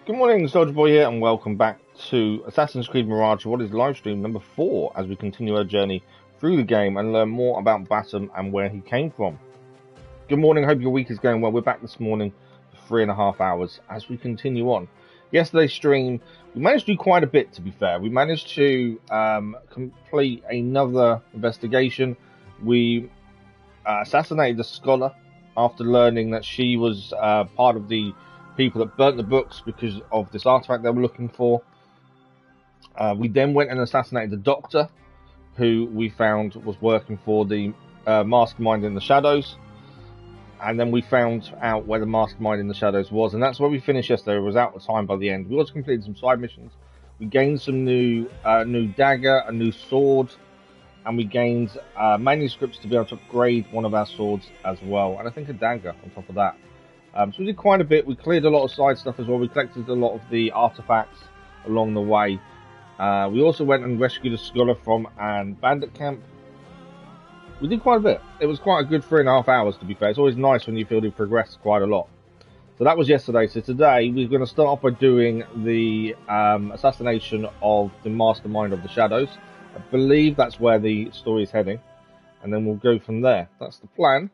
Good morning, Soldier Boy here, and welcome back to Assassin's Creed Mirage, what is livestream number 4, as we continue our journey through the game and learn more about Bassam and where he came from. Good morning, hope your week is going well. We're back this morning for 3.5 hours as we continue on. Yesterday's stream, we managed to do quite a bit, to be fair. We managed to complete another investigation. We assassinated the scholar after learning that she was part of the people that burnt the books because of this artifact they were looking for. We then went and assassinated the doctor, who we found was working for the mastermind in the shadows. And then we found out where the mastermind in the shadows was, and that's where we finished yesterday. It was out of time by the end. We also completed some side missions. We gained some new dagger, a new sword, and we gained manuscripts to be able to upgrade one of our swords as well, and I think a dagger on top of that. So we did quite a bit. We cleared a lot of side stuff as well. We collected a lot of the artifacts along the way. We also went and rescued a scholar from an bandit camp. We did quite a bit. It was quite a good 3.5 hours, to be fair. It's always nice when you feel you've progressed quite a lot. So that was yesterday. So today we're going to start off by doing the assassination of the mastermind of the shadows. I believe that's where the story is heading, and then we'll go from there. That's the plan.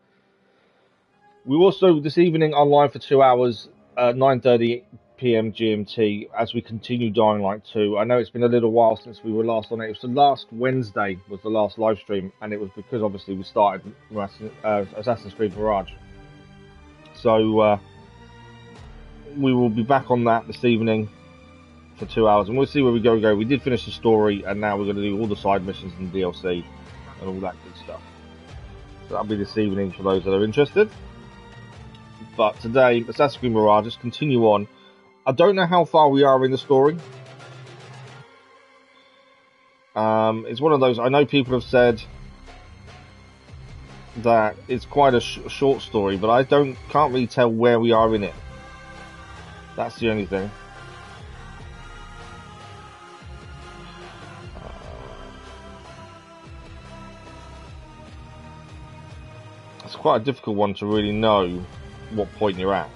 We also, this evening, online for 2 hours, 9:30 PM GMT, as we continue Dying Light 2. I know it's been a little while since we were last on it. It was the last Wednesday, was the last live stream, and it was because, obviously, we started Assassin's Creed Mirage. So, we will be back on that this evening for 2 hours, and we'll see where we go. We did finish the story, and now we're going to do all the side missions and DLC and all that good stuff. So that'll be this evening for those that are interested. But today, Assassin's Creed Mirage, just continue on. I don't know how far we are in the story. It's one of those, I know people have said that it's quite a short story, but I can't really tell where we are in it. That's the only thing. It's quite a difficult one to really know what point you're at.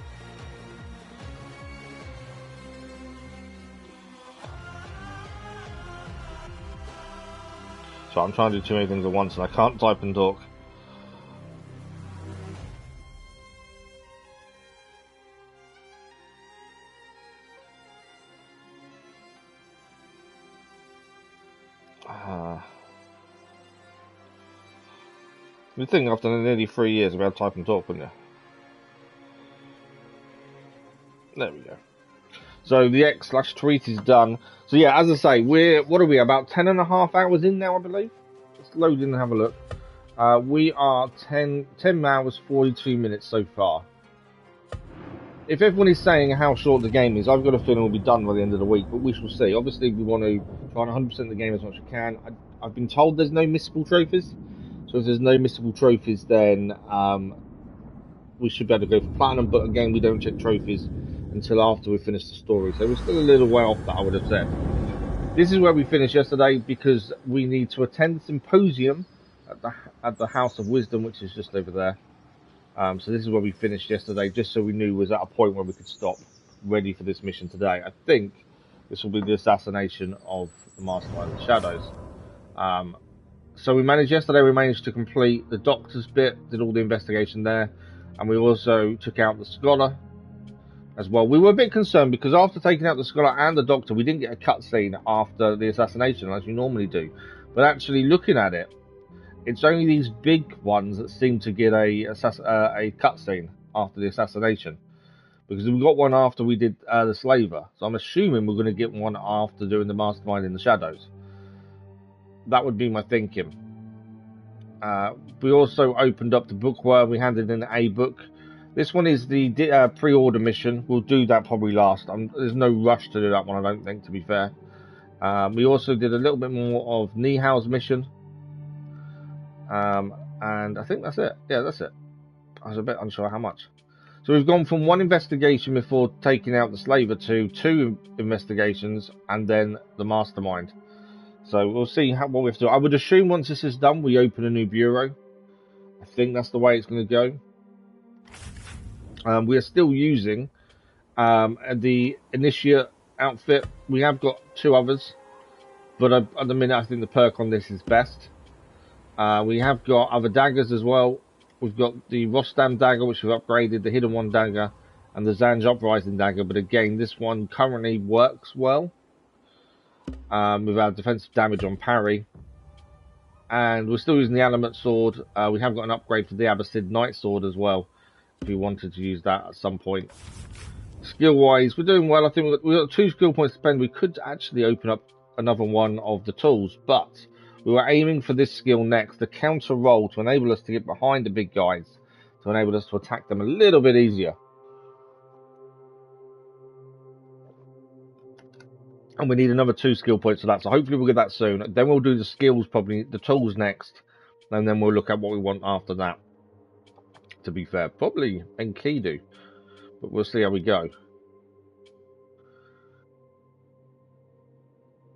So I'm trying to do too many things at once and I can't type and talk. You'd think after nearly 3 years about type and talk, wouldn't you? There we go. So the X/tweet is done. So yeah, as I say, what are we, about 10.5 hours in now, I believe? Let's load in and have a look. We are 10 hours 42 minutes so far. If everyone is saying how short the game is, I've got a feeling we'll be done by the end of the week, but we shall see. Obviously, we want to try and 100% the game as much as we can. I've been told there's no missable trophies. So if there's no missable trophies, then we should be able to go for platinum. But again, we don't check trophies until after we finish the story. So we're still a little way off that, I would have said. This is where we finished yesterday because we need to attend the symposium at the House of Wisdom, which is just over there. So this is where we finished yesterday, just so we knew we was at a point where we could stop, ready for this mission today. I think this will be the assassination of the Mastermind of the Shadows. So we managed to complete the doctor's bit, did all the investigation there, and we also took out the scholar as well. We were a bit concerned because after taking out the scholar and the doctor, we didn't get a cutscene after the assassination as you normally do. But actually looking at it, it's only these big ones that seem to get a cutscene after the assassination. Because we got one after we did the slaver. So I'm assuming we're going to get one after doing the mastermind in the shadows. That would be my thinking. We also opened up the bookworm. We handed in a book. This one is the pre-order mission. We'll do that probably last. There's no rush to do that one, I don't think, to be fair. We also did a little bit more of Nihao's mission. And I think that's it. Yeah, that's it. I was a bit unsure how much. So we've gone from one investigation before taking out the slaver to 2 investigations and then the mastermind. So we'll see what we have to do. I would assume once this is done, we open a new bureau. I think that's the way it's going to go. We are still using The initiate outfit, we have got 2 others, but at the minute I think the perk on this is best. We have got other daggers as well. We've got the Rostam dagger, which we've upgraded, the Hidden One dagger, and the Zanj Uprising dagger. But again, this one currently works well with our defensive damage on parry. And we're still using the Element Sword. We have got an upgrade for the Abbasid Knight Sword as well, if we wanted to use that at some point. Skill-wise, we're doing well. I think we've got 2 skill points to spend. We could actually open up another one of the tools, but we were aiming for this skill next, the counter roll, to enable us to get behind the big guys, to enable us to attack them a little bit easier. And we need another 2 skill points for that, so hopefully we'll get that soon. Then we'll do the skills, probably the tools next, and then we'll look at what we want after that. To be fair, probably Enkidu, but we'll see how we go.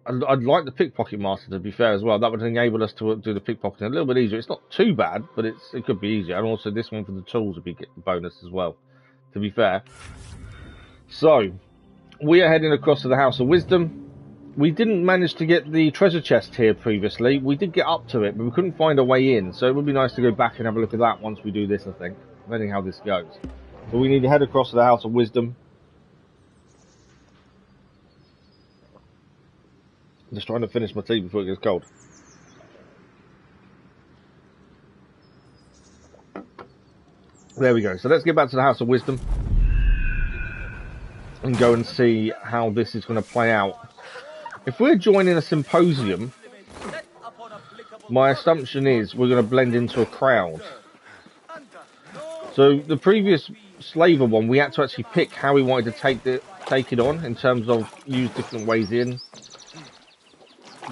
I'd like the Pickpocket Master, to be fair, as well. That would enable us to do the pickpocketing a little bit easier. It's not too bad, but it could be easier. And also this one for the tools would be a bonus as well, to be fair. So, we are heading across to the House of Wisdom. We didn't manage to get the treasure chest here previously. We did get up to it, but we couldn't find a way in. So it would be nice to go back and have a look at that once we do this, I think, depending how this goes. So we need to head across to the House of Wisdom. Just trying to finish my tea before it gets cold. There we go. So let's get back to the House of Wisdom and go and see how this is going to play out. If we're joining a symposium, my assumption is we're going to blend into a crowd. So the previous Slaver one, we had to actually pick how we wanted to take it on in terms of use different ways in.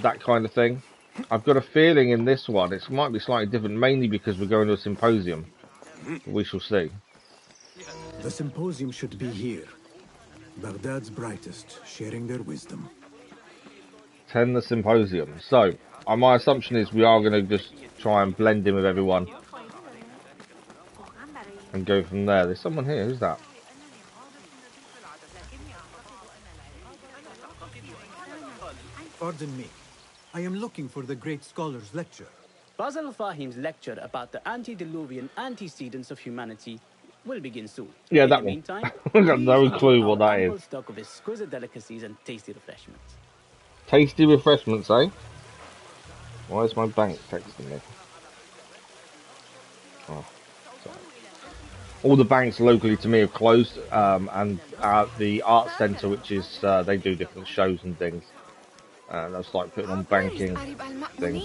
That kind of thing. I've got a feeling in this one it might be slightly different, mainly because we're going to a symposium. We shall see. The symposium should be here. Baghdad's brightest, sharing their wisdom. 10 the symposium. So, my assumption is we are going to just try and blend in with everyone. And go from there. There's someone here. Who's that? Pardon me. I am looking for the great scholar's lecture. Basil Fahim's lecture about the antediluvian antecedents of humanity will begin soon. Yeah, that one. Meantime, I've got no clue what that is. Stock of exquisite delicacies and tasty refreshments. Tasty refreshments, eh? Why is my bank texting me? Oh, sorry. All the banks locally to me have closed, and the art centre, which is they do different shows and things. That's like putting on banking things.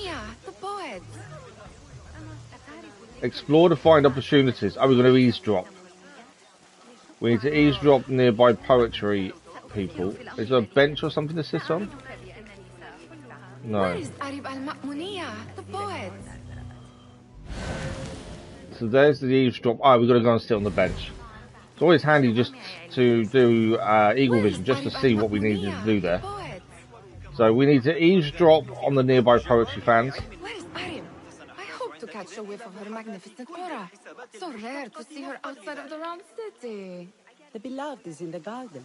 Explore to find opportunities. Oh, we're going to eavesdrop. We need to eavesdrop nearby poetry people. Is there a bench or something to sit on? No. So there's the eavesdrop. Oh, we've got to go and sit on the bench. It's always handy just to do eagle vision, just to see what we need to do there. So we need to eavesdrop on the nearby poetry fans. Where's Arim? I hope to catch a whiff of her magnificent aura. So rare to see her outside of the round city. The beloved is in the garden,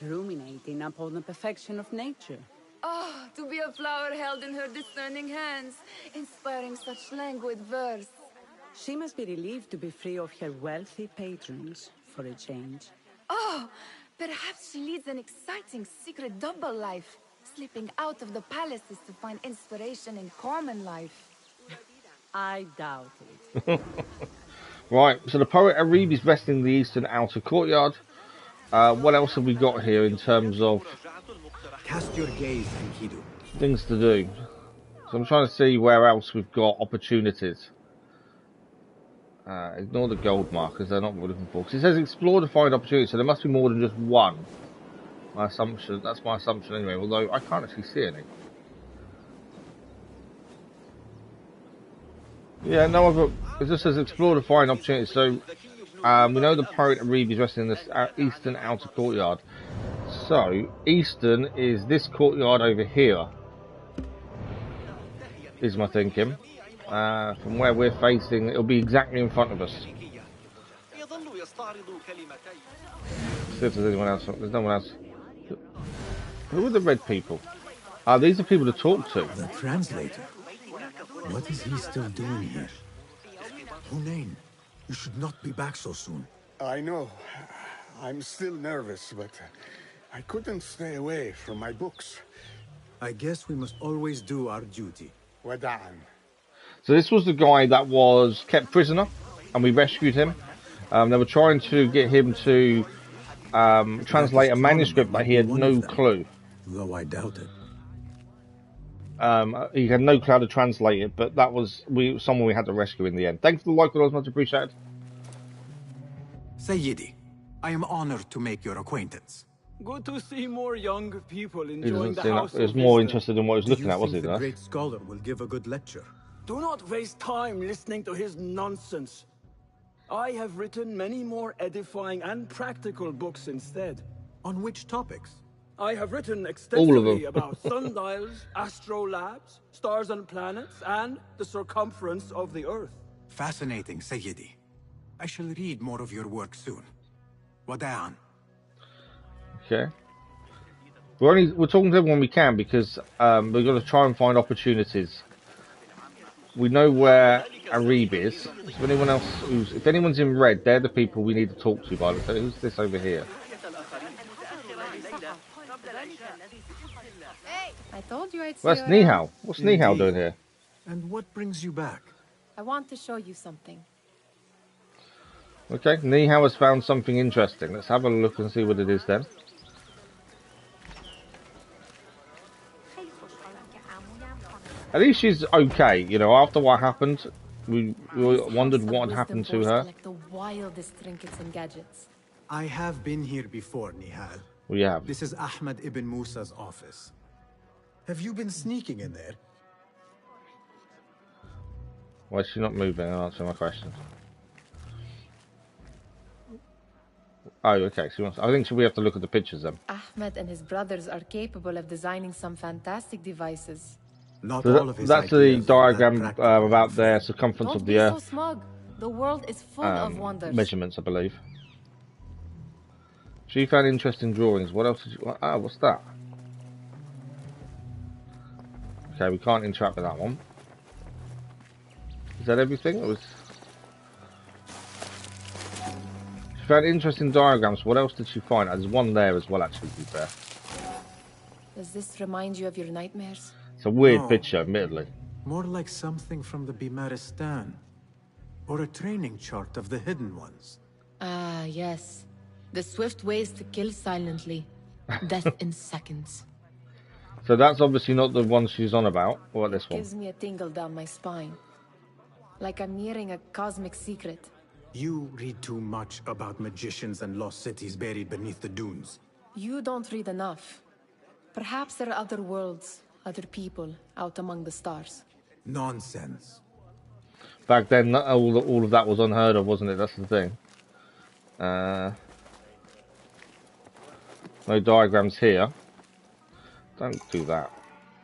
ruminating upon the perfection of nature. Oh, to be a flower held in her discerning hands, inspiring such languid verse. She must be relieved to be free of her wealthy patrons for a change. Oh, perhaps she leads an exciting secret double life, slipping out of the palaces to find inspiration in common life. I doubt it. Right, so the poet Arib is resting in the eastern outer courtyard. What else have we got here in terms of Cast your gaze, Enkidu. things to do? So I'm trying to see where else we've got opportunities. Ignore the gold markers, they're not what we're looking for. Because it says explore to find opportunities, so there must be more than just one. My assumption, that's my assumption anyway, although I can't actually see any. Yeah, no, it just says explore to find opportunities, so we know the poet Arib is resting in the eastern outer courtyard. So, eastern is this courtyard over here, is my thinking. From where we're facing, it'll be exactly in front of us. see if there's anyone else. There's no one else. Who are the red people? Ah, these are people to talk to. The translator. What is he still doing here? Hunain, you should not be back so soon. I know. I'm still nervous, but I couldn't stay away from my books. I guess we must always do our duty. Wada'an. So this was the guy that was kept prisoner, and we rescued him. They were trying to get him to translate a manuscript, but he had no clue. Though I doubt it. He had no clue how to translate it, but that was someone we had to rescue in the end. Thanks for the like, guys, much appreciated. Sayyidi, I am honored to make your acquaintance. Good to see more young people He enjoying doesn't the seem house. he was of more wisdom. interested in what he was looking at, was he? The Guys? great scholar will give a good lecture. Do not waste time listening to his nonsense. I have written many more edifying and practical books instead. On which topics? I have written All of extensively them. about sundials, astrolabes, stars and planets, and the circumference of the Earth. Fascinating, Sayyidi. I shall read more of your work soon. Wada'an. Okay. We're talking to him when we can because we're going to try and find opportunities. We know where Arib is. So if anyone's in red, they're the people we need to talk to. By the way, who's this over here? I told you I'd see Well, you that's around. Nihao. What's Nihao Indeed. doing here? And what brings you back? I want to show you something. Okay, Nihao has found something interesting. Let's have a look and see what it is then. At least she's okay, you know, after what happened, we wondered what had happened to her. Like the wildest trinkets and gadgets. I have been here before, Nihal. We have. This is Ahmed ibn Musa's office. Have you been sneaking in there? Why is she not moving and answering my question? Oh, okay. I think we have to look at the pictures then. Ahmed and his brothers are capable of designing some fantastic devices. Not So all of his that's the ideas are that diagram practical, about I'm their afraid. circumference Don't of be the so Earth smug. The world is full of wonders. measurements, I believe. She found interesting drawings. What else did you... Ah, what's that? Okay, we can't interact with that one. Is that everything? It was... She found interesting diagrams. What else did she find? There's one there as well, actually, to be fair. Does this remind you of your nightmares? It's a weird No. picture, admittedly. More like something from the Bimaristan. Or a training chart of the hidden ones. Ah, yes. The swift ways to kill silently. Death in seconds. So that's obviously not the one she's on about. What this one? Gives me a tingle down my spine. Like I'm nearing a cosmic secret. You read too much about magicians and lost cities buried beneath the dunes. You don't read enough. Perhaps there are other worlds, other people out among the stars. Nonsense. Back then, all of that was unheard of, wasn't it? That's the thing. No diagrams here. Don't do that.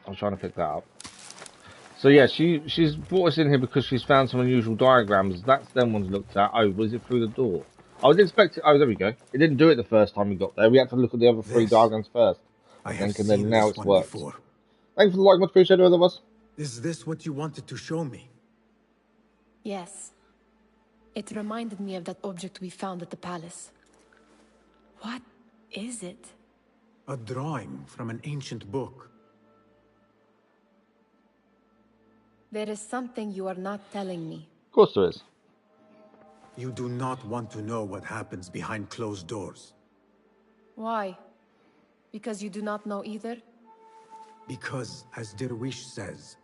I'm trying to pick that up. So yeah, she's brought us in here because she's found some unusual diagrams. That's them ones looked at. Oh, was it through the door? I was expecting... Oh, there we go. It didn't do it the first time we got there. We had to look at the other three This, diagrams first. I have think, and seen then now this it's one worked. before. Thanks for the like, much appreciated, other of us. Is this what you wanted to show me? Yes. It reminded me of that object we found at the palace. What is it? A drawing from an ancient book. There is something you are not telling me. Of course there is. You do not want to know what happens behind closed doors. Why? Because you do not know either? Because, as Derwish says,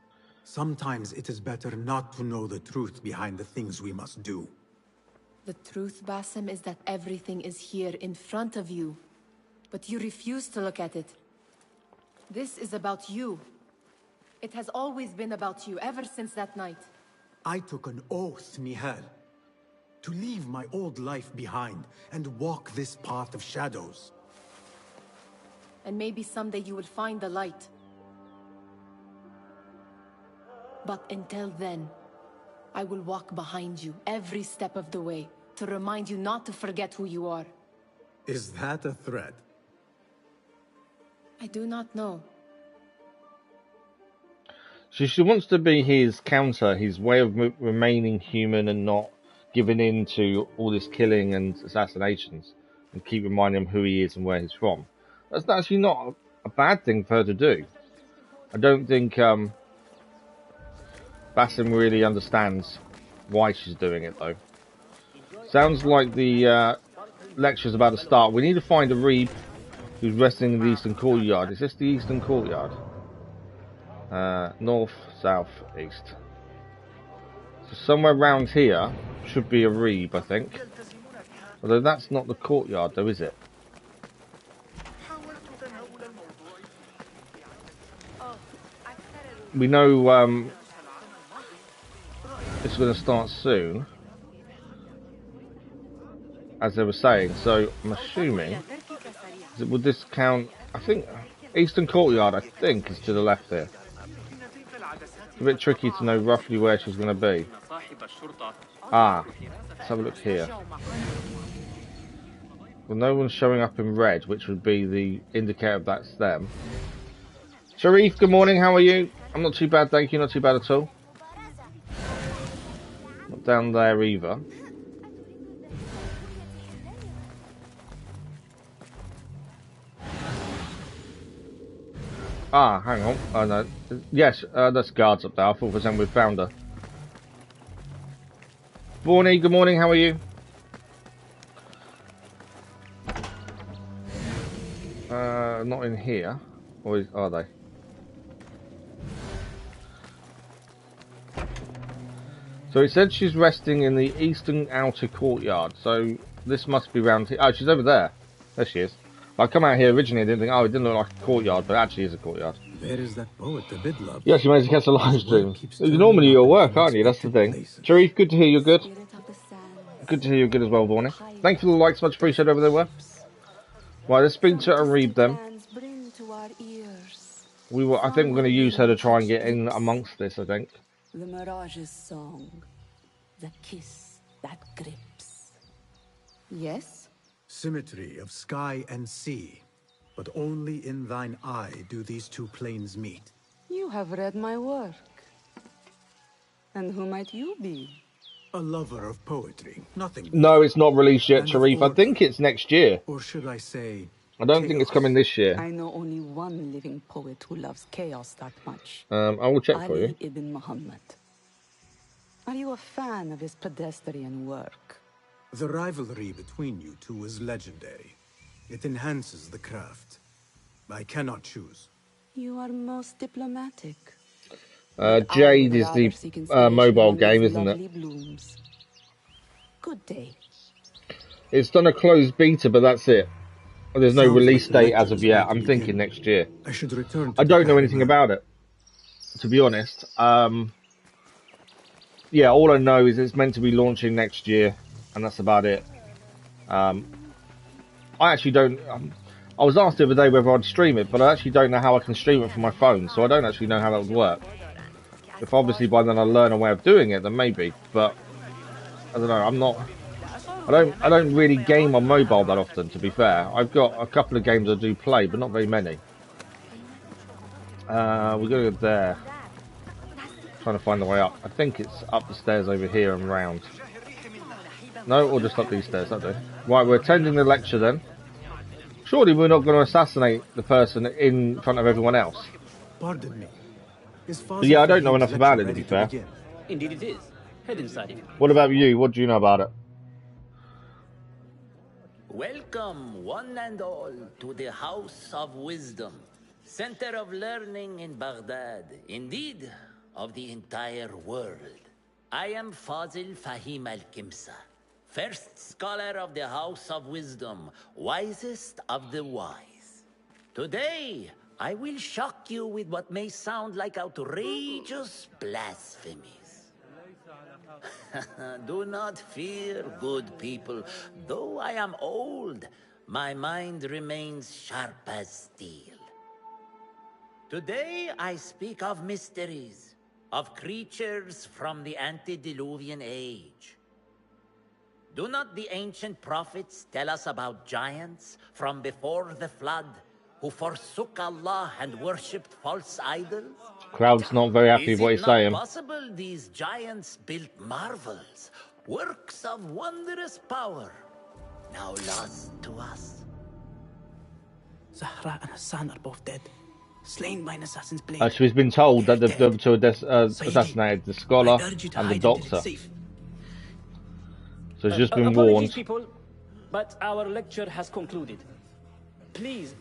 sometimes it is better not to know the truth behind the things we must do. The truth, Basim, is that everything is here in front of you. But you refuse to look at it. This is about you. It has always been about you, ever since that night. I took an oath, Nihal, to leave my old life behind and walk this path of shadows. And maybe someday you will find the light. But until then, I will walk behind you every step of the way to remind you not to forget who you are. Is that a threat? I do not know. She wants to be his counter, his way of remaining human and not giving in to all this killing and assassinations, and keep reminding him who he is and where he's from. That's actually not a bad thing for her to do. I don't think Basim really understands why she's doing it, though. Sounds like the lecture's about to start. We need to find a Reeb who's resting in the Eastern Courtyard. Is this the Eastern Courtyard? North, south, east. So somewhere around here should be a Reeb, I think. Although that's not the courtyard, though, is it? We know it's going to start soon, as they were saying. So I'm assuming, would this count? I think Eastern Courtyard, I think, is to the left here. It's a bit tricky to know roughly where she's going to be. Ah, let's have a look here. Well, no one's showing up in red, which would be the indicator that's them. Sharif, good morning, how are you? I'm not too bad, thank you, not too bad at all. Not down there either. Ah, hang on. Oh no. Yes, that's guards up there. I thought for some we found her. Borny, good morning, how are you? Not in here. Or are they? So it said she's resting in the eastern outer courtyard. So this must be round here. Oh, she's over there. There she is. I come out here originally and didn't think, oh, it didn't look like a courtyard, but it actually is a courtyard. Where is that poet, the Bidlub? Yes, you managed to catch a live stream. Normally you're at work, aren't you? That's the thing. Sharif, good to hear you're good. Good to hear you're good as well, Borny. Thanks for the likes, much appreciated over there, were. Right, let's speak to her and read them. I think we're going to use her to try and get in amongst this, I think. The Mirage's song. The kiss that grips. Yes? Symmetry of sky and sea. But only in thine eye do these two planes meet. You have read my work. And who might you be? A lover of poetry. Nothing. No, it's not released yet, Sharif. I think it's next year. Or should I say... I don't think it's coming this year. I know only one living poet who loves chaos that much. I will check for you. Ali ibn Muhammad. Are you a fan of his pedestrian work? The rivalry between you two is legendary. It enhances the craft. I cannot choose. You are most diplomatic. Jade is the mobile game, isn't it? Blooms. Good day. It's done a closed beta, but that's it. There's no release date as of yet. I'm thinking next year. I should return. I don't know anything about it, to be honest. Yeah, all I know is it's meant to be launching next year, and that's about it. I actually don't. I was asked the other day whether I'd stream it, but I actually don't know how I can stream it from my phone, so I don't actually know how that would work. If obviously by then I learn a way of doing it, then maybe. But I don't know. I'm not. I don't really game on mobile that often, to be fair. I've got a couple of games I do play, but not very many. We're going to go there. Trying to find the way up. I think it's up the stairs over here and round. No, or just up these stairs, that do. Right, we're attending the lecture then. Surely we're not going to assassinate the person in front of everyone else. Pardon me. Yeah, I don't know enough about it, to be fair. Indeed it is. Head inside. What about you? What do you know about it? Welcome, one and all, to the House of Wisdom, center of learning in Baghdad, indeed, of the entire world. I am Fazil Fahim al-Kimsa, first scholar of the House of Wisdom, wisest of the wise. Today, I will shock you with what may sound like outrageous blasphemies. Do not fear, good people. Though I am old, my mind remains sharp as steel. Today I speak of mysteries, of creatures from the antediluvian age. Do not the ancient prophets tell us about giants from before the flood who forsook Allah and worshipped false idols? Crowd's not very happy with what he's saying. Is it not possible these giants built marvels, works of wondrous power, now lost to us? Zahra and Hassan are both dead, slain by an assassin's blade. She's been told that the other two assassinated the scholar and the doctor. So she's just been apologies, warned. People, but our lecture has concluded. Please,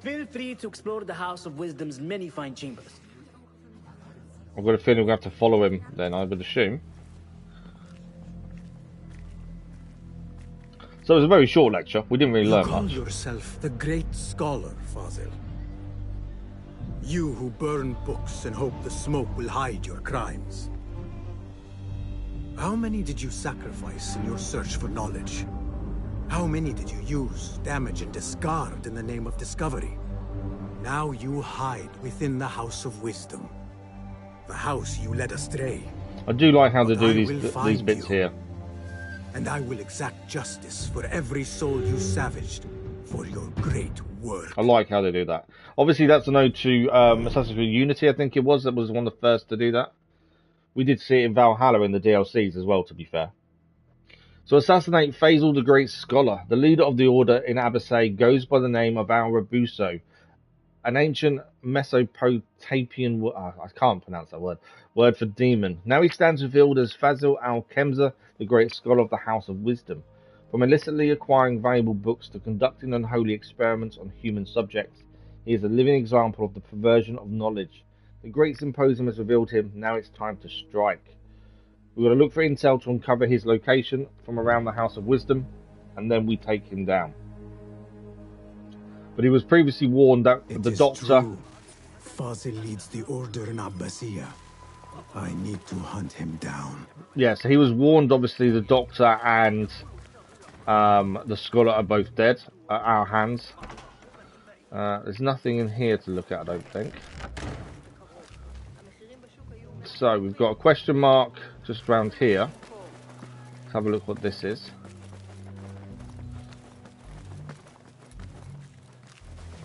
feel free to explore the House of Wisdom's many fine chambers. I've got a feeling we're going to have to follow him then, I would assume. So it was a very short lecture. We didn't really learn much. You call yourself the great scholar, Fazil. You who burn books and hope the smoke will hide your crimes. How many did you sacrifice in your search for knowledge? How many did you use, damage, and discard in the name of discovery? Now you hide within the House of Wisdom. The house you led astray. I do like how they do these bits here. And I will exact justice for every soul you savaged for your great work. I like how they do that. Obviously, that's an ode to Assassin's Creed Unity, I think it was. That was one of the first to do that. We did see it in Valhalla in the DLCs as well, to be fair. So assassinate Faisal the Great Scholar. The leader of the order in Abyssay goes by the name of Al-Rabisu, an ancient Mesopotamian, I can't pronounce that word for demon. Now he stands revealed as Fazil al-Kemza, the Great Scholar of the House of Wisdom. From illicitly acquiring valuable books to conducting unholy experiments on human subjects, he is a living example of the perversion of knowledge. The Great Symposium has revealed him. Now it's time to strike. We've got to look for intel to uncover his location from around the House of Wisdom, and then we take him down. But he was previously warned that the doctor... Fazil leads the order in Abbasiya. I need to hunt him down. Yeah, so he was warned, obviously, the doctor and the scholar are both dead at our hands. There's nothing in here to look at, I don't think. So, we've got a question mark just around here. Let's have a look what this is.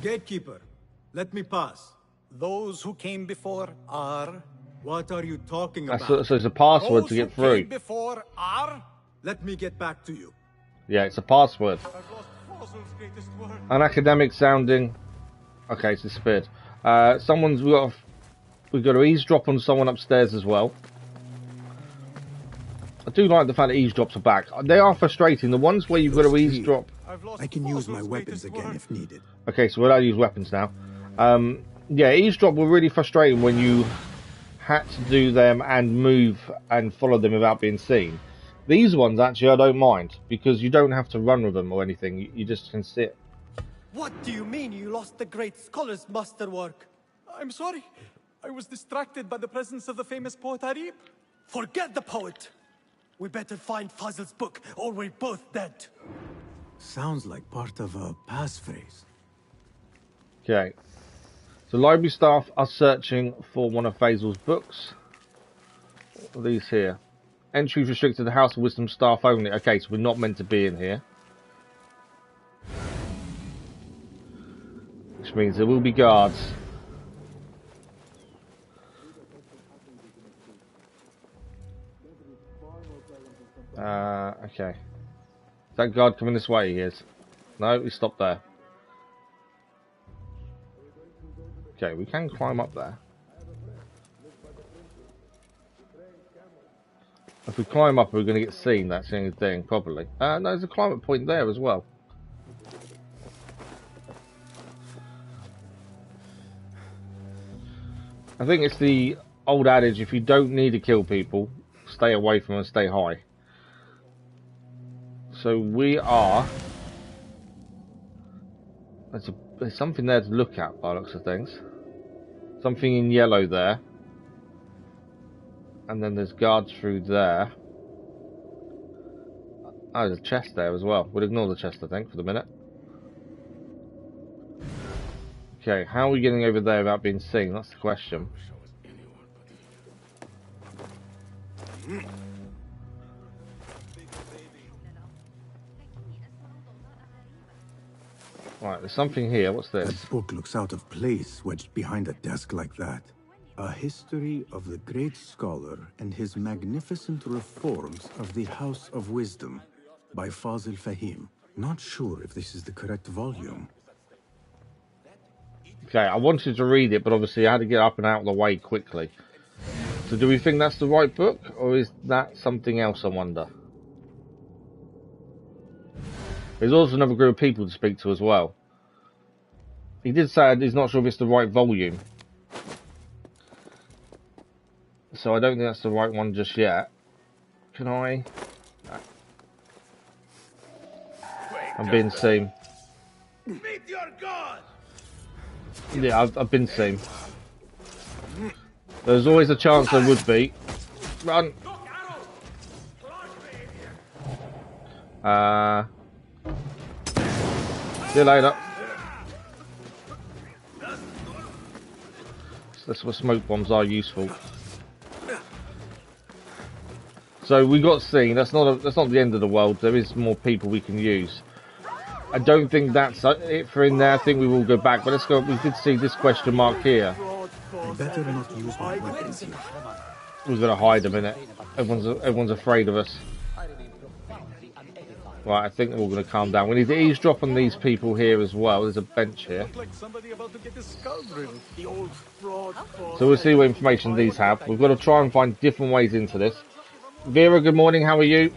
Gatekeeper, let me pass. Those who came before are... What are you talking about? So it's a password to get through. Came before are... Let me get back to you. Yeah, it's a password. An academic sounding... Okay, it's disappeared. We've got to eavesdrop on someone upstairs as well. I do like the fact that eavesdrops are back. They are frustrating. The ones where you've got to eavesdrop... I can use my weapons again if needed. Okay, so we're allowed to use weapons now. Yeah, eavesdrop were really frustrating when you had to do them and move and follow them without being seen. These ones, actually, I don't mind, because you don't have to run with them or anything. You just can sit. What do you mean you lost the great scholar's masterwork? I'm sorry. I was distracted by the presence of the famous poet Arib. Forget the poet. We better find Fazil's book, or we're both dead. Sounds like part of a passphrase. Okay. So library staff are searching for one of Fazil's books. What are these here? Entry restricted to the House of Wisdom staff only. Okay, so we're not meant to be in here. Which means there will be guards. Okay. Is that guard coming this way? He is. No, he stopped there. Okay, we can climb up there. If we climb up, we're going to get seen. That's the only thing, probably. No, there's a climate point there as well. I think it's the old adage, if you don't need to kill people, stay away from them, stay high. So we are... There's something there to look at by the looks of things. Something in yellow there. And then there's guards through there. Oh, there's a chest there as well. We'll ignore the chest, I think, for the minute. Okay, how are we getting over there without being seen? That's the question. Right, there's something here. What's this? That book looks out of place wedged behind a desk like that. A history of the great scholar and his magnificent reforms of the House of Wisdom by Fazil Fahim. Not sure if this is the correct volume. Okay, I wanted to read it, but obviously I had to get up and out of the way quickly. So do we think that's the right book, or is that something else, I wonder? There's also another group of people to speak to as well. He did say he's not sure if it's the right volume. So I don't think that's the right one just yet. Can I? I'm being seen. Meet your god! Yeah, I've been seen. There's always a chance there would be. Run! See you later. That's what smoke bombs are useful. So we got seen. That's not the end of the world. There is more people we can use. I don't think that's it for in there. I think we will go back. But let's go. We did see this question mark here. Better not use my weapons here. We're gonna hide a minute. Everyone's afraid of us. Right, I think we're all gonna calm down. We need to eavesdrop on these people here as well. There's a bench here. So we'll see what information these have. We've got to try and find different ways into this. Vera, good morning. How are you?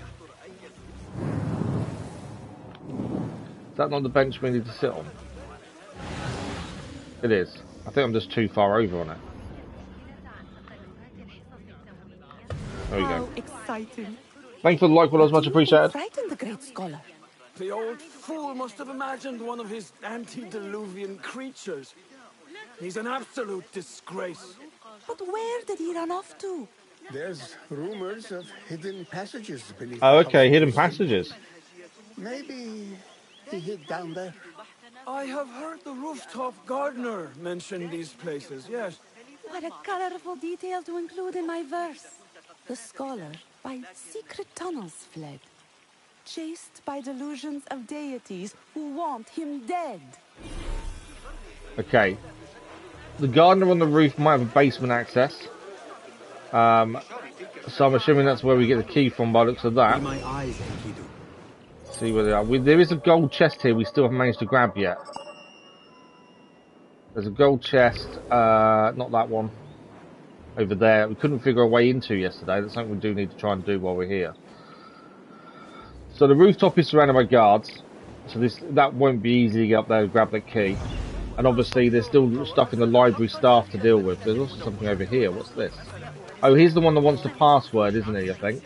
Is that not the bench we need to sit on? It is. I think I'm just too far over on it. There we go. Exciting. Thanks for the like, well, much appreciated. Frighten the great scholar. The old fool must have imagined one of his antediluvian creatures. He's an absolute disgrace. But where did he run off to? There's rumors of hidden passages beneath. Oh, the okay, house. hidden passages. Maybe he hid down there. I have heard the rooftop gardener mention these places, yes. What a colorful detail to include in my verse. The scholar by secret tunnels fled, chased by delusions of deities who want him dead. Okay. The gardener on the roof might have a basement access. So I'm assuming that's where we get the key from by the looks of that. My eyes, Enkidu. See where they are. There is a gold chest here we still haven't managed to grab yet. There's a gold chest, not that one. Over there. We couldn't figure a way into yesterday. That's something we do need to try and do while we're here. So the rooftop is surrounded by guards. So that won't be easy to get up there and grab the key. And obviously there's still stuff in the library staff to deal with. There's also something over here. What's this? Oh, he's the one that wants the password, isn't he, I think?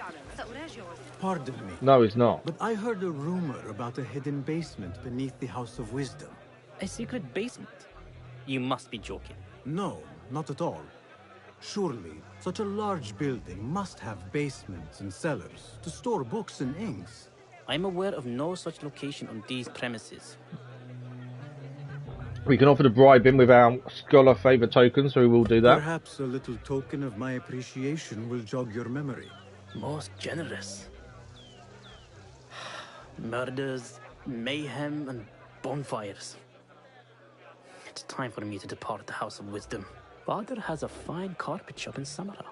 Pardon me. No, he's not. But I heard a rumor about a hidden basement beneath the House of Wisdom. A secret basement? You must be joking. No, not at all. Surely, such a large building must have basements and cellars to store books and inks. I'm aware of no such location on these premises. We can offer to bribe him with our scholar favour token, so we will do that. Perhaps a little token of my appreciation will jog your memory. Most generous. Murders, mayhem, and bonfires. It's time for me to depart the House of Wisdom. Father has a fine carpet shop in Samara.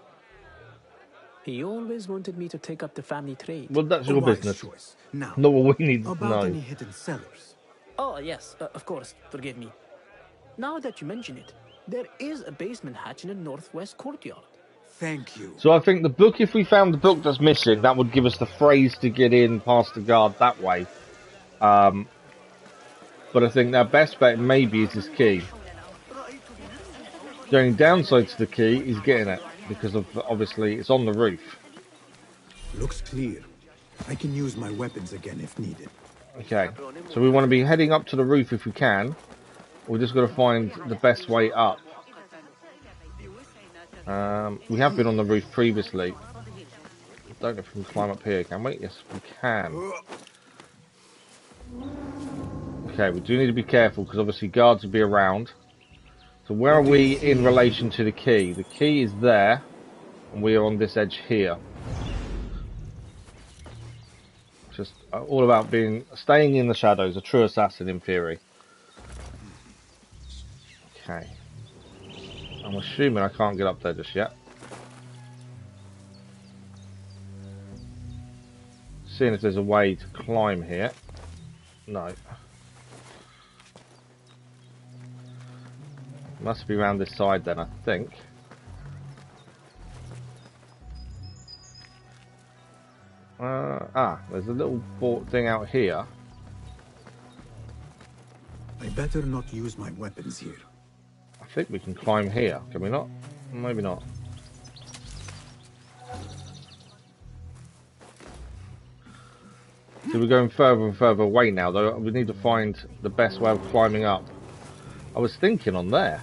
He always wanted me to take up the family trade. Well, that's your business. Choice. Now, not what we need to about know. any hidden cellars? Oh, yes, of course. Forgive me. Now that you mention it, there is a basement hatch in the northwest courtyard. Thank you. So I think the book, if we found the book that's missing, that would give us the phrase to get in past the guard that way. But I think our best bet maybe is this key. The only downside to the key is getting it, because of obviously it's on the roof. Looks clear. I can use my weapons again if needed. Okay, so we want to be heading up to the roof if we can. We're just got to find the best way up. We have been on the roof previously. Don't know if we can climb up here, can we? Yes, we can. Okay, we do need to be careful because obviously guards will be around. So where are we in relation to the key? The key is there, and we are on this edge here. Just all about staying in the shadows, a true assassin in theory. Okay. I'm assuming I can't get up there just yet. Seeing if there's a way to climb here. No. Must be around this side then, I think. There's a little thing out here. I better not use my weapons here. I think we can climb here, can we not? Maybe not. So we're going further and further away now, though. We need to find the best way of climbing up. I was thinking on there.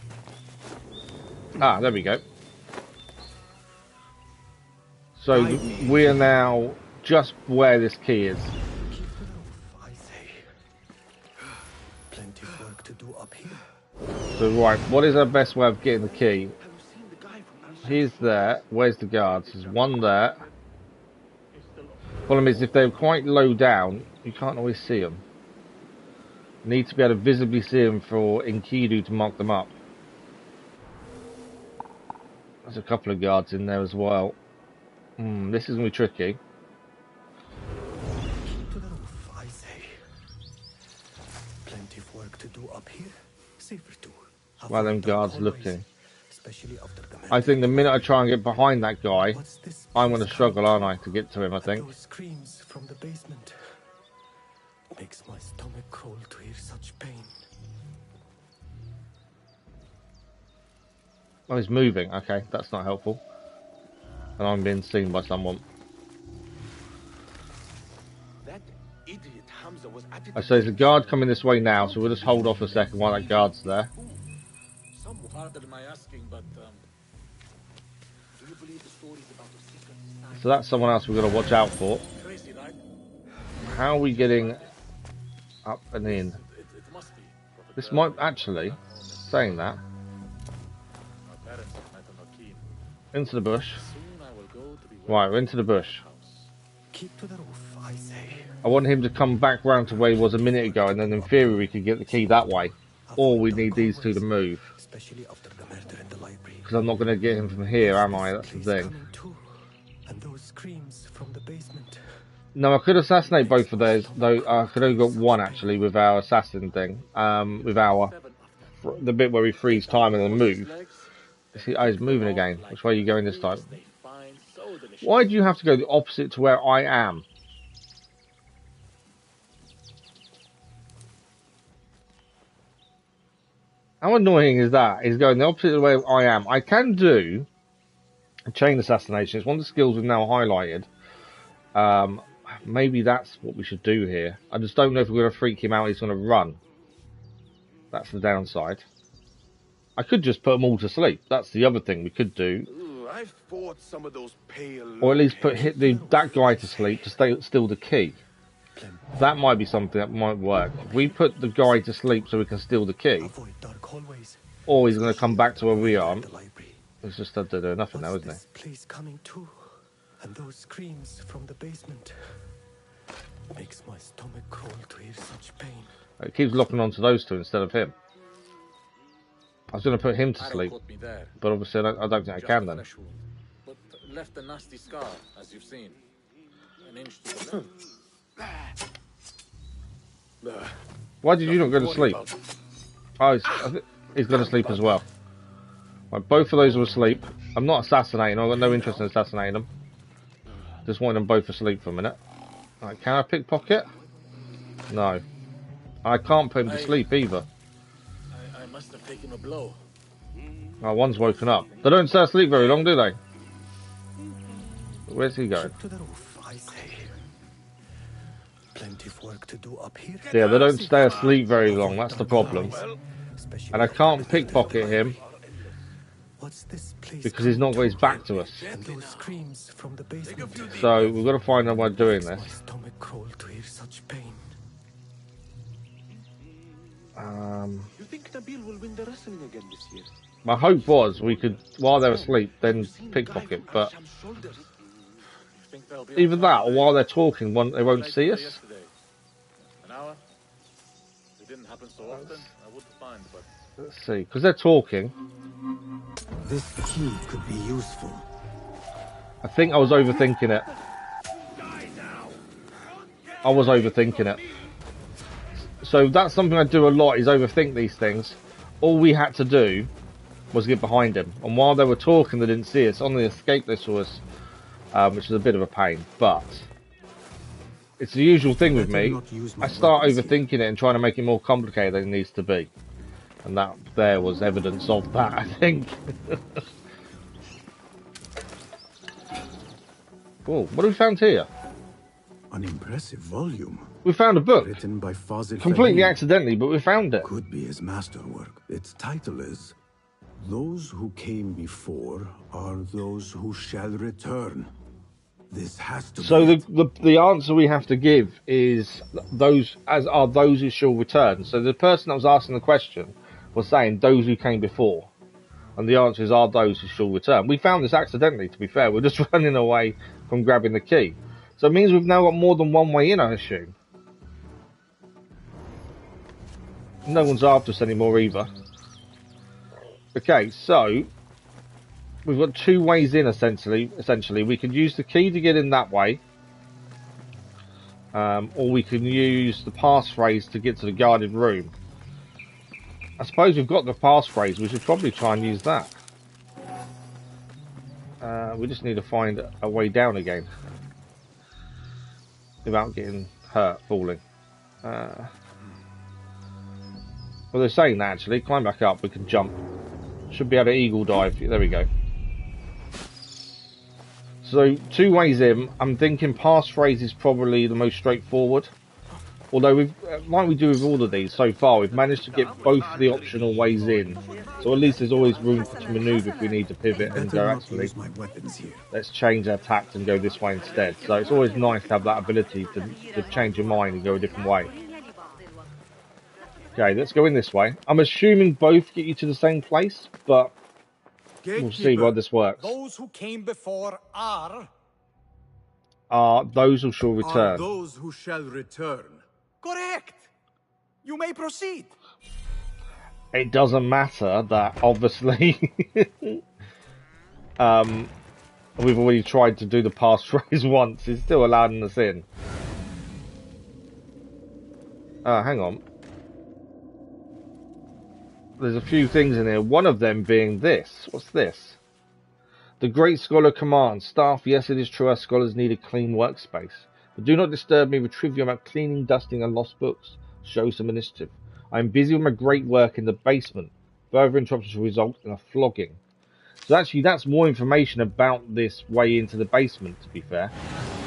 Ah, there we go. So we are now just where this key is. I say. Plenty of work to do up here. So right, what is our best way of getting the key? He's there. Where's the guards? There's one there. Problem is, if they're quite low down, you can't always see them. You need to be able to visibly see them for Enkidu to mark them up. There's a couple of guards in there as well. This is going to be tricky. Keep to the roof, I say. Plenty of work to do up here. Safer too. While them guards looking. Especially after the I think the minute I try and get behind that guy, I'm going to struggle, aren't I, to get to him, I think. Those screams from the basement. Makes my stomach crawl to hear such pain. Oh, he's moving. Okay, that's not helpful. And I'm being seen by someone. That idiot Hamza was at it. I say there's a guard coming this way now, so we'll just hold off a second while that guard's there. Some harder than my asking, but do you believe the stories about the secret society? So that's someone else we've got to watch out for. Crazy, right? How are we getting up and in? It must be. This might actually, saying that, My parents might have not keen. into the bush. Soon I will go to be Right, we're into the bush. Keep to the roof, I say. I want him to come back round to where he was a minute ago, and then in theory we could get the key that way. Or we need these two to move. Especially after the murder in the library. Because I'm not going to get him from here, am I? That's the thing. And those screams from the basement. No, I could assassinate both of those, though I could only got one actually with our assassin thing. With the bit where we freeze time and then move. See, he's moving again. Which way are you going this time? Why do you have to go the opposite to where I am? How annoying is that? He's going the opposite of the way I am. I can do a chain assassination. It's one of the skills we've now highlighted. Maybe that's what we should do here. I just don't know if we're going to freak him out. He's going to run. That's the downside. I could just put them all to sleep. That's the other thing we could do. I fought some of those pale. Or at least that guy to sleep to steal the key. That might be something that might work. If we put the guy to sleep so we can steal the key, or he's going to come back to where we are. It's just that they're doing nothing now, isn't it? Place coming too, and those screams from the basement makes my stomach crawl to hear such pain. It keeps locking onto those two instead of him. I was going to put him to sleep, but obviously I don't think I can then. But left a nasty scar, as you've seen. An inch to the left. Why did you not go to sleep? Oh, he's going to sleep as well. Right, both of those are asleep. I'm not assassinating them. I've got no interest in assassinating them. Just wanted them both asleep for a minute. Right, can I pickpocket? No. I can't put him to sleep either. I must have taken a blow. Oh, one's woken up. They don't stay asleep very long, do they? Where's he going? To the roof, I say. Plenty of work to do up here. Yeah, they don't stay asleep very long. That's the problem. And I can't pickpocket him because he's not got his back to us. So we've got to find out why doing this. You think Nabil will win the wrestling again this year? My hope was we could, while they're asleep, then pickpocket, but either that or while they're talking, they won't see us. An hour? It didn't happen so often. I would find, but let's see, because they're talking. This key could be useful. I think I was overthinking it. I was overthinking it. So that's something I do a lot, is overthink these things. All we had to do was get behind him. And while they were talking, they didn't see us. On the escape, they saw us, which is a bit of a pain. But it's the usual thing with me. I start overthinking it and trying to make it more complicated than it needs to be. And that there was evidence of that, I think. Oh, what have we found here? An impressive volume. We found a book. Written by Fazil Completely Fahim. accidentally, but we found it. Could be his masterwork. Its title is Those Who Came Before Are Those Who Shall Return. This has to so be the answer we have to give is those as are those who shall return. So the person that was asking the question was saying those who came before. And the answer is are those who shall return. We found this accidentally, to be fair. We're just running away from grabbing the key. So it means we've now got more than one way in, I assume. No one's after us anymore either. Okay, so we've got two ways in essentially. We could use the key to get in that way. Or we can use the passphrase to get to the guarded room. I suppose we've got the passphrase, we should probably try and use that. We just need to find a way down again. Without getting hurt, falling. Well, they're saying that actually. Climb back up, we can jump. Should be able to eagle dive. There we go. So, two ways in. I'm thinking passphrase is probably the most straightforward. Although, like we do with all of these so far, we've managed to get both the optional ways in. So at least there's always room to manoeuvre if we need to pivot and go, actually, let's change our tact and go this way instead. So it's always nice to have that ability to change your mind and go a different way. Okay, let's go in this way. I'm assuming both get you to the same place, but we'll see why this works. Those who came before are those who shall return. Are those who shall return. correct. You may proceed. It doesn't matter that obviously we've already tried to do the passphrase once. It's still allowing us in. Hang on. There's a few things in here. One of them being this. What's this? The great scholar commands. Staff, yes, it is true our scholars need a clean workspace. But do not disturb me with trivia about cleaning, dusting and lost books. Show some initiative. I am busy with my great work in the basement. Further interruptions will result in a flogging. So actually that's more information about this way into the basement, to be fair.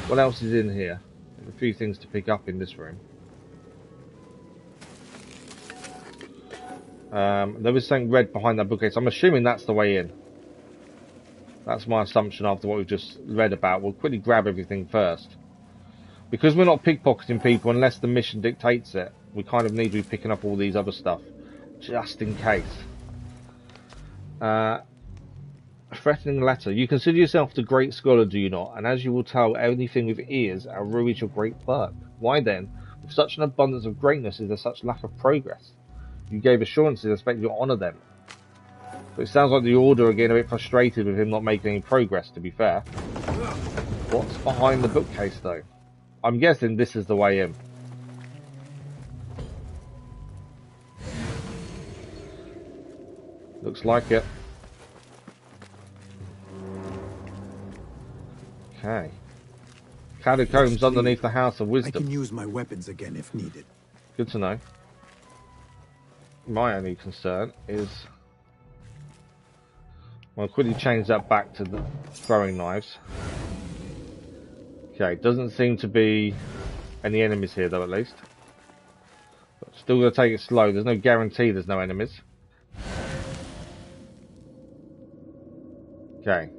What else is in here? There's a few things to pick up in this room. There was something red behind that bookcase. I'm assuming that's the way in. That's my assumption after what we've just read about. We'll quickly grab everything first. Because we're not pickpocketing people unless the mission dictates it, we kind of need to be picking up all these other stuff. Just in case. A threatening letter. You consider yourself the great scholar, do you not? And as you will tell anything with ears, Al-Rabisu is your great work. Why then, with such an abundance of greatness, is there such lack of progress? You gave assurances, I expect you'll honour them. But it sounds like the Order are getting a bit frustrated with him not making any progress, to be fair. What's behind the bookcase, though? I'm guessing this is the way in. Looks like it. Okay. Catacombs underneath the House of Wisdom. I can use my weapons again if needed. Good to know. My only concern is... I'll quickly change that back to the throwing knives. Okay, doesn't seem to be any enemies here though, at least. But still gonna take it slow. There's no guarantee there's no enemies. Okay.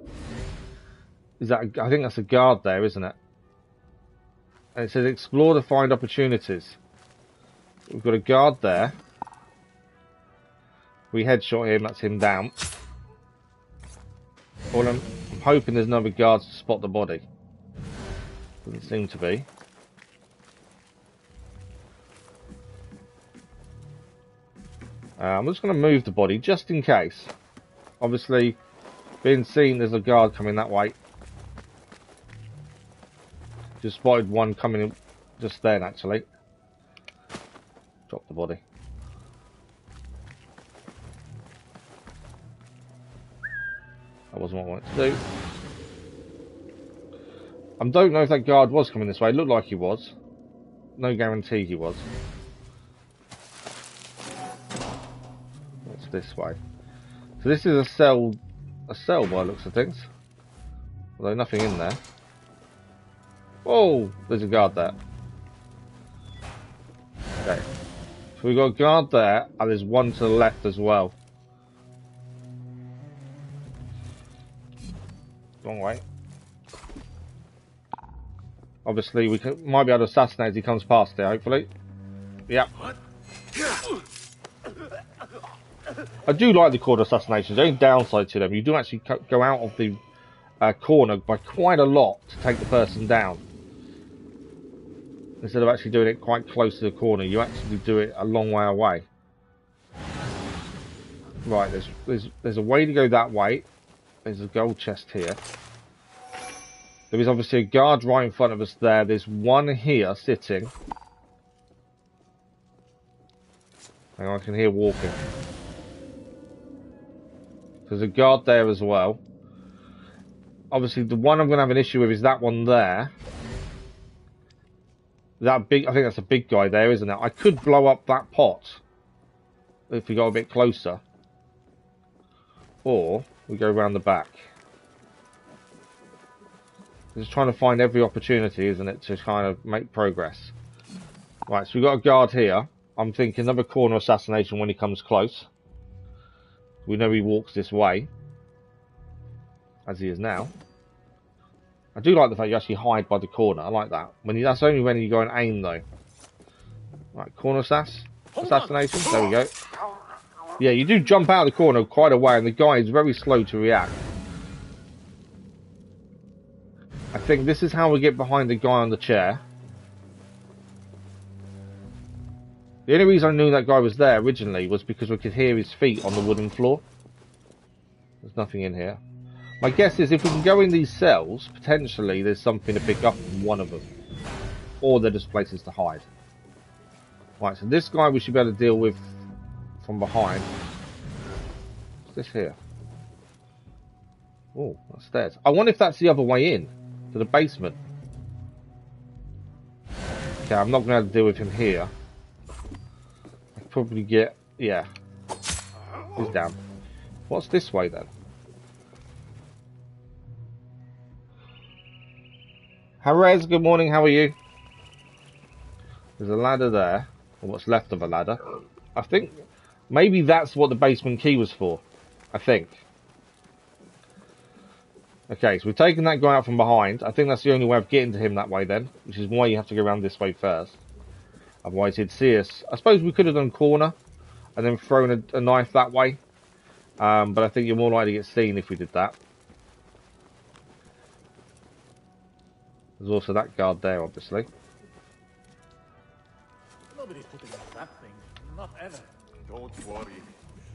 Is that? I think that's a guard there, isn't it? And it says explore to find opportunities. We've got a guard there. We headshot him. That's him down. Well, I'm hoping there's no other guards to spot the body. Doesn't seem to be. I'm just going to move the body just in case. Obviously, being seen, there's a guard coming that way. Just spotted one coming in just then, actually. Drop the body. That wasn't what I wanted to do. I don't know if that guard was coming this way. It looked like he was. No guarantee he was. What's this way? So this is a cell by the looks of things. Although nothing in there. Oh, there's a guard there. Okay. So we've got a guard there, and there's one to the left as well. Wrong way. Obviously, we might be able to assassinate as he comes past there, hopefully. Yep. I do like the corner assassinations. The only downside to them, you do actually go out of the corner by quite a lot to take the person down. Instead of actually doing it quite close to the corner, you actually do it a long way away. Right, there's a way to go that way. There's a gold chest here. There is obviously a guard right in front of us there. There's one here sitting. Hang on, I can hear walking. There's a guard there as well. Obviously, the one I'm going to have an issue with is that one there. That big, I think that's a big guy there, isn't it? I could blow up that pot if we got a bit closer. Or we go around the back. Just trying to find every opportunity, isn't it, to kind of make progress. Right, so we've got a guard here. I'm thinking another corner assassination when he comes close. We know he walks this way. As he is now. I do like the fact you actually hide by the corner. I like that. That's only when you go and aim, though. Right, corner assassination. There we go. Yeah, you do jump out of the corner quite a way, and the guy is very slow to react. I think this is how we get behind the guy on the chair. The only reason I knew that guy was there originally was because we could hear his feet on the wooden floor. There's nothing in here. My guess is if we can go in these cells, potentially there's something to pick up from one of them. Or they're just places to hide. Right, so this guy we should be able to deal with from behind. What's this here? Oh, that's stairs. I wonder if that's the other way in, to the basement. Okay, I'm not going to have to deal with him here. I could probably get... yeah. He's down. What's this way then? Harez, good morning, how are you? There's a ladder there, or what's left of a ladder. I think maybe that's what the basement key was for. I think. Okay, so we've taken that guy out from behind. I think that's the only way of getting to him that way then, which is why you have to go around this way first. Otherwise he'd see us. I suppose we could have done corner and then thrown a knife that way. But I think you're more likely to get seen if we did that. There's also that guard there, obviously. Nobody's putting up that thing. Not ever. Don't worry.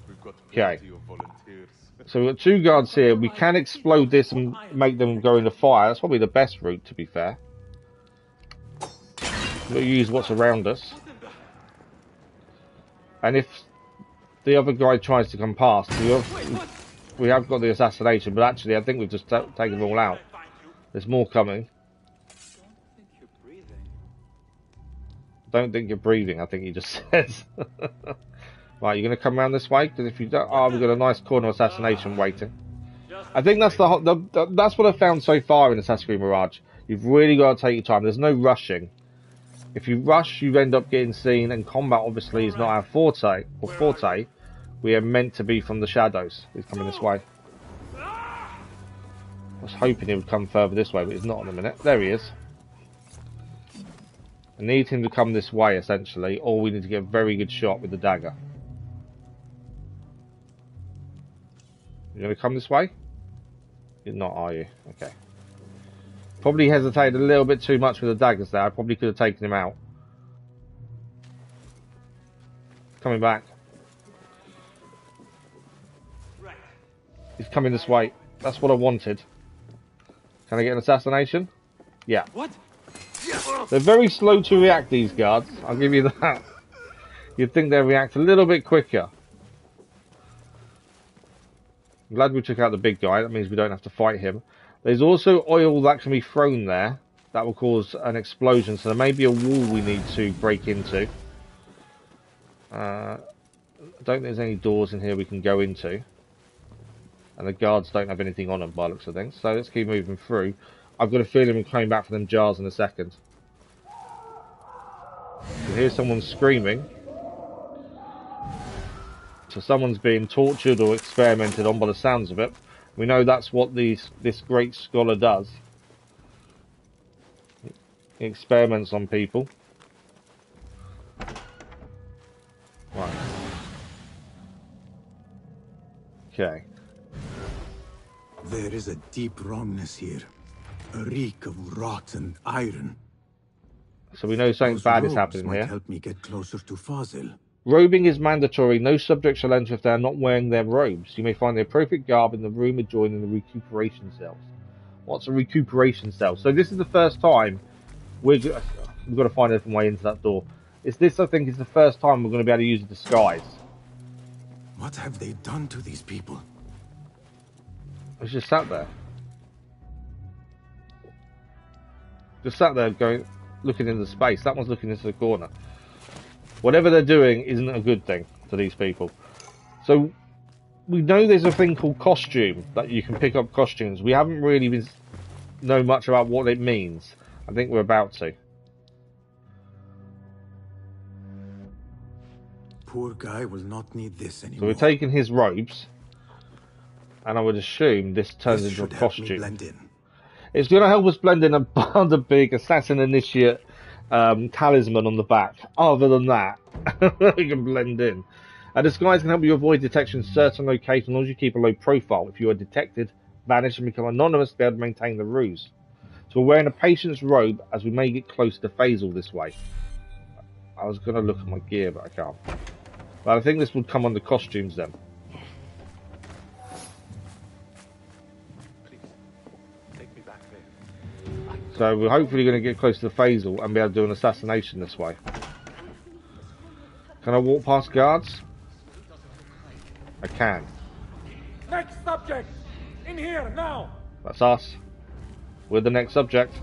We've got Okay. plenty of volunteers. So we've got two guards here. We can explode this and make them go into fire. That's probably the best route, to be fair. We'll use what's around us. And if the other guy tries to come past, we have got the assassination, but actually I think we've just taken them all out. There's more coming. Don't think you're breathing, I think he just says. Right, you're going to come around this way? Because if you don't... oh, we've got a nice corner assassination waiting. I think that's that's what I've found so far in Assassin's Creed Mirage. You've really got to take your time. There's no rushing. If you rush, you end up getting seen, and combat obviously is not our forte. We are meant to be from the shadows. He's coming this way. I was hoping he would come further this way, but he's not in a minute. There he is. I need him to come this way, essentially, or we need to get a very good shot with the dagger. You're going to come this way? You're not, are you? Okay. Probably hesitated a little bit too much with the daggers there. I probably could have taken him out. Coming back. He's coming this way. That's what I wanted. Can I get an assassination? Yeah. What? They're very slow to react, these guards. I'll give you that. You'd think they'd react a little bit quicker. I'm glad we took out the big guy. That means we don't have to fight him. There's also oil that can be thrown there. That will cause an explosion. So there may be a wall we need to break into. I don't think there's any doors in here we can go into. And the guards don't have anything on them by the looks of things. So let's keep moving through. I've got a feeling we're coming back for them jars in a second. You hear someone screaming. So someone's being tortured or experimented on by the sounds of it. We know that's what this great scholar does. He experiments on people. Right. Okay. There is a deep wrongness here. A reek of rotten iron. So we know something bad is happening might here. Help me get closer to Fazil. Robing is mandatory. No subject shall enter if they are not wearing their robes. You may find the appropriate garb in the room adjoining the recuperation cells. What's a recuperation cell? So this is the first time we've got to find a different way into that door. This, I think, is the first time we're going to be able to use a disguise. What have they done to these people? It's just sat there. Just sat there going, looking into space. That one's looking into the corner. Whatever they're doing isn't a good thing to these people. So we know there's a thing called costume, that you can pick up costumes. We haven't really know much about what it means. I think we're about to. Poor guy will not need this anymore. So we're taking his robes, and I would assume this turns into a costume. Blend in. It's going to help us blend in a big assassin initiate talisman on the back. Other than that, we can blend in. A disguise can help you avoid detection in certain locations as long as you keep a low profile. If you are detected, vanish and become anonymous, be able to maintain the ruse. So we're wearing a patient's robe as we may get close to Faisal this way. I was going to look at my gear, but I can't. But I think this would come on the costumes then. So we're hopefully going to get close to Faisal and be able to do an assassination this way. Can I walk past guards? I can. Next subject! In here, now! That's us. We're the next subject.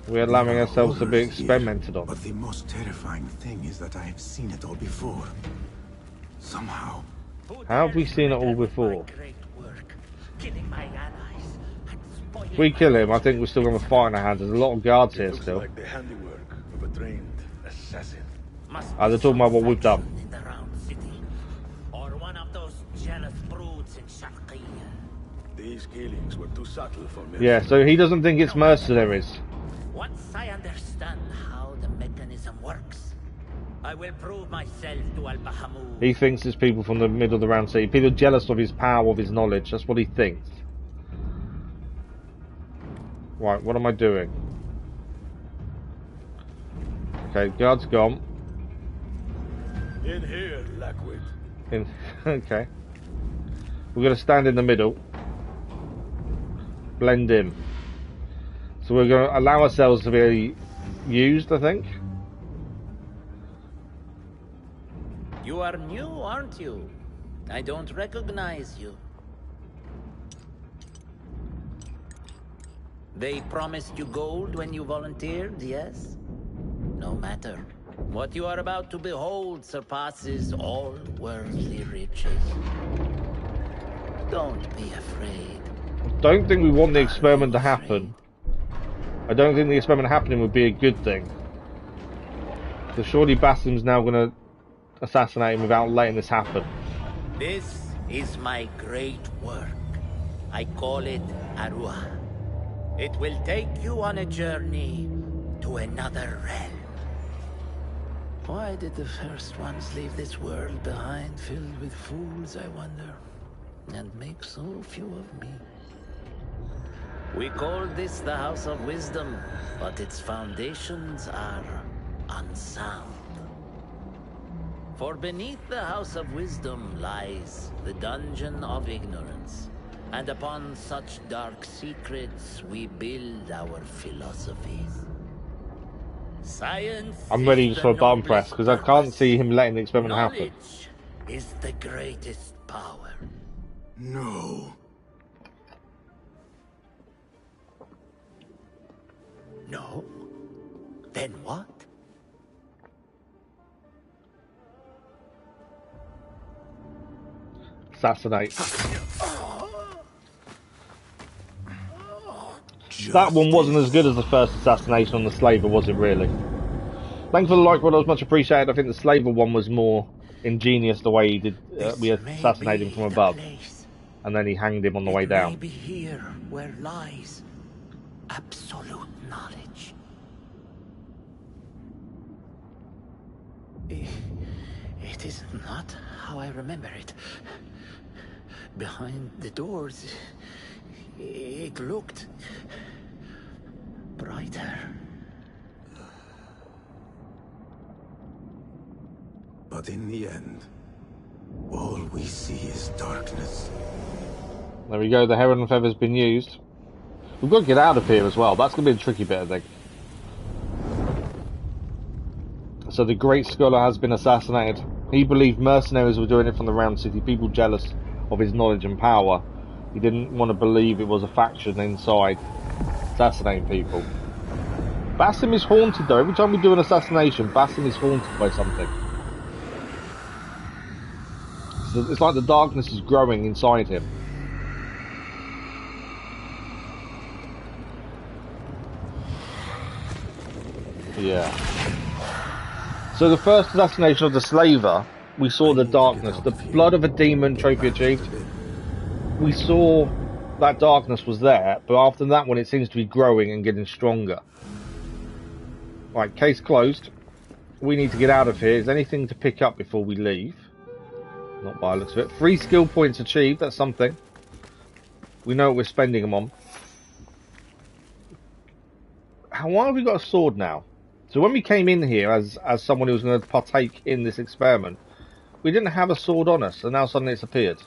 We're allowing ourselves to be experimented on. But the most terrifying thing is that I have seen it all before. Somehow. How have we seen it all before? If we kill him, I think we're still going to fight in our hands. There's a lot of guards here still. Like the handiwork of a trained assassin. They're talking about what we've done. Or one of those jealous broods in Sharqiyya. These killings were too subtle for me. Yeah, so he doesn't think it's mercenaries. Once I understand how the mechanism works, I will prove myself to Al-Bahamud. He thinks it's people from the middle of the Round Sea. People jealous of his power, of his knowledge. That's what he thinks. Right, what am I doing? Okay, guard's gone. In here, Lackwit. Okay. We're going to stand in the middle. Blend in. So we're going to allow ourselves to be used, I think. You are new, aren't you? I don't recognize you. They promised you gold when you volunteered, yes? No matter. What you are about to behold surpasses all worldly riches. Don't be afraid. I don't think we want the experiment to happen. I don't think the experiment happening would be a good thing. So surely Basim's now going to assassinate him without letting this happen. This is my great work. I call it Arwah. It will take you on a journey to another realm. Why did the first ones leave this world behind, filled with fools, I wonder, and make so few of me? We call this the House of Wisdom, but its foundations are unsound. For beneath the House of Wisdom lies the Dungeon of Ignorance. And upon such dark secrets we build our philosophies. Science I'm ready is just the for a button press noblest because I can't see purpose. him letting the experiment happen. Knowledge is the greatest power. No. No? Then what? Assassinate. That one wasn't as good as the first assassination on the slaver, was it really? Thanks for the like, brother. That was much appreciated. I think the slaver one was more ingenious the way he did. We assassinated him from above, and then he hanged him on the way down. Maybe here where lies absolute knowledge. It is not how I remember it. Behind the doors, it looked brighter. But in the end, all we see is darkness. There we go, the heron and feather's been used. We've got to get out of here as well. That's going to be a tricky bit, I think. So the great scholar has been assassinated. He believed mercenaries were doing it from the Round City, people jealous of his knowledge and power. He didn't want to believe it was a faction inside assassinating people. Basim is haunted though. Every time we do an assassination, Basim is haunted by something. So it's like the darkness is growing inside him. Yeah. So the first assassination of the slaver, we saw the darkness. The blood of a demon trophy achieved. We saw that darkness was there, but after that one it seems to be growing and getting stronger. Right, case closed. We need to get out of here. Is there anything to pick up before we leave? Not by the looks of it. 3 skill points achieved, that's something. We know what we're spending them on. Why have we got a sword now? So when we came in here as someone who was going to partake in this experiment, we didn't have a sword on us, and now suddenly it's appeared.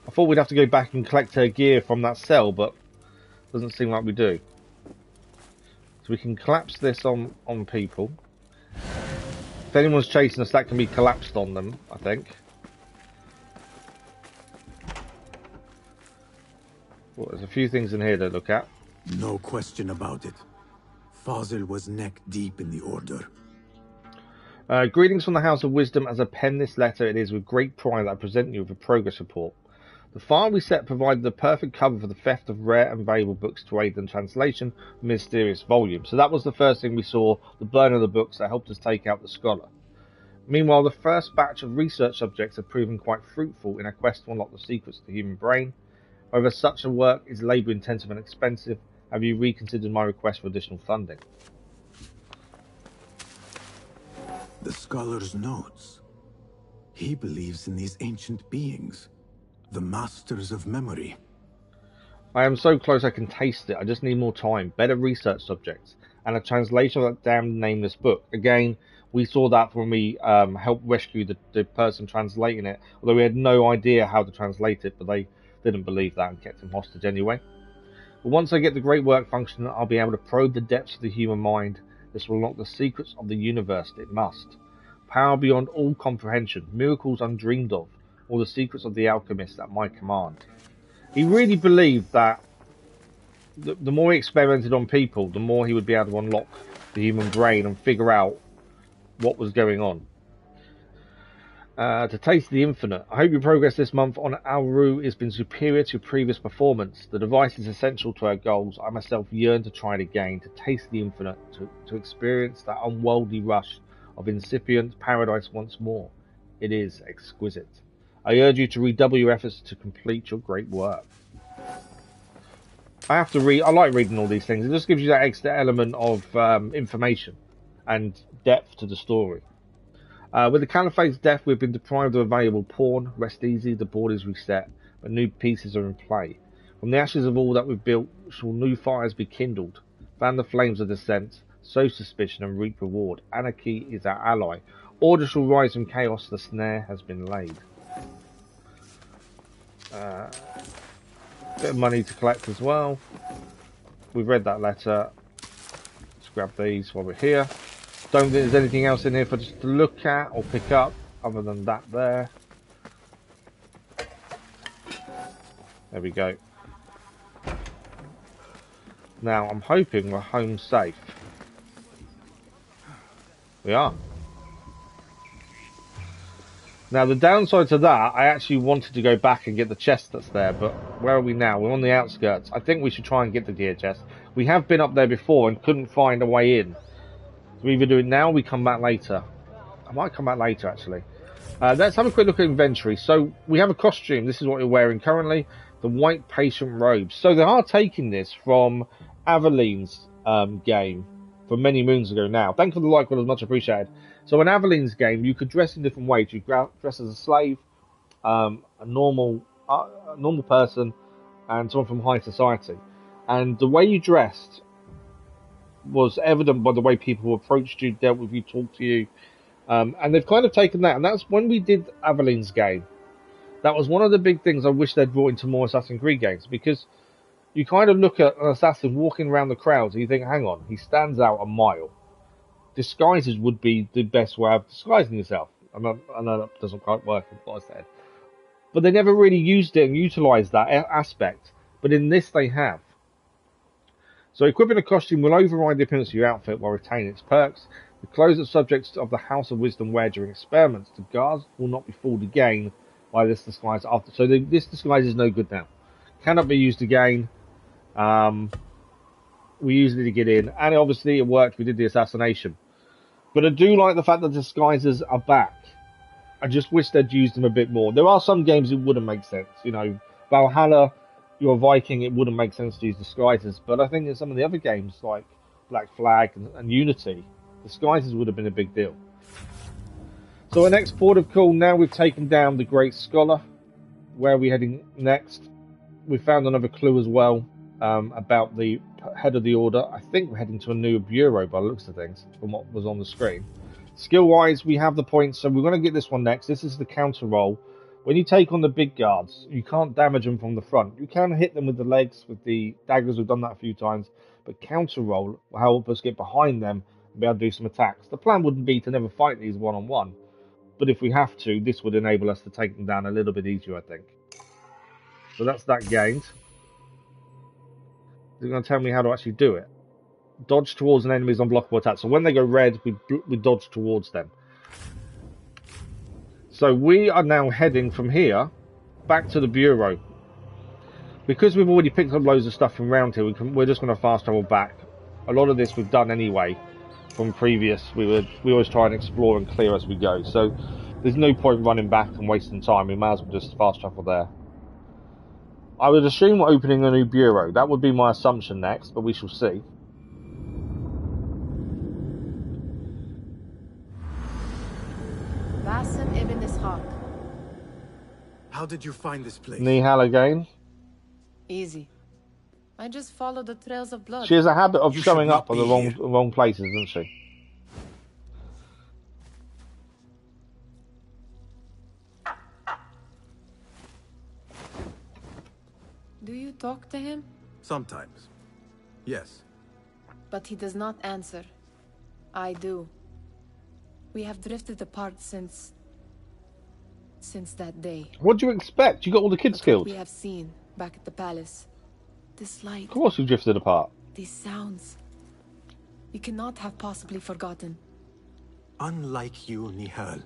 I thought we'd have to go back and collect her gear from that cell, but doesn't seem like we do. So we can collapse this on people. If anyone's chasing us, that can be collapsed on them, I think. Well, there's a few things in here to look at. No question about it. Fazil was neck deep in the Order. Greetings from the House of Wisdom. As I pen this letter, it is with great pride that I present you with a progress report. The file we set provided the perfect cover for the theft of rare and valuable books to aid in translation of mysterious volumes. So that was the first thing we saw, the burn of the books that helped us take out the scholar. Meanwhile, the first batch of research subjects have proven quite fruitful in our quest to unlock the secrets of the human brain. However, such a work is labour-intensive and expensive. Have you reconsidered my request for additional funding? The scholar's notes. He believes in these ancient beings, the masters of memory. I am so close I can taste it. I just need more time, better research subjects, and a translation of that damned nameless book. Again, we saw that when we helped rescue the person translating it, although we had no idea how to translate it, but they didn't believe that and kept him hostage anyway. But once I get the great work function, I'll be able to probe the depths of the human mind. This will unlock the secrets of the universe. It must. Power beyond all comprehension, miracles undreamed of, or the secrets of the alchemist at my command. He really believed that the more he experimented on people, the more he would be able to unlock the human brain and figure out what was going on. To taste the infinite. I hope your progress this month on Al-Rabisu has been superior to your previous performance. The device is essential to our goals. I myself yearn to try it again, to taste the infinite, to experience that unworldly rush of incipient paradise once more. It is exquisite. I urge you to redouble your efforts to complete your great work. I have to read. I like reading all these things. It just gives you that extra element of information and depth to the story. With the Caliphate's death, we've been deprived of a valuable pawn. Rest easy, the board is reset, but new pieces are in play. From the ashes of all that we've built, shall new fires be kindled. Fan the flames of dissent, sow suspicion and reap reward. Anarchy is our ally. Order shall rise from chaos, the snare has been laid. Bit of money to collect as well. We've read that letter. Let's grab these while we're here. Don't think there's anything else in here for us to look at or pick up other than that there. There we go. Now I'm hoping we're home safe. We are. Now the downside to that, I actually wanted to go back and get the chest that's there, but where are we now? We're on the outskirts. I think we should try and get the gear chest. We have been up there before and couldn't find a way in. So we either do it now or we come back later. I might come back later actually. Let's have a quick look at inventory. So we have a costume. This is what we're wearing currently. The white patient robes. So they are taking this from Aveline's game from many moons ago now. Thank you for the like, well, much appreciated. So in Aveline's game, you could dress in different ways. You could dress as a slave, a normal person, and someone from high society. And the way you dressed was evident by the way people approached you, dealt with you, talked to you. And they've kind of taken that. And that's when we did Aveline's game. That was one of the big things I wish they'd brought into more Assassin's Creed games. Because you kind of look at an assassin walking around the crowds and you think, hang on, he stands out a mile. Disguises would be the best way of disguising yourself. I know that doesn't quite work, what I said. But they never really used it and utilised that aspect. But in this they have. So equipping a costume will override the appearance of your outfit while retaining its perks. The clothes of subjects of the House of Wisdom wear during experiments. The guards will not be fooled again by this disguise after. So this disguise is no good now. Cannot be used again. We used it to get in. And obviously it worked. We did the assassination. But I do like the fact that disguises are back. I just wish they'd used them a bit more. There are some games it wouldn't make sense. You know, Valhalla, you're a Viking, it wouldn't make sense to use disguises. But I think in some of the other games, like Black Flag and Unity, disguises would have been a big deal. So our next port of call, now we've taken down the Great Scholar. Where are we heading next? We found another clue as well about the head of the order. I think we're heading to a new bureau by the looks of things from what was on the screen. Skill-wise, we have the points, so we're going to get this one next. This is the counter roll. When you take on the big guards, you can't damage them from the front. You can hit them with the legs, with the daggers. We've done that a few times. But counter roll will help us get behind them and be able to do some attacks. The plan wouldn't be to never fight these one-on-one. But if we have to, this would enable us to take them down a little bit easier, I think. So that's that gained. They're going to tell me how to actually do it. Dodge towards an enemy's unblockable attack. So when they go red, we dodge towards them. So we are now heading from here back to the bureau. Because we've already picked up loads of stuff from around here, we're just going to fast travel back. A lot of this we've done anyway from previous. We always try and explore and clear as we go. So there's no point running back and wasting time. We may as well just fast travel there. I would assume we're opening a new bureau. That would be my assumption next, but we shall see. Basim ibn Ishaq. How did you find this place? Nihal again. Easy. I just follow the trails of blood. She has a habit of showing up on the wrong places, doesn't she? Do you talk to him? Sometimes. Yes. But he does not answer. I do. We have drifted apart since that day. What do you expect? You got all the kids killed. We have seen back at the palace. This light. Of course you drifted apart. These sounds. You cannot have possibly forgotten. Unlike you, Nihal,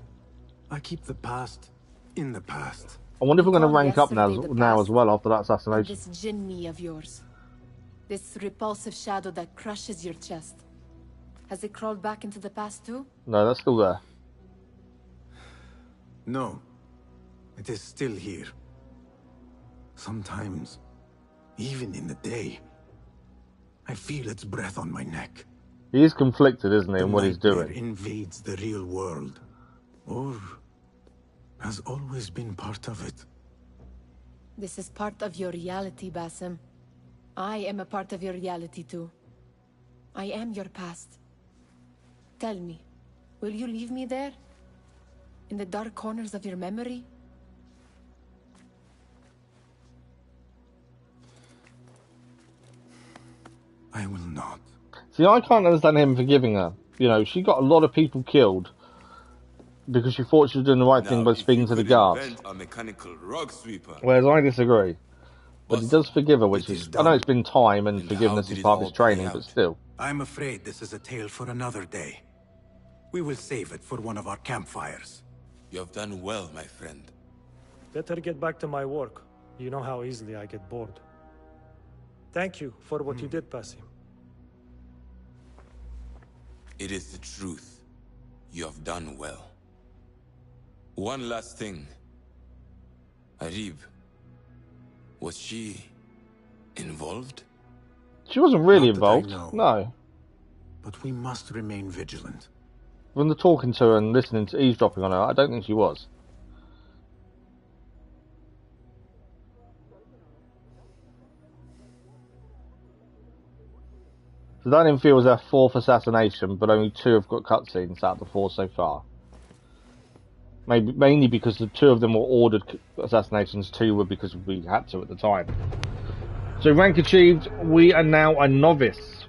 I keep the past in the past. I wonder if we're going to rank up now as well after that assassination. This jinni of yours. This repulsive shadow that crushes your chest. Has it crawled back into the past too? No, that's still there. No. It is still here. Sometimes, even in the day, I feel its breath on my neck. He is conflicted, isn't he, in what he's doing? It invades the real world. Or has always been part of it. This is part of your reality, Basim. I am a part of your reality too. I am your past. Tell me, will you leave me there? In the dark corners of your memory? I will not. See, I can't understand him forgiving her. You know, she got a lot of people killed because she thought she was doing the right thing by speaking to the guards. A mechanical rug sweeper. Whereas I disagree. But he does forgive her, which is... I know it's been time and forgiveness is part of his training, but still. I'm afraid this is a tale for another day. We will save it for one of our campfires. You have done well, my friend. Better get back to my work. You know how easily I get bored. Thank you for what you did, Basim. It is the truth. You have done well. One last thing. Arib. Was she involved? She wasn't really Not that I involved. know. No. But we must remain vigilant. From the talking to her and listening to eavesdropping on her, I don't think she was. So that in field was their 4th assassination, but only 2 have got cutscenes out of the 4 so far. Maybe mainly because the 2 of them were ordered assassinations, 2 were because we had to at the time. So rank achieved, we are now a novice.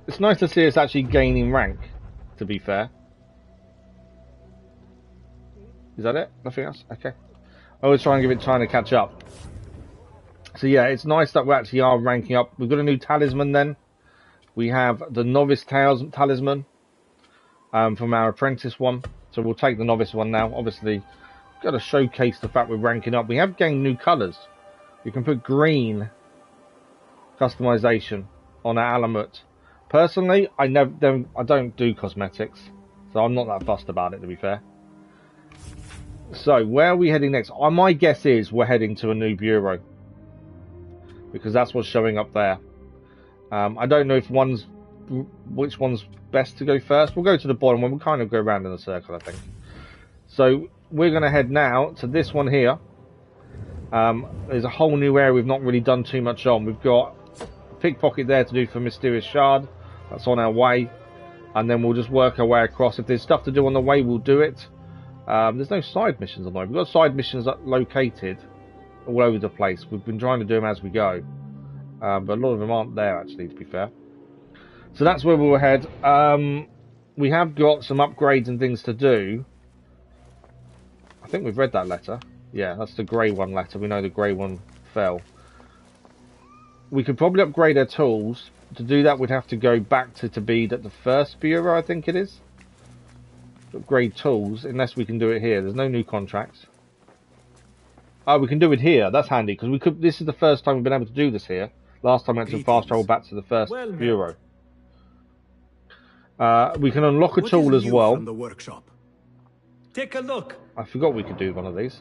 It's nice to see us actually gaining rank, to be fair. Is that it? Nothing else? Okay. I always try and give it time to catch up. So yeah, it's nice that we actually are ranking up. We've got a new talisman then. We have the novice talisman from our apprentice one. So we'll take the novice one now. Obviously, got to showcase the fact we're ranking up. We have gained new colours. You can put green customization on our Alamut. Personally, I don't do cosmetics, so I'm not that fussed about it, to be fair. So where are we heading next? My guess is we're heading to a new bureau because that's what's showing up there. I don't know if which one's best to go first. We'll go to the bottom one. We'll kind of go around in a circle, I think. So we're going to head now to this one here. There's a whole new area we've not really done too much on. We've got pickpocket there to do for Mysterious Shard. That's on our way. And then we'll just work our way across. If there's stuff to do on the way, we'll do it. There's no side missions on the way. We've got side missions located all over the place. We've been trying to do them as we go. But a lot of them aren't there, actually, to be fair. So that's where we'll head. We have got some upgrades and things to do. I think we've read that letter. Yeah, that's the grey one letter. We know the grey one fell. We could probably upgrade our tools. To do that, we'd have to go back to Tabid at the first bureau, I think it is. Upgrade tools, unless we can do it here. There's no new contracts. Oh, we can do it here. That's handy, because we could. This is the first time we've been able to do this here. Last time I had to fast travel back to the first bureau. We can unlock a tool as well. From the workshop? Take a look. I forgot we could do one of these.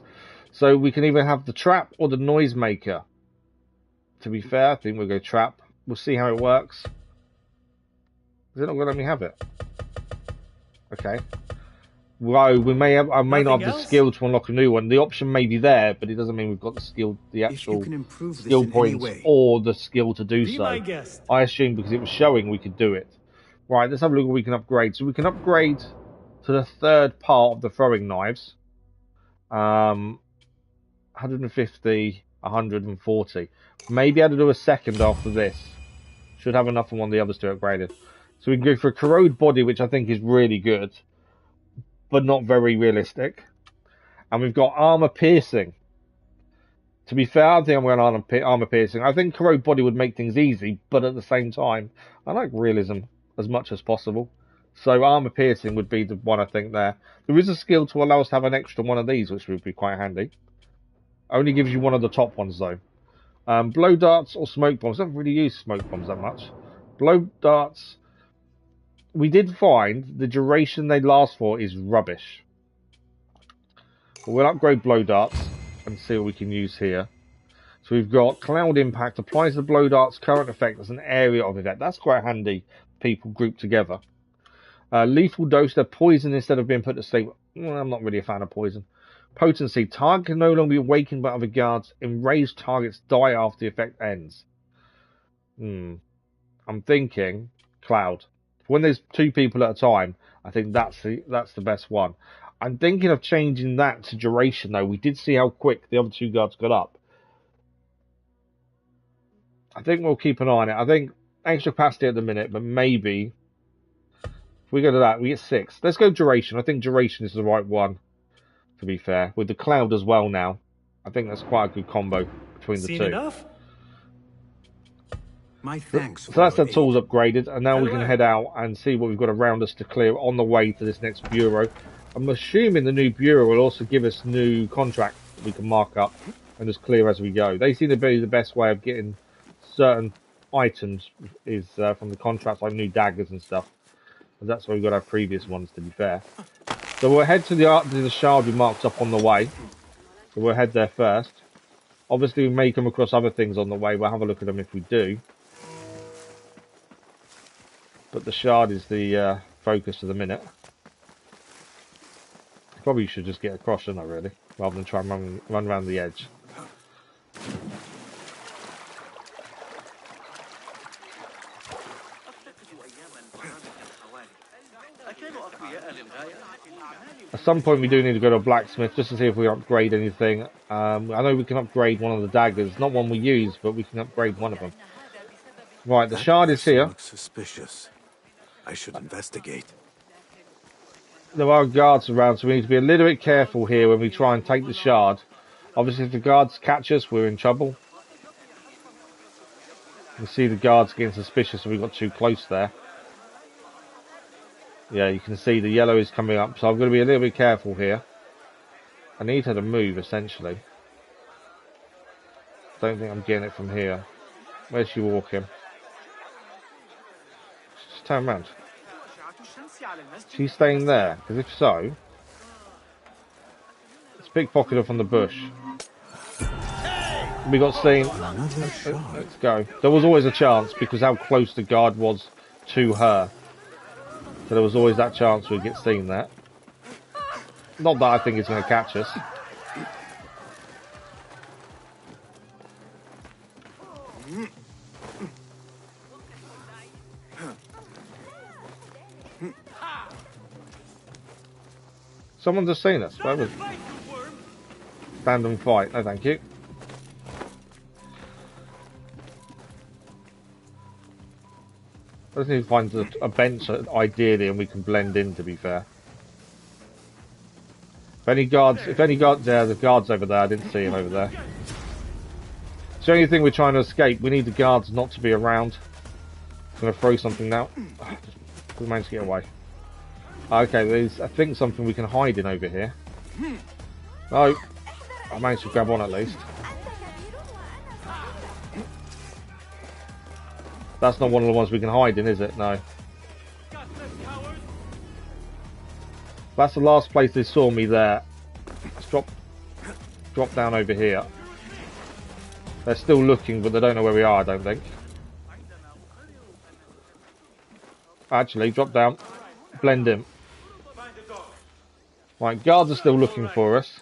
So we can either have the trap or the noisemaker. To be fair, I think we'll go trap. We'll see how it works. Is it not going to let me have it? Okay. Well, we may have. I may not have the skill to unlock a new one. The option may be there, but it doesn't mean we've got the skill, the actual skill points, or the skill to do so. I assume because it was showing we could do it. Right, let's have a look what we can upgrade. So we can upgrade to the 3rd part of the throwing knives. 150, 140. Maybe I had to do a 2nd after this. Should have enough on one of the others to upgrade it. So we can go for a corrode body, which I think is really good, but not very realistic. And we've got armor piercing. To be fair, I think I'm going on armor piercing. I think corrode body would make things easy, but at the same time, I like realism as much as possible. So armor piercing would be the one I think there. There is a skill to allow us to have an extra one of these, which would be quite handy. Only gives you one of the top ones though. Blow darts or smoke bombs. I don't really use smoke bombs that much. Blow darts. We did find the duration they last for is rubbish. But we'll upgrade blow darts and see what we can use here. So we've got cloud impact. Applies the blow dart's current effect as an area of effect. That's quite handy. People grouped together. Lethal dose. They're poison instead of being put to sleep. Well, I'm not really a fan of poison. Potency. Target can no longer be awakened by other guards. Enraged targets die after the effect ends. I'm thinking cloud. When there's 2 people at a time, I think that's the best one. I'm thinking of changing that to duration, though. We did see how quick the other two guards got up. I think we'll keep an eye on it. I think extra capacity at the minute, but maybe if we go to that, we get 6. Let's go duration. I think duration is the right one, to be fair. With the cloud as well now. I think that's quite a good combo between the two. Enough? My thanks. So that's the tools upgraded, and now we can head out and see what we've got around us to clear on the way to this next bureau. I'm assuming the new bureau will also give us new contracts that we can mark up and just clear as we go. They seem to be the best way of getting certain items is from the contracts, like new daggers and stuff. And that's where we got our previous ones, to be fair. So we'll head to the shard we marked up on the way. So we'll head there first. Obviously, we may come across other things on the way. We'll have a look at them if we do. But the shard is the focus for the minute. Probably should just get across, shouldn't I, really? Rather than try and run around the edge. At some point we do need to go to a blacksmith just to see if we upgrade anything. I know we can upgrade one of the daggers, not one we use, but we can upgrade one of them. Right, the shard is here. Looks suspicious. I should investigate. There are guards around, so we need to be a little bit careful here when we try and take the shard. Obviously, if the guards catch us, we're in trouble. You see the guards getting suspicious if we got too close there. Yeah, you can see the yellow is coming up, so I'm going to be a little bit careful here. I need her to move, essentially. Don't think I'm getting it from here. Where's she walking? Just turn around. She's staying there, because if so... Let's pickpocket her from the bush. We got seen. Let's go. There was always a chance, because how close the guard was to her. So there was always that chance we'd get seen there. Not that I think it's going to catch us. Someone's just seen us. Where was it? Stand and fight. No, thank you. I just need to find a bench, ideally, and we can blend in, to be fair. If any guards, yeah, the guard's over there. I didn't see him over there. It's the only thing we're trying to escape. We need the guards not to be around. I'm going to throw something now. We managed to get away. Okay, there's, I think, something we can hide in over here. Oh, I managed to grab one at least. That's not one of the ones we can hide in, is it? No. That's the last place they saw me there. Let's drop down over here. They're still looking, but they don't know where we are, I don't think. Actually, drop down. Blend in. Right, guards are still looking for us.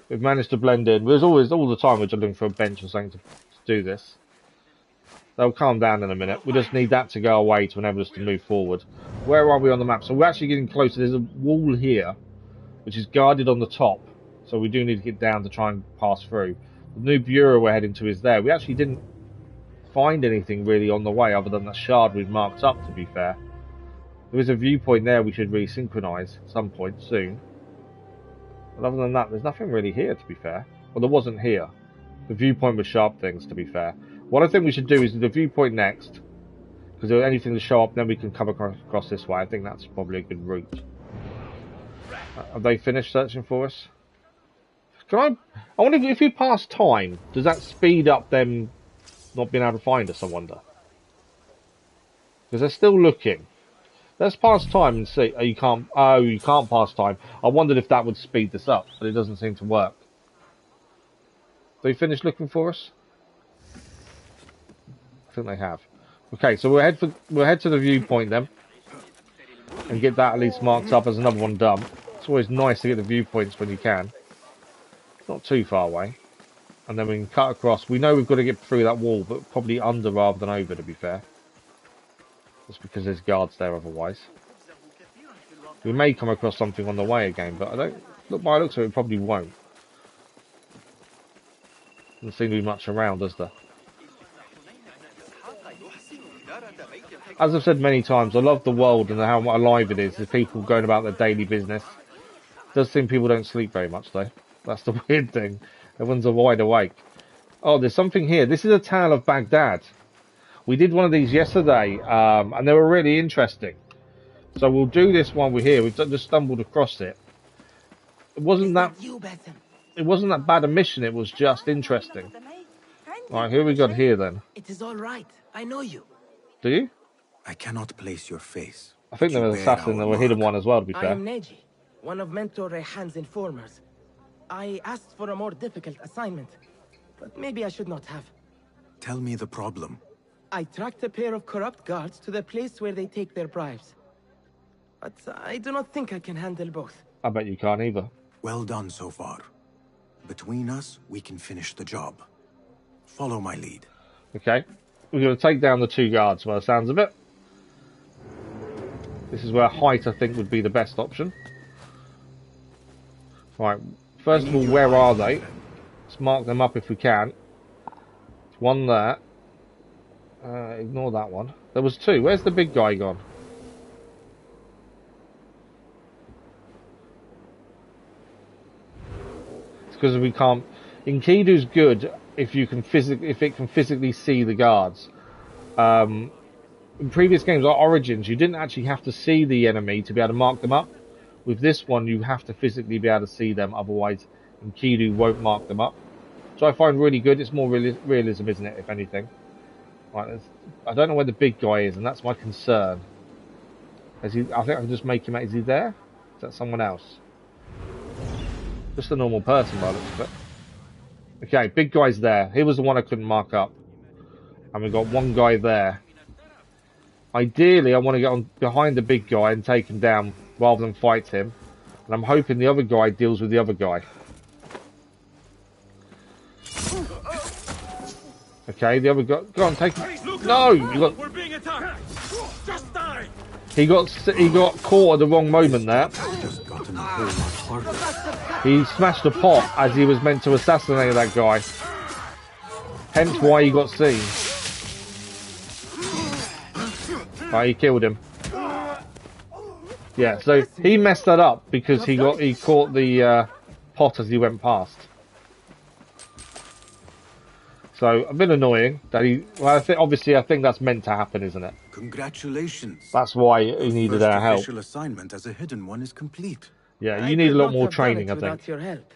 We've managed to blend in. There's always, all the time, we're just looking for a bench or something to do this. They'll calm down in a minute. We just need that to go away to enable us to move forward. Where are we on the map? So we're actually getting closer. There's a wall here, which is guarded on the top. So we do need to get down to try and pass through. The new bureau we're heading to is there. We actually didn't find anything really on the way other than that shard we've marked up, to be fair. There is a viewpoint there we should re-synchronize at some point soon. But other than that, there's nothing really here, to be fair. Well, there wasn't here. The viewpoint was sharp things, to be fair. What I think we should do is do the viewpoint next, because there's anything to show up, then we can come across this way. I think that's probably a good route. Have they finished searching for us? I wonder if we pass time, does that speed up them not being able to find us, I wonder? Because they're still looking. Let's pass time and see. Oh, you can't pass time. I wondered if that would speed this up, but it doesn't seem to work. They finished looking for us? I think they have. Okay, so we'll head to the viewpoint then, and get that at least marked up as another one done. It's always nice to get the viewpoints when you can. It's not too far away, and then we can cut across. We know we've got to get through that wall, but probably under rather than over, to be fair. Just because there's guards there otherwise. We may come across something on the way again, but I don't look by looks of it, we probably won't. Doesn't seem to be much around, does there? As I've said many times, I love the world and how alive it is. There's people going about their daily business. It does seem people don't sleep very much though. That's the weird thing. Everyone's wide awake. Oh, there's something here. This is a tale of Baghdad. We did one of these yesterday, and they were really interesting. So we'll do this while we're here. We've just stumbled across it. It wasn't that bad a mission. It was just interesting. All right, who we got here then? It is all right. I know you. Do you? I cannot place your face. I think there was an assassin. There were hidden one as well, to be fair. I am Neji, one of Mentor Rehan's informers. I asked for a more difficult assignment, but maybe I should not have. Tell me the problem. I tracked a pair of corrupt guards to the place where they take their bribes. But I do not think I can handle both. I bet you can't either. Well done so far. Between us, we can finish the job. Follow my lead. Okay. We're going to take down the 2 guards by the sounds of it. This is where height, I think, would be the best option. Right. First of all, where are they? Let's mark them up if we can. There's one there. Ignore that one. There was 2. Where's the big guy gone? It's because we can't. Enkidu's good if you can if it can physically see the guards. In previous games like Origins, you didn't actually have to see the enemy to be able to mark them up. With this one, you have to physically be able to see them, otherwise Enkidu won't mark them up. So I find really good. It's more realism, isn't it, if anything? Right, I don't know where the big guy is, and that's my concern. Is he? I think I can just make him out. Is he there? Is that someone else? Just a normal person by the looks of it. Okay, big guy's there. He was the one I couldn't mark up. And we've got one guy there. Ideally, I want to get on behind the big guy and take him down rather than fight him. And I'm hoping the other guy deals with the other guy. Okay, the other guy. Go on, take him. No, We're being attacked. Just die. He got caught at the wrong moment there. He smashed a pot as he was meant to assassinate that guy. Hence why he got seen. Right, he killed him. Yeah, so he messed that up because he caught the pot as he went past. So a bit annoying that he. Well, obviously I think that's meant to happen, isn't it? Congratulations. That's why he needed our help. The official assignment as a hidden one is complete. Yeah, you need a lot more training, I think. Your help.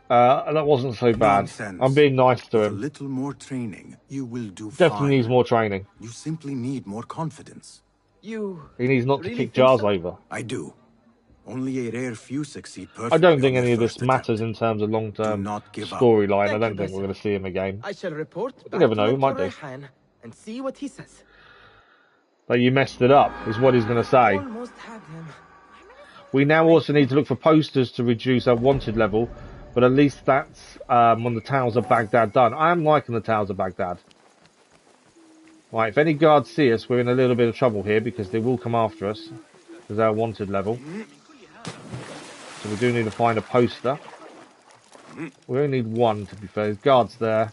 That wasn't so bad. Nonsense. I'm being nice to him. A little more training, you will do Definitely fine. needs more training. You simply need more confidence. He needs not to kick jars over. I do. Only a rare few succeed perfectly. I don't think any of this matters in terms of long-term storyline. I don't think we're going to see him again. I shall report. You never know, we might do. And see what he says. But you messed it up, is what he's going to say. Almost had him. We now also need to look for posters to reduce our wanted level, but at least that's on the Towers of Baghdad done. I am liking the Towers of Baghdad. Right, if any guards see us, we're in a little bit of trouble here because they will come after us. There's our wanted level. So we do need to find a poster. We only need one, to be fair. There's guards there.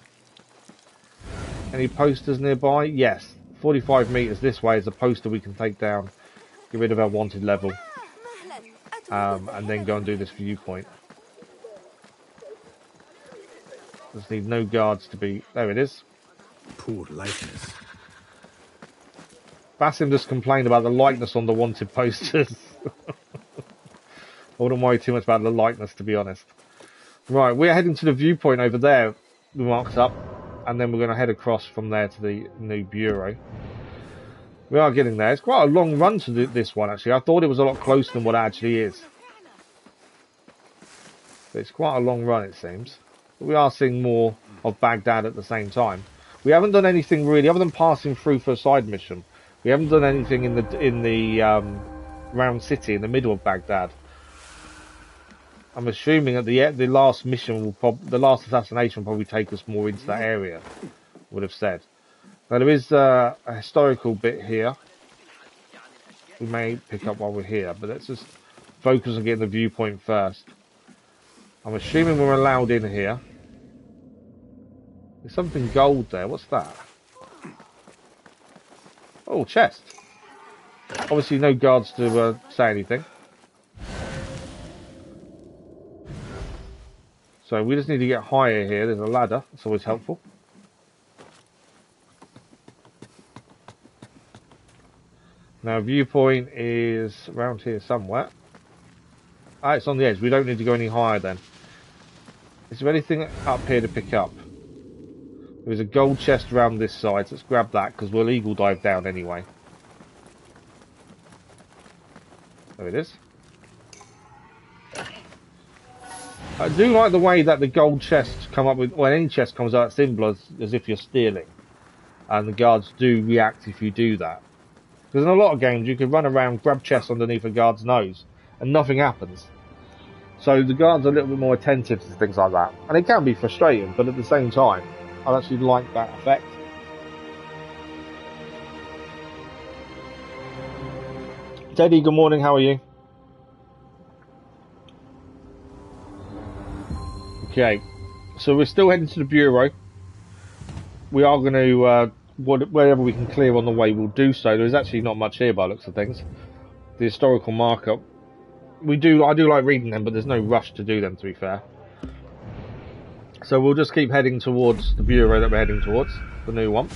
Any posters nearby? Yes. 45 meters this way is a poster we can take down. Get rid of our wanted level. And then go and do this viewpoint. Just need no guards to be... There it is. Poor likeness. Basim just complained about the likeness on the wanted posters. I wouldn't worry too much about the likeness, to be honest. Right, we're heading to the viewpoint over there. We marked up. And then we're going to head across from there to the new bureau. We are getting there. It's quite a long run to this one, actually. I thought it was a lot closer than what it actually is. But it's quite a long run, it seems. But we are seeing more of Baghdad at the same time. We haven't done anything really, other than passing through for a side mission. We haven't done anything in the round city in the middle of Baghdad. I'm assuming that the last mission the last assassination will probably take us more into that area. Would have said. Now there is a historical bit here. we may pick up while we're here, but let's just focus on getting the viewpoint first. I'm assuming we're allowed in here. There's something gold there. What's that? Oh, chest. Obviously no guards to say anything. So we just need to get higher here. There's a ladder. That's always helpful. Now viewpoint is around here somewhere. Ah, it's on the edge. We don't need to go any higher then. Is there anything up here to pick up? There's a gold chest around this side. So let's grab that because we'll eagle dive down anyway. There it is. I do like the way that the gold chests come up with, when any chest comes out, it's symbol as if you're stealing. And the guards do react if you do that. Because in a lot of games you could run around, grab chests underneath a guard's nose, and nothing happens. So the guards are a little bit more attentive to things like that. And it can be frustrating, but at the same time, I actually like that effect. Teddy, good morning, how are you? Okay, so we're still heading to the Bureau. We are going to, wherever we can clear on the way, we'll do so. There's actually not much here by the looks of things. The historical markup. I do like reading them, but there's no rush to do them, to be fair. So we'll just keep heading towards the Bureau that we're heading towards, the new one.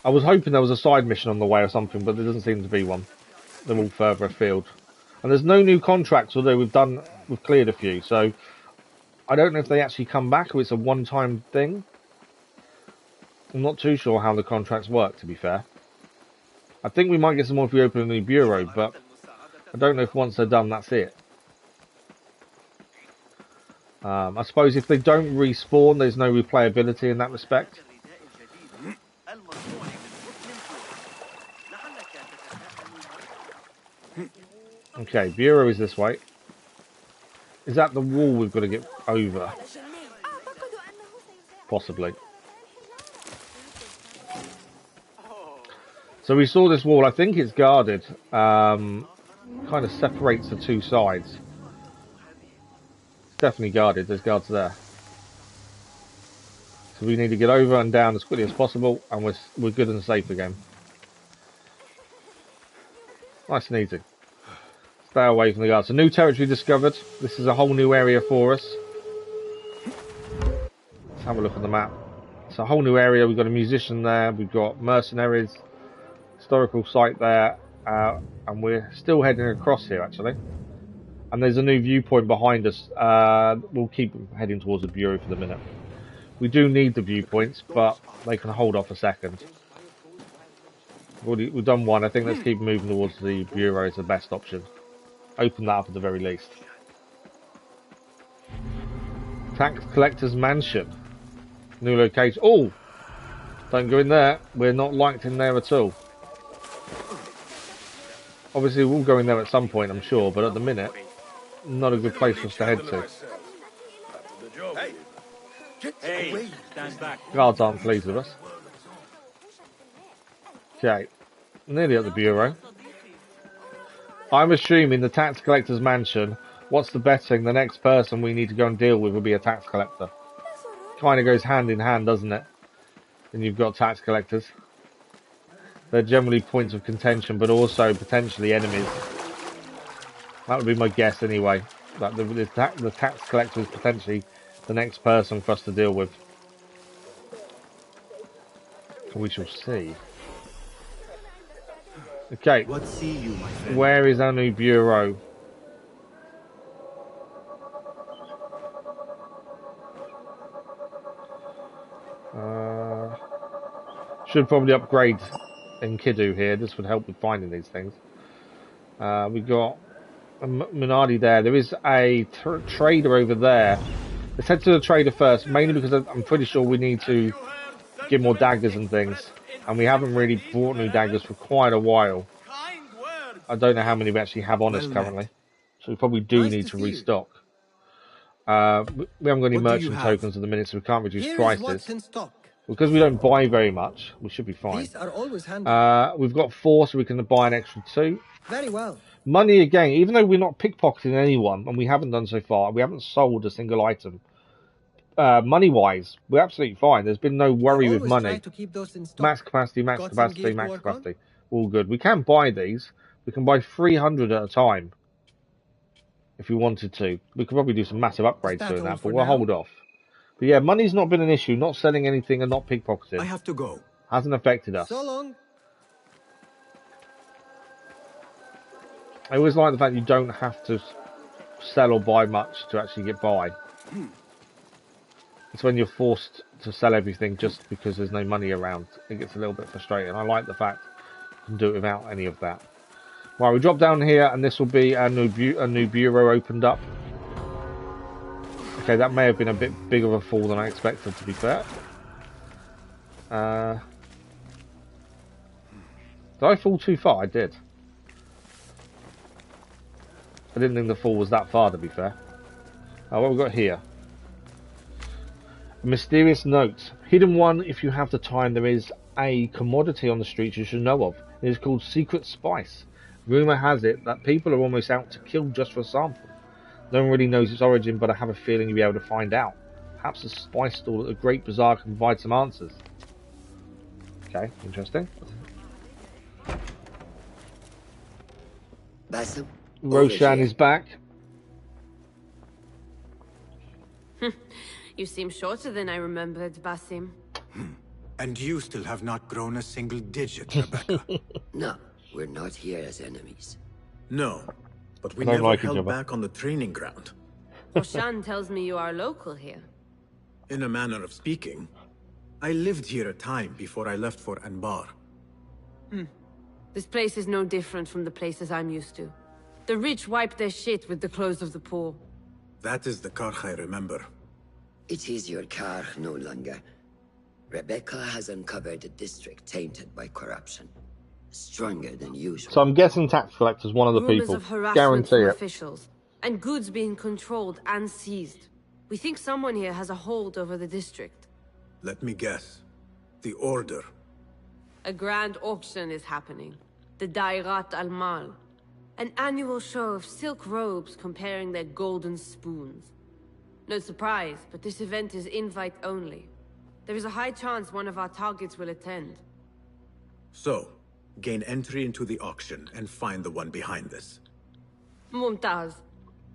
I was hoping there was a side mission on the way or something, but there doesn't seem to be one. They're all further afield. And there's no new contracts, although we've cleared a few, so I don't know if they actually come back or it's a one-time thing. I'm not too sure how the contracts work, to be fair. I think we might get some more if we open a new Bureau, but I don't know if once they're done, that's it. I suppose if they don't respawn, there's no replayability in that respect. Okay, Bureau is this way. Is that the wall we've got to get over? Possibly. So we saw this wall, I think it's guarded. Kind of separates the two sides. It's definitely guarded, there's guards there. So we need to get over and down as quickly as possible, and we're good and safe again. Nice and easy. Stay away from the guards. A new territory discovered. This is a whole new area for us. Let's have a look at the map. It's a whole new area. We've got a musician there. We've got mercenaries. Historical site there. And we're still heading across here, actually. And there's a new viewpoint behind us. We'll keep heading towards the Bureau for the minute. We do need the viewpoints, but they can hold off a second. We've done one. I think let's keep moving towards the Bureau as the best option. Open that up at the very least. Tax Collector's Mansion. New location. Oh! Don't go in there. We're not liked in there at all. Obviously we'll go in there at some point, I'm sure, but at the minute, not a good place for us to head to. Hey, stand back. Guards aren't pleased with us. Okay. Nearly at the Bureau. I'm assuming the tax collector's mansion, what's the betting? The next person we need to go and deal with will be a tax collector. Kind of goes hand in hand, doesn't it? And you've got tax collectors. They're generally points of contention, but also potentially enemies. That would be my guess anyway. That the tax collector is potentially the next person for us to deal with. We shall see. Okay, what see you, my friend? Where is our new Bureau? Should probably upgrade in Kiddu here. This would help with finding these things. We've got a Minardi there. There is a trader over there. Let's head to the trader first, mainly because I'm pretty sure we need to get more daggers and things. And we haven't really bought new daggers for quite a while. I don't know how many we actually have on us currently. So we probably do need to restock. We haven't got any merchant tokens at the minute, so we can't reduce prices. What's in stock. Because we don't buy very much, we should be fine. These are always handy. We've got 4, so we can buy an extra 2. Very well. Money again, even though we're not pickpocketing anyone, and we haven't done so far, we haven't sold a single item. Money-wise, we're absolutely fine. There's been no worry with money. To keep those in stock. Max capacity, max Got capacity, max capacity. All good. We can buy these. We can buy 300 at a time. If we wanted to. We could probably do some massive upgrades doing that, but we'll hold off. But yeah, money's not been an issue. Not selling anything and not pickpocketing. I have to go. Hasn't affected us. So long. I always like the fact you don't have to sell or buy much to actually get by. It's when you're forced to sell everything just because there's no money around. It gets a little bit frustrating. I like the fact you can do it without any of that. Right, we drop down here, and this will be a new bureau opened up. Okay, that may have been a bit bigger of a fall than I expected, to be fair. Did I fall too far? I did. I didn't think the fall was that far, to be fair. What have we got here? A mysterious note. Hidden one, if you have the time. There is a commodity on the streets you should know of. It is called secret spice. Rumour has it that people are almost out to kill just for a sample. No one really knows its origin, but I have a feeling you'll be able to find out. Perhaps a spice stall at the Great Bazaar can provide some answers. Okay, interesting. Basim, Roshan is back. You seem shorter than I remembered, Basim. And you still have not grown a single digit, Rebecca. No, we're not here as enemies. No, but we I don't never like each held other. back on the training ground. Roshan tells me you are local here. In a manner of speaking, I lived here a time before I left for Anbar. This place is no different from the places I'm used to. The rich wipe their shit with the clothes of the poor. That is the Karch I remember. It is your car no longer. Rebecca has uncovered a district tainted by corruption. Stronger than usual. So I'm guessing tax collector's one of the Rumors people. of harassment Guarantee from it. officials, and goods being controlled and seized. We think someone here has a hold over the district. Let me guess. The Order. A grand auction is happening. The Dairat al-Mal. An annual show of silk robes comparing their golden spoons. No surprise, but this event is invite only. There is a high chance one of our targets will attend. So, gain entry into the auction and find the one behind this. Mumtaz,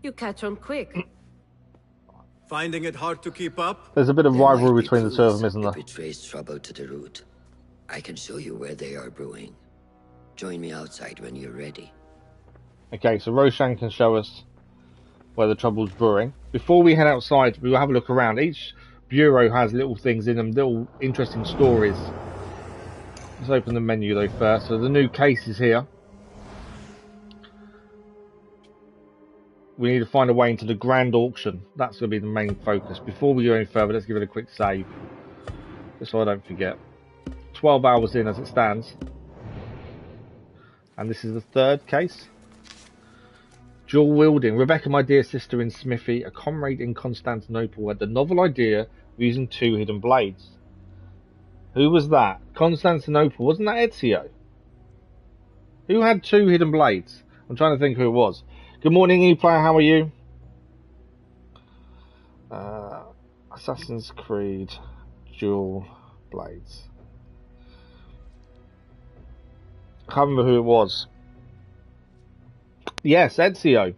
you catch on quick. Finding it hard to keep up? There's a bit of rivalry between the two of them, isn't there? It betrays trouble to the root. I can show you where they are brewing. Join me outside when you're ready. Okay, so Roshan can show us where the trouble's brewing. Before we head outside, we will have a look around. Each bureau has little things in them, little interesting stories. Let's open the menu though first. So the new case is here. We need to find a way into the grand auction. That's going to be the main focus. Before we go any further, let's give it a quick save. Just so I don't forget. 12 hours in as it stands. And this is the third case. Dual wielding. Rebecca, my dear sister in Smithy, a comrade in Constantinople, had the novel idea of using 2 hidden blades. Who was that? Constantinople. Wasn't that Ezio? Who had 2 hidden blades? I'm trying to think who it was. Good morning, ePlayer. How are you? Assassin's Creed dual blades. I can't remember who it was. Yes, Ezio.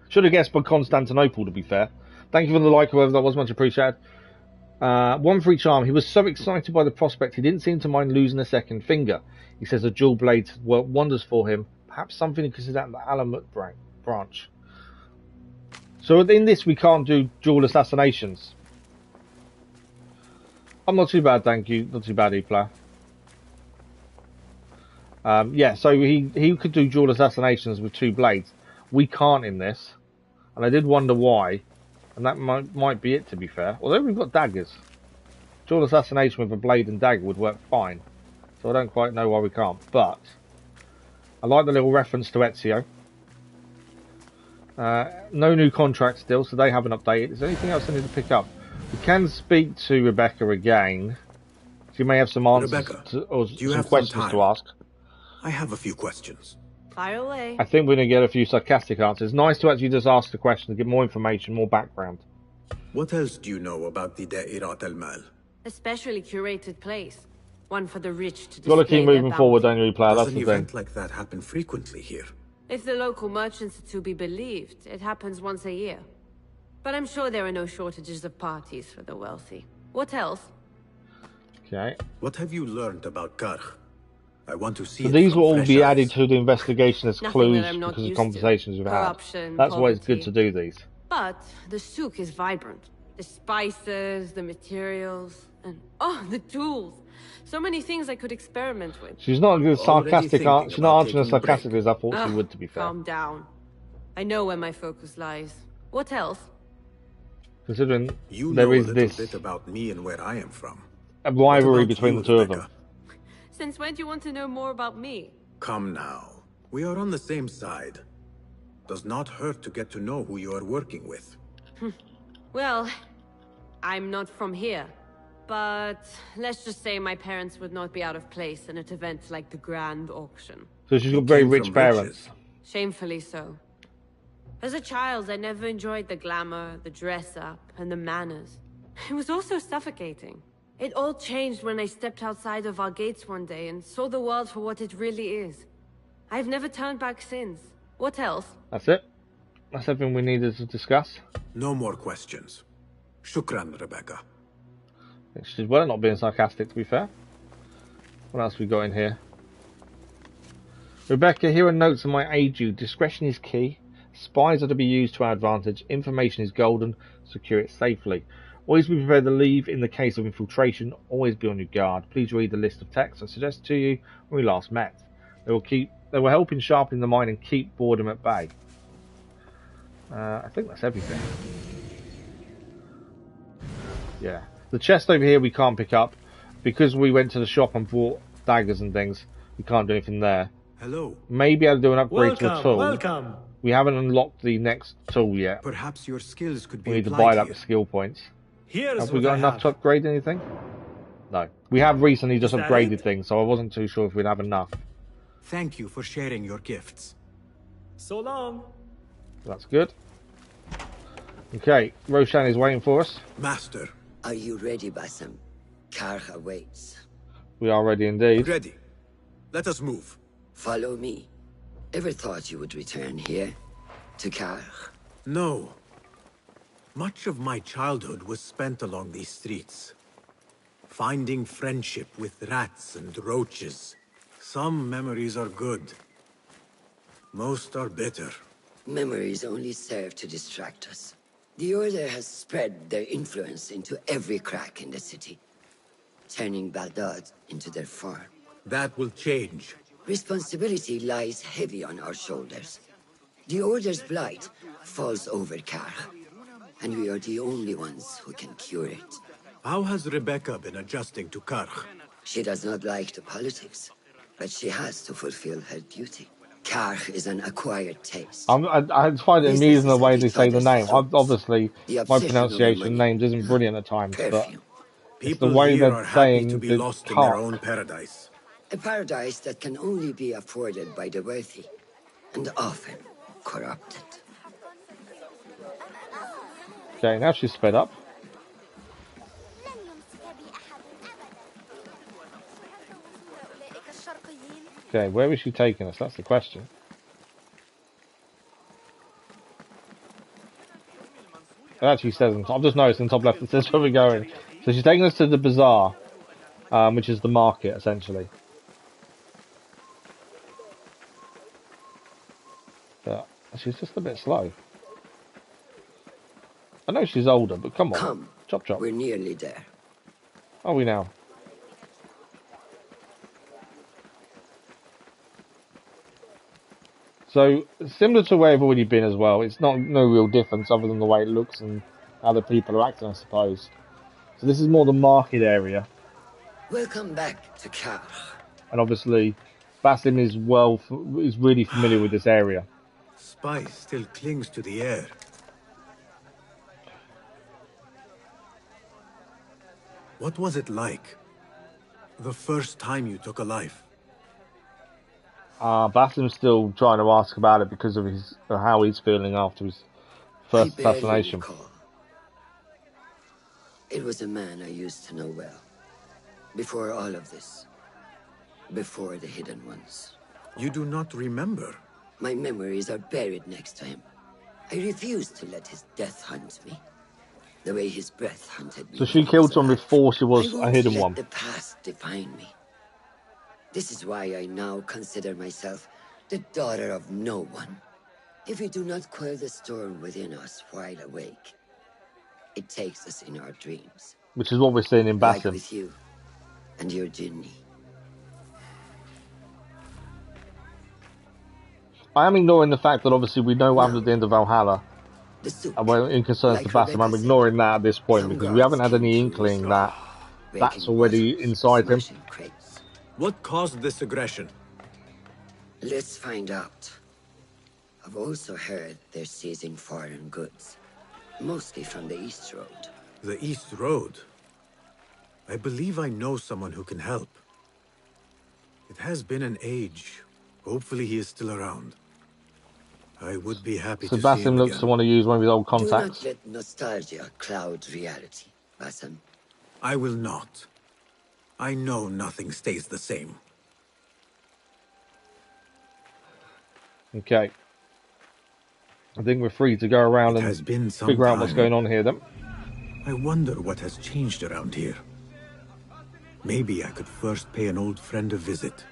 Should have guessed by Constantinople, to be fair. Thank you for the like, whoever that was, much appreciated. 1 for each arm. He was so excited by the prospect, he didn't seem to mind losing a second finger. He says the dual blades work wonders for him. Perhaps something to consider at the Alamut branch. So in this, we can't do dual assassinations. I'm not too bad, thank you. Not too bad, ePlayer. Yeah, so he could do dual assassinations with 2 blades. We can't in this, and I did wonder why, and that might be it, to be fair. Although we've got daggers, dual assassination with a blade and dagger would work fine. So I don't quite know why we can't, but I like the little reference to Ezio. No new contracts still, so they haven't updated. Is there anything else I need to pick up? You can speak to Rebecca again. She may have some answers Rebecca, or do you some have questions some to time? ask. I have a few questions. Fire away. I think we're going to get a few sarcastic answers. Nice to actually just ask the question to get more information, more background. What else do you know about the Da'irat al-Mal? A specially curated place. One for the rich to You've got to display keep their moving bounty. forward, don't you, player? Does That's an the thing. event like that happen frequently here? If the local merchants are to be believed, it happens once a year. But I'm sure there are no shortages of parties for the wealthy. What else? Okay. What have you learned about Karkh? I want to see So it these from will all fresh be eyes. added to the investigation as Nothing clues that I'm not because of used to. conversations we've had. Corruption, That's why it's good to poverty. do these. But the souk is vibrant. The spices, the materials, and the tools. So many things I could experiment with. She's not good sarcastic. She's not answering us taking a break. sarcastically as I thought she Ugh, would, to be fair. Calm down. I know where my focus lies. What else? Considering You there know is a little this bit about me and where I am from. a rivalry about between you, the two of them. Rebecca? Since when do you want to know more about me? Come now. We are on the same side. Does not hurt to get to know who you are working with. Well, I'm not from here. But let's just say my parents would not be out of place in an event like the Grand Auction. So she's got very rich parents. Shamefully so. As a child, I never enjoyed the glamour, the dress-up, and the manners. It was also suffocating. It all changed when I stepped outside of our gates one day and saw the world for what it really is. I've never turned back since. What else? That's it. That's everything we needed to discuss. No more questions. Shukran, Rebecca. She's well not being sarcastic, to be fair. What else we got in here? Rebecca, here are notes that might aid you. Discretion is key. Spies are to be used to our advantage. Information is golden. Secure it safely. Always be prepared to leave in the case of infiltration. Always be on your guard. Please read the list of texts I suggested to you when we last met. They will help in sharpening the mind and keep boredom at bay. I think that's everything. Yeah. The chest over here we can't pick up. Because we went to the shop and bought daggers and things, we can't do anything there. Hello. Maybe I'll do an upgrade to a tool. Welcome. We haven't unlocked the next tool yet. Perhaps your skills could be We need to applied buy it up here. with skill points. Here's Have we what got I enough have. to upgrade anything? No. We have recently just Is that upgraded it? things, so I wasn't too sure if we'd have enough. Thank you for sharing your gifts. So long. That's good. Okay, Roshan is waiting for us. Master. Are you ready, Basim? Karkh awaits. We are ready indeed. Ready. Let us move. Follow me. Ever thought you would return here? To Karkh? No. Much of my childhood was spent along these streets. Finding friendship with rats and roaches. Some memories are good. Most are bitter. Memories only serve to distract us. The Order has spread their influence into every crack in the city, turning Baghdad into their farm. That will change. Responsibility lies heavy on our shoulders. The Order's blight falls over Karkh, and we are the only ones who can cure it. How has Rebecca been adjusting to Karkh? She does not like the politics, but she has to fulfill her duty. Karkh is an acquired taste. I find it amusing the way they say the name. Obviously, The my obsession pronunciation over of names isn't brilliant at times, but perfume. it's the way here are they're happy saying to be the lost in their Karkh. own paradise. A paradise that can only be afforded by the wealthy, and often corrupted. Okay, now she's sped up. Okay, where is she taking us? That's the question. It actually says, I've just noticed in the top left, it says where we're going. So she's taking us to the bazaar, which is the market, essentially. But she's just a bit slow. I know she's older, but come on. Come. Chop chop. We're nearly there. Are we now? So, similar to where I've already been as well, it's no real difference other than the way it looks and how the people are acting, I suppose. So this is more the market area. Welcome back to Karkh. And obviously, Basim is really familiar with this area. Spice still clings to the air. What was it like? The first time you took a life? Basim's still trying to ask about it because of how he's feeling after his first I barely assassination. recall. It was a man I used to know well. Before all of this. Before the Hidden Ones. You do not remember? My memories are buried next to him. I refuse to let his death hunt me. The way his breath hunted me. So she killed someone before she was a hidden one. I won't let the past define me. This is why I now consider myself the daughter of no one. If we do not quell the storm within us while awake, it takes us in our dreams. Which is what we're seeing in Basim. Like with you and your Jinni. I am ignoring the fact that obviously we know what happened at the end of Valhalla. And we're in concerns to Basim. I'm ignoring that at this point because we haven't had any inkling that that's already inside him. What caused this aggression? Let's find out. I've also heard they're seizing foreign goods. Mostly from the East Road. The East Road? I believe I know someone who can help. It has been an age. Hopefully he is still around. I would be happy to see him Basim looks to want to use one of his old contacts. Do not let nostalgia cloud reality, Basim. I will not. I know nothing stays the same. Okay. I think we're free to go around and figure out what's going on here then. I wonder what has changed around here. Maybe I could first pay an old friend a visit.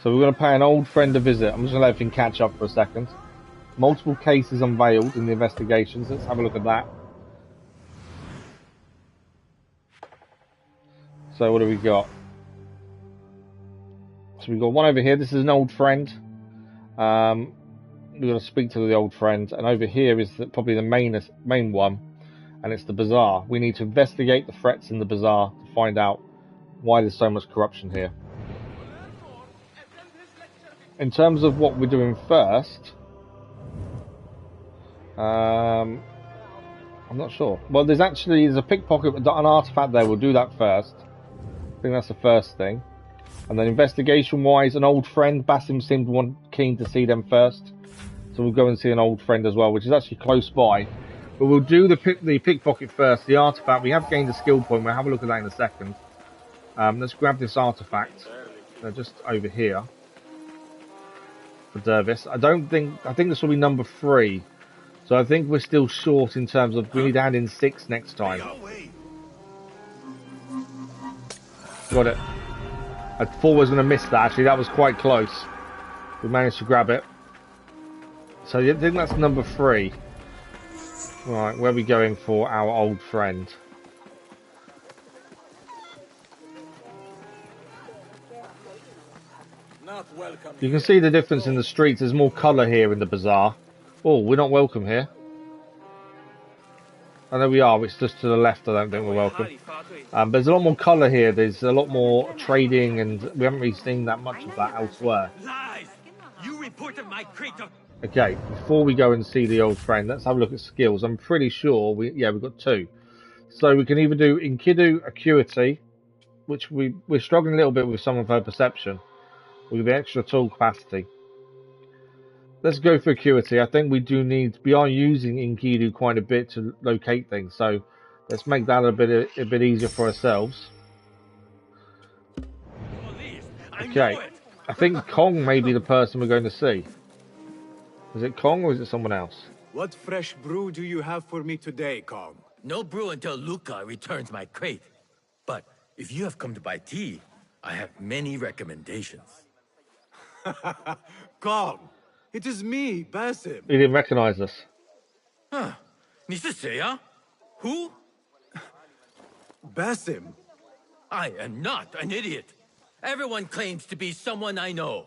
So we're going to pay an old friend a visit. I'm just going to let everything catch up for a second. Multiple cases unveiled in the investigations. Let's have a look at that. So what do we got? So we've got one over here. This is an old friend. We've got to speak to the old friend. And over here is probably the main one. And it's the bazaar. We need to investigate the threats in the bazaar to find out why there's so much corruption here. In terms of what we're doing first, I'm not sure. Well, there's a pickpocket, an artifact there. We'll do that first. I think that's the first thing. And then investigation-wise, an old friend. Basim seemed keen to see them first. So we'll go and see an old friend as well, which is actually close by. But we'll do the pickpocket first. The artifact, we have gained a skill point. We'll have a look at that in a second. Let's grab this artifact. Just over here. For Dervis. I think this will be number 3. So I think we're still short in terms of we need to add in 6 next time. Got it. I thought I was going to miss that actually, that was quite close. We managed to grab it. So I think that's number 3. Right, where are we going for our old friend? You can see the difference in the streets. There's more colour here in the bazaar. Oh, we're not welcome here. I know we are, it's just to the left. I don't think we're welcome. There's a lot more colour here. There's a lot more trading, and we haven't really seen that much of that elsewhere. You reported my crate of... Okay, before we go and see the old friend, let's have a look at skills. I'm pretty sure we've got 2. So we can either do Enkidu Acuity, which we're struggling a little bit with some of her perception. With the extra tool capacity. Let's go for Acuity. I think we are using Enkidu quite a bit to locate things, so let's make that a bit easier for ourselves. Okay, I think Kong may be the person we're going to see. Is it Kong or is it someone else? What fresh brew do you have for me today, Kong? No brew until Luca returns my crate. But if you have come to buy tea, I have many recommendations. Kong, it is me, Basim. He didn't recognize us. Huh. 你是谁啊? Who? Basim. I am not an idiot. Everyone claims to be someone I know.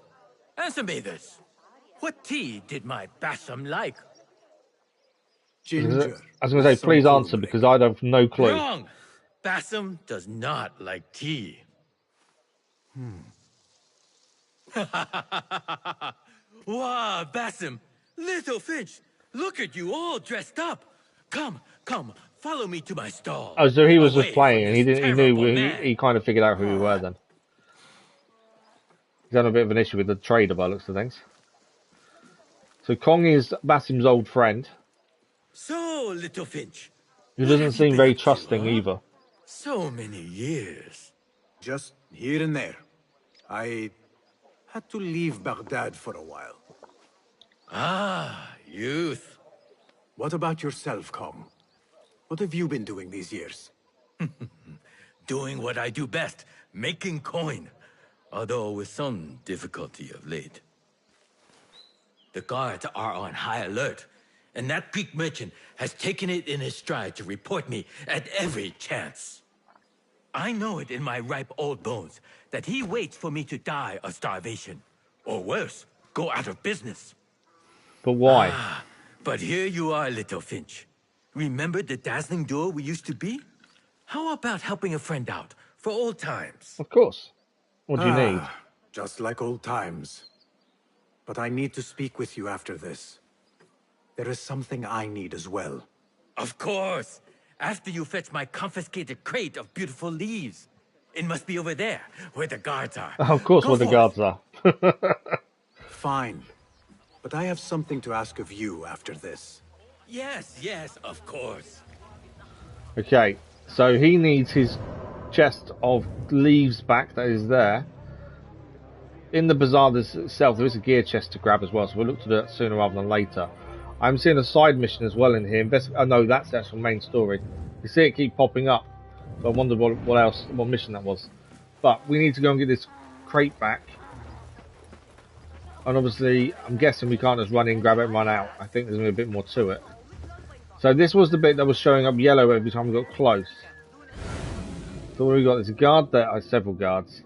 Answer me this. What tea did my Basim like? Ginger. I was going to say, please answer, because I have no clue. Wrong! Basim does not like tea. Wow, Basim! Little Finch! Look at you all dressed up! Come, Follow me to my stall. Oh, so he was just Away playing, from and he this didn't. He knew. terrible He, man. he kind of figured out who we were then. He's had a bit of an issue with the trader by the looks of things. So Kong is Basim's old friend, So, little Finch. who What doesn't have you seem been very up to, trusting huh? either. So many years. Just here and there. I had to leave Baghdad for a while. Ah, youth. What about yourself, Kong? What have you been doing these years? Doing what I do best, making coin. Although with some difficulty of late. The guards are on high alert, and that Greek merchant has taken it in his stride to report me at every chance. I know it in my ripe old bones that he waits for me to die of starvation, or worse, go out of business. But why? But here you are, little Finch. Remember the dazzling duo we used to be? How about helping a friend out, for old times? Of course. What do you need? Just like old times. But I need to speak with you after this. There is something I need as well. Of course! After you fetch my confiscated crate of beautiful leaves. It must be over there, where the guards are. Of course, Go where the forth. guards are. Fine. But I have something to ask of you after this. Yes, yes, of course. Okay, so he needs his chest of leaves back that is there. In the bazaar itself, there is a gear chest to grab as well, so we'll look to do that sooner rather than later. I'm seeing a side mission as well in here. Oh no, that's the actual main story. You see it keep popping up, so I wondered what mission that was. But we need to go and get this crate back. And obviously, I'm guessing we can't just run in, grab it and run out. I think there's going to be a bit more to it. So this was the bit that was showing up yellow every time we got close. So what have we got? There's a guard there. Oh, several guards.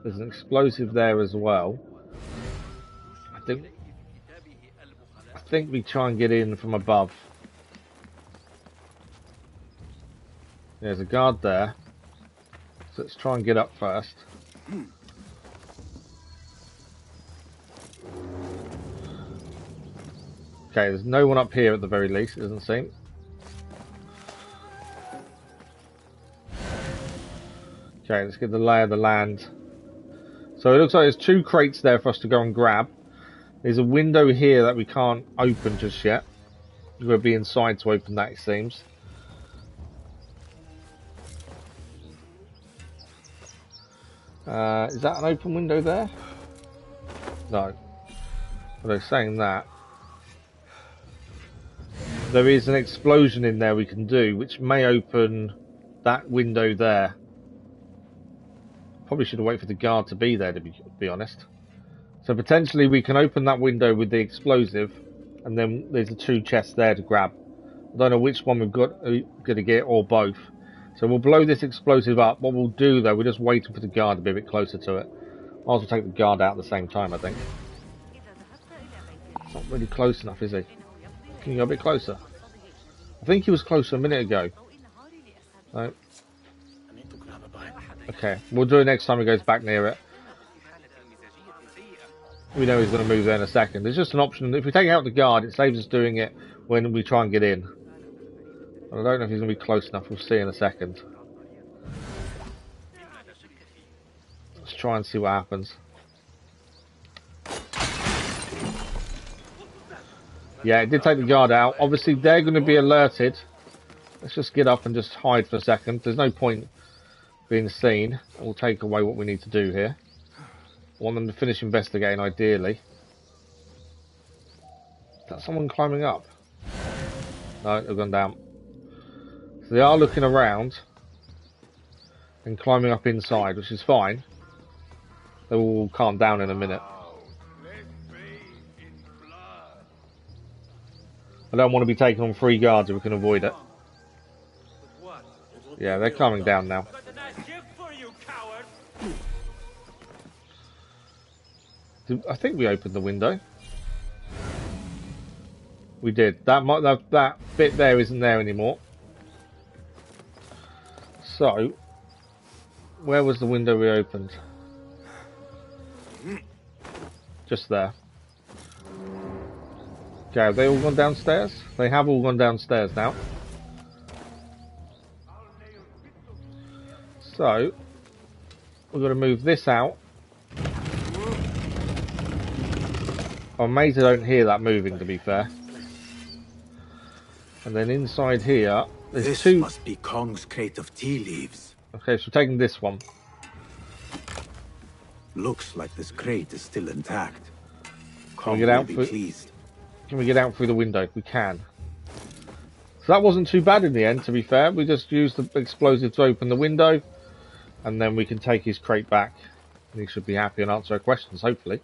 There's an explosive there as well. I think we try and get in from above. There's a guard there. So let's try and get up first. Okay, there's no one up here at the very least, it doesn't seem. Okay, let's get the lay of the land. So it looks like there's two crates there for us to go and grab. There's a window here that we can't open just yet. We've got to be inside to open that, it seems. Is that an open window there? No. But they're saying that. There is an explosion in there we can do, which may open that window there. Probably should have waited for the guard to be there, to be honest. So potentially we can open that window with the explosive, and then there's the two chests there to grab. I don't know which one we've got to get, or both. So we'll blow this explosive up. What we'll do though, we're just waiting for the guard to be a bit closer to it. I'll also take the guard out at the same time, I think. It's not really close enough, is he? Can you go a bit closer? I think he was closer a minute ago. No. Okay, we'll do it next time he goes back near it. We know he's going to move there in a second. There's just an option. If we take out the guard, it saves us doing it when we try and get in. I don't know if he's going to be close enough. We'll see in a second. Let's try and see what happens. Yeah, it did take the guard out. Obviously, they're going to be alerted. Let's just get up and just hide for a second. There's no point being seen. We'll take away what we need to do here. I want them to finish investigating, ideally. Is that someone climbing up? No, they've gone down. So they are looking around and climbing up inside, which is fine. They will all calm down in a minute. I don't want to be taking on 3 guards if we can avoid it. Yeah, they're calming down now. I think we opened the window. We did. That bit there isn't there anymore. So, where was the window we opened? Just there. Okay, have they all gone downstairs? They have all gone downstairs now. So we're going to move this out. I'm amazed I don't hear that moving, to be fair. And then inside here, there's This two. must be Kong's crate of tea leaves. Okay, so we're taking this one. Looks like this crate is still intact. Can we get out through? Can we get out through the window? We can. So that wasn't too bad in the end, to be fair. We just used the explosive to open the window, and then we can take his crate back. And he should be happy and answer our questions, hopefully.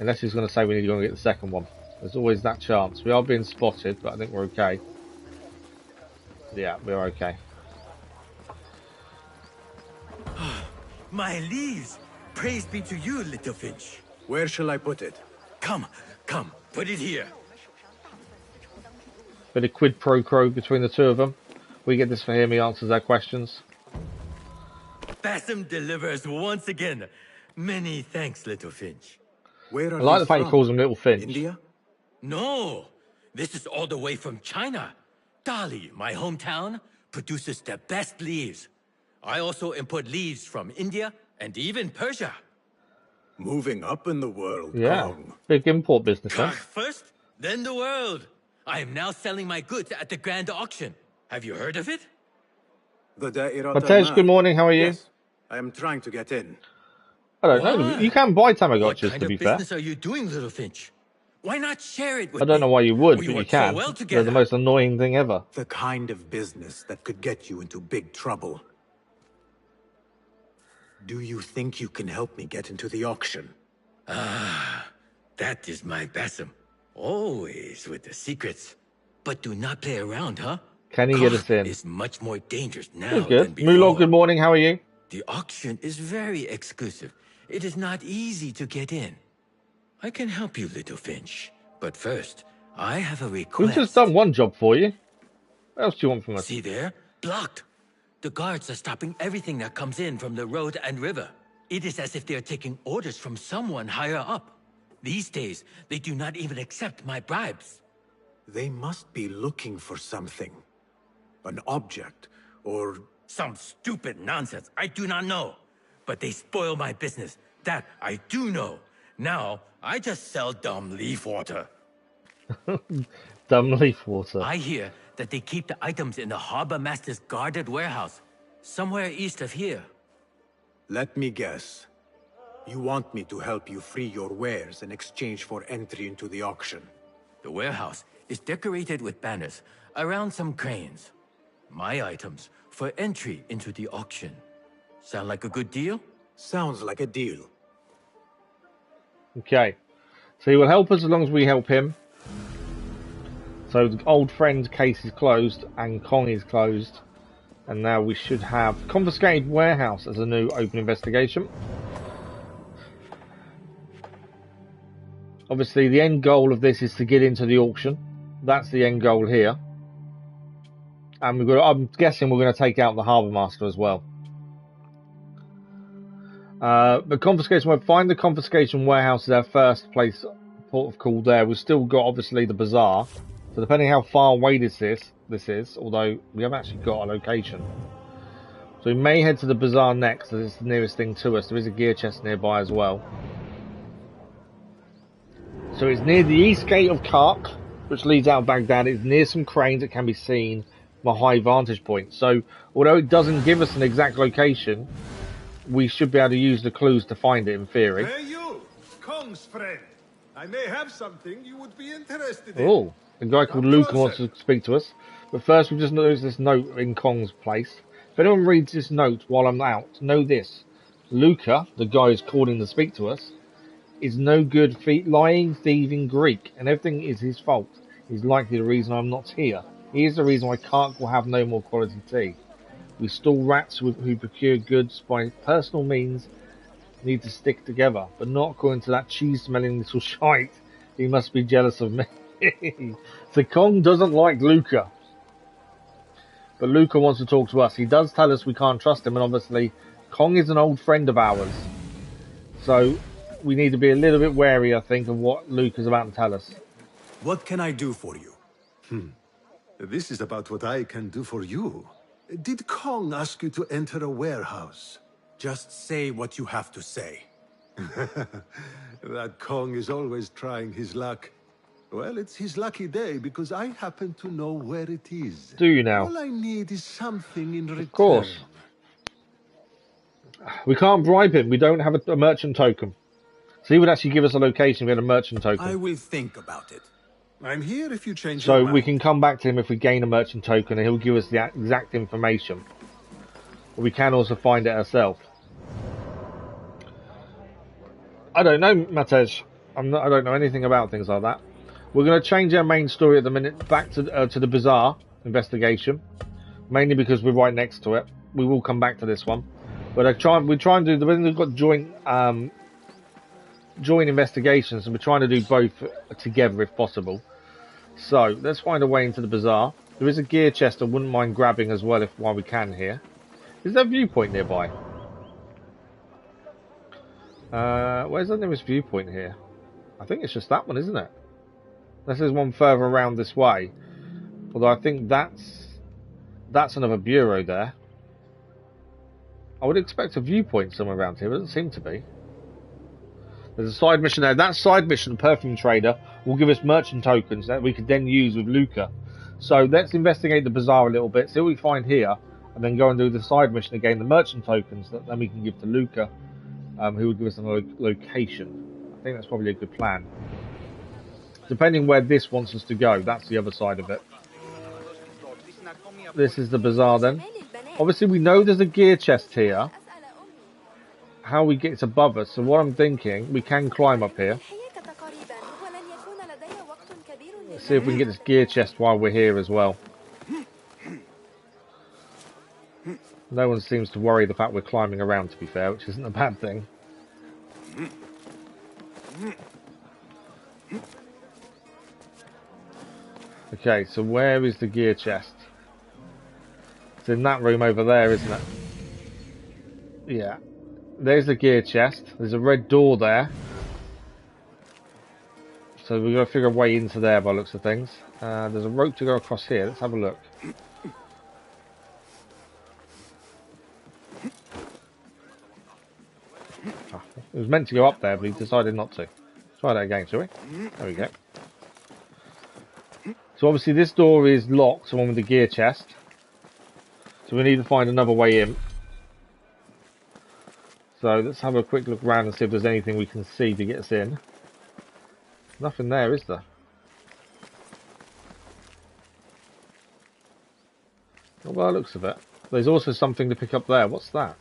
Unless he's going to say we need to go and get the second one. There's always that chance. We are being spotted, but I think we're okay. Yeah, we're okay. My leaves! Praise be to you, little Finch. Where shall I put it? Come, put it here. Bit of quid pro quo between the two of them. We get this for him, he answers our questions. Basim delivers once again. Many thanks, little Finch. Where are I like the fact he calls him Little Finch. India? No, this is all the way from China. Dali, my hometown, produces the best leaves. I also import leaves from India and even Persia. Moving up in the world, Yeah, Kong. big import business, huh? First, then the world. I am now selling my goods at the grand auction. Have you heard of it? The Da'irat Matej, good morning, how are you? Yes, I am trying to get in. I don't know. You can buy Tamagotchis, What to be kind fair. of business are you doing, little Finch? Why not share it with I don't know why you would, We but you work so can. well They're together. the most annoying thing ever. The kind of business that could get you into big trouble. Do you think you can help me get into the auction? Ah, that is my Basim. Always with the secrets. But do not play around, huh? Can he get us in? It's much more dangerous now Good, than good. before. Mulog, good morning, how are you? The auction is very exclusive. It is not easy to get in. I can help you, little Finch. But first, I have a request. We've just done one job for you. What else do you want from us? See there? Blocked. The guards are stopping everything that comes in from the road and river. It is as if they are taking orders from someone higher up. These days, they do not even accept my bribes. They must be looking for something. An object, or... Some stupid nonsense. I do not know. But they spoil my business. That I do know. Now, I just sell dumb leaf water. Dumb leaf water. I hear that they keep the items in the harbor master's guarded warehouse, somewhere east of here. Let me guess. You want me to help you free your wares in exchange for entry into the auction. The warehouse is decorated with banners around some cranes. My items for entry into the auction. Sound like a good deal? Sounds like a deal. Okay. So he will help us as long as we help him. So the old friend case is closed and Kong is closed. And now we should have confiscated warehouse as a new open investigation. Obviously the end goal of this is to get into the auction. That's the end goal here. And we've got, I'm guessing we're going to take out the harbour master as well. The confiscation, find the confiscation warehouse is our first place, port of call there. We've still got obviously the bazaar. So depending how far away this is, although we haven't actually got a location. So we may head to the bazaar next, as it's the nearest thing to us. There is a gear chest nearby as well. So it's near the east gate of Kark, which leads out of Baghdad. It's near some cranes that can be seen from a high vantage point. So although it doesn't give us an exact location, we should be able to use the clues to find it in theory. Hey you, Kong's friend. I may have something you would be interested in. Oh, a guy called Luca wants to speak to us. But first we just noticed this note in Kong's place. If anyone reads this note while I'm out, know this. Luca, the guy who's calling to speak to us, is no good lying, thieving Greek, and everything is his fault. He's likely the reason I'm not here. He is the reason why Kark will have no more quality tea. We stall rats who procure goods by personal means need to stick together, but not according to that cheese-smelling little shite. He must be jealous of me. So Kong doesn't like Luca. But Luca wants to talk to us. He does tell us we can't trust him, and obviously Kong is an old friend of ours. So we need to be a little bit wary, I think, of what Luca's about to tell us. What can I do for you? This is about what I can do for you. Did Kong ask you to enter a warehouse? Just say what you have to say. That Kong is always trying his luck. Well, it's his lucky day because I happen to know where it is. Do you now? All I need is something in return. Of course. We can't bribe him. We don't have a merchant token. So he would actually give us a location if we had a merchant token. I will think about it. I'm here if you change so your mind. we can come back to him if we gain a merchant token and he'll give us the exact information. But we can also find it ourselves. I don't know, Matej. I don't know anything about things like that. We're going to change our main story at the minute back to the bazaar investigation, mainly because we're right next to it. We will come back to this one, but we try and do when we've got joint investigations, and we're trying to do both together if possible. So let's find a way into the bazaar. There is a gear chest I wouldn't mind grabbing as well while we can here. Is there a viewpoint nearby? Where's the nearest viewpoint here? I think it's just that one, isn't it? Unless there's one further around this way. Although I think that's another bureau there. I would expect a viewpoint somewhere around here, but it doesn't seem to be. There's a side mission there. That side mission, Perfume Trader, will give us merchant tokens that we could then use with Luca. So let's investigate the bazaar a little bit, see what we find here, and then go and do the side mission again, the merchant tokens that then we can give to Luca, who will give us a location. I think that's probably a good plan. Depending where this wants us to go, that's the other side of it. This is the bazaar then. Obviously we know there's a gear chest here. How we get above us, so what I'm thinking, we can climb up here. Let's see if we can get this gear chest while we're here as well. No one seems to worry the fact we're climbing around, to be fair, which isn't a bad thing. Okay, so where is the gear chest? It's in that room over there, isn't it? Yeah. There's the gear chest. There's a red door there. So we've got to figure a way into there by the looks of things. There's a rope to go across here. Let's have a look. Oh, it was meant to go up there, but he decided not to. Let's try that again, shall we? There we go. So obviously this door is locked, the one with the gear chest. So we need to find another way in. So let's have a quick look around and see if there's anything we can see to get us in. Nothing there, is there? Not by the looks of it. There's also something to pick up there. What's that?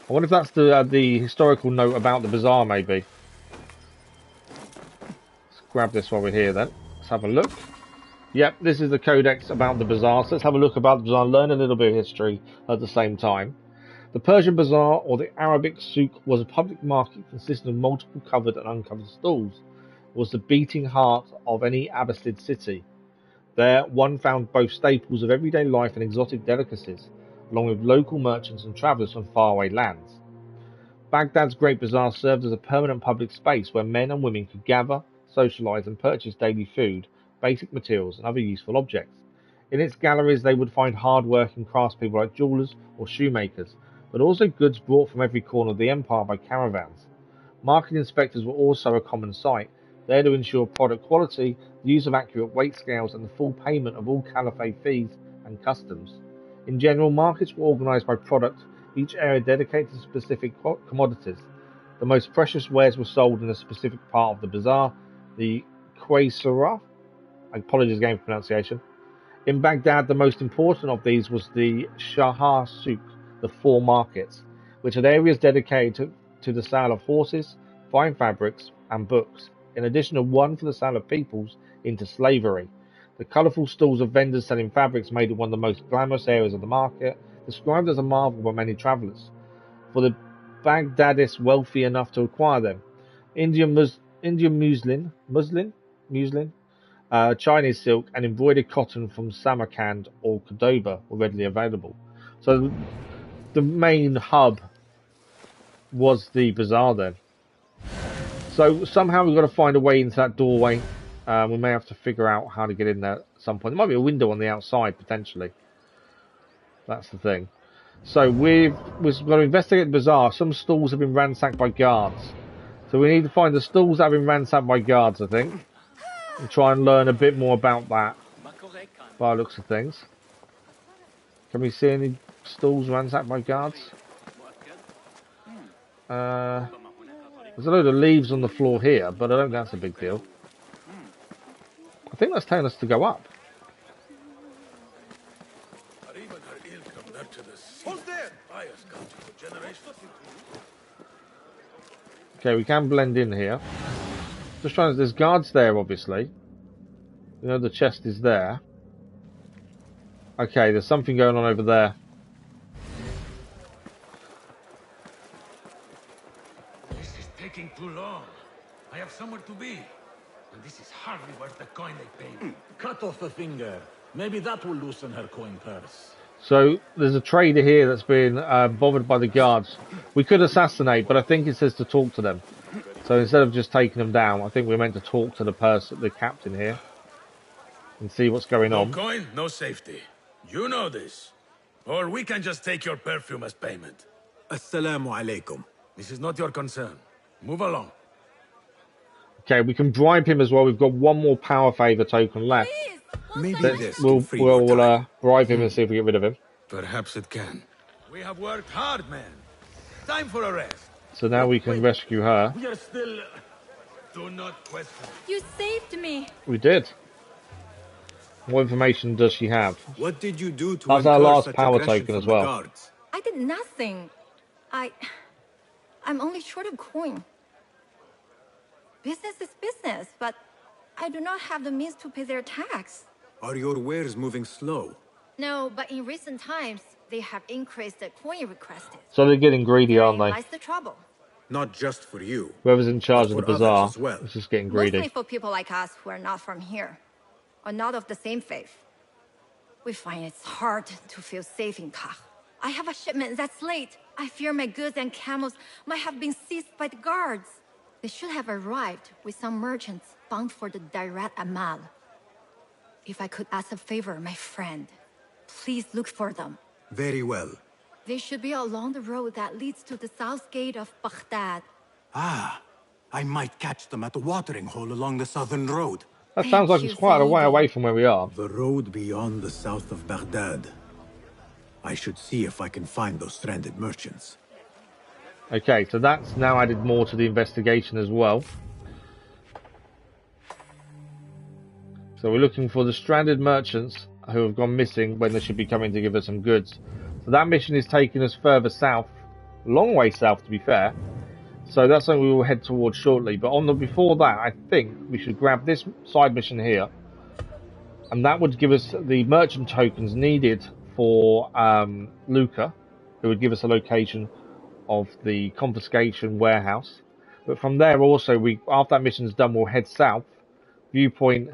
I wonder if that's the historical note about the bazaar, maybe. Let's grab this while we're here then. Let's have a look. Yep, this is the codex about the bazaar. So let's have a look about the bazaar, learn a little bit of history at the same time. The Persian Bazaar, or the Arabic souk, was a public market consisting of multiple covered and uncovered stalls. It was the beating heart of any Abbasid city. There, one found both staples of everyday life and exotic delicacies, along with local merchants and travellers from faraway lands. Baghdad's Great Bazaar served as a permanent public space where men and women could gather, socialise and purchase daily food, basic materials and other useful objects. In its galleries they would find hard-working craftspeople like jewellers or shoemakers, but also goods brought from every corner of the empire by caravans. Market inspectors were also a common sight, there to ensure product quality, the use of accurate weight scales and the full payment of all caliphate fees and customs. In general, markets were organised by product, each area dedicated to specific commodities. The most precious wares were sold in a specific part of the bazaar, the Qaysara. Apologies again for pronunciation. In Baghdad, the most important of these was the Shahar Souk, the four markets, which had areas dedicated to the sale of horses, fine fabrics and books, in addition to one for the sale of peoples into slavery. The colourful stalls of vendors selling fabrics made it one of the most glamorous areas of the market, described as a marvel by many travellers, for the Baghdadis wealthy enough to acquire them. Indian muslin, Chinese silk and embroidered cotton from Samarkand or Cordoba were readily available. So the main hub was the bazaar then. So somehow we've got to find a way into that doorway. We may have to figure out how to get in there at some point. There might be a window on the outside potentially. That's the thing. So we've got to investigate the bazaar. Some stalls have been ransacked by guards. So we need to find the stalls that have been ransacked by guards, I think. And try and learn a bit more about that by the looks of things. Can we see any stalls ransacked by guards? There's a load of leaves on the floor here, but I don't think that's a big deal. I think that's telling us to go up. Okay, we can blend in here. Just trying to... There's guards there, obviously. You know, the chest is there. Okay, there's something going on over there. This is taking too long. I have somewhere to be. And this is hardly worth the coin they paid me. Cut off a finger. Maybe that will loosen her coin purse. So, there's a trader here that's been bothered by the guards. We could assassinate, but I think it says to talk to them. So instead of just taking them down, I think we're meant to talk to the person, the captain here. And see what's going on. No coin, no safety. You know this. Or we can just take your perfume as payment. Assalamu alaikum. This is not your concern. Move along. Okay, we can bribe him as well. We've got one more power favor token left. Maybe We'll bribe him and see if we get rid of him. Perhaps it can. We have worked hard, man. Time for a rest. So now we can rescue her. We are still... Do not question. You saved me. We did. What information does she have? What did you do to That's our incur last such power aggression token as from the well. guards? I did nothing. I'm only short of coin. Business is business, but I do not have the means to pay their tax. Are your wares moving slow? No, but in recent times, they have increased the coin requested. So they're getting greedy, aren't they? Lies the trouble. Not just for you. Whoever's in charge of but the for bazaar others as well. is just getting Mostly greedy. for people like us who are not from here, or not of the same faith. We find it's hard to feel safe in Kach. I have a shipment that's late. I fear my goods and camels might have been seized by the guards. They should have arrived with some merchants bound for the Dairat Amal. If I could ask a favor, my friend, please look for them. Very well. They should be along the road that leads to the south gate of Baghdad. Ah, I might catch them at the watering hole along the southern road. That sounds like it's quite a way away from where we are. The road beyond the south of Baghdad. I should see if I can find those stranded merchants. Okay, so that's now added more to the investigation as well. So we're looking for the stranded merchants who have gone missing when they should be coming to give us some goods. So that mission is taking us further south, a long way south to be fair. So that's something we will head towards shortly. But before that, I think we should grab this side mission here. And that would give us the merchant tokens needed for Luca, who would give us a location of the confiscation warehouse. But from there also, after that mission is done, we'll head south. Viewpoint,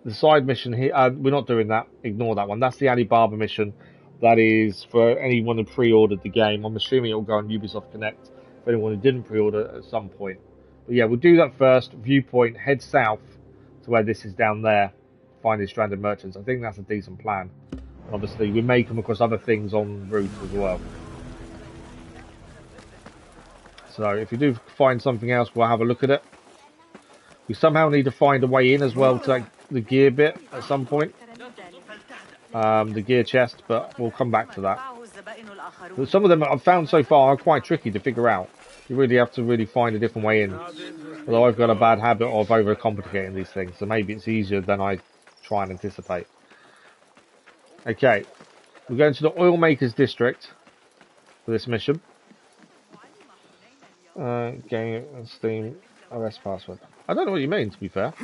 the side mission here, we're not doing that, ignore that one. That's the Alibaba mission. That is for anyone who pre-ordered the game. I'm assuming it will go on Ubisoft Connect for anyone who didn't pre-order at some point. But yeah, we'll do that first. Viewpoint, head south to where this is down there. Find these stranded merchants. I think that's a decent plan. Obviously, we may come across other things en route as well. So if you do find something else, we'll have a look at it. We somehow need to find a way in as well to the gear bit at some point. The gear chest, but we'll come back to that. But some of them I've found so far are quite tricky to figure out. You really have to really find a different way in. Although I've got a bad habit of overcomplicating these things, so maybe it's easier than I try and anticipate. Okay, we're going to the Oil Makers District for this mission. Game and Steam OS password. I don't know what you mean, to be fair.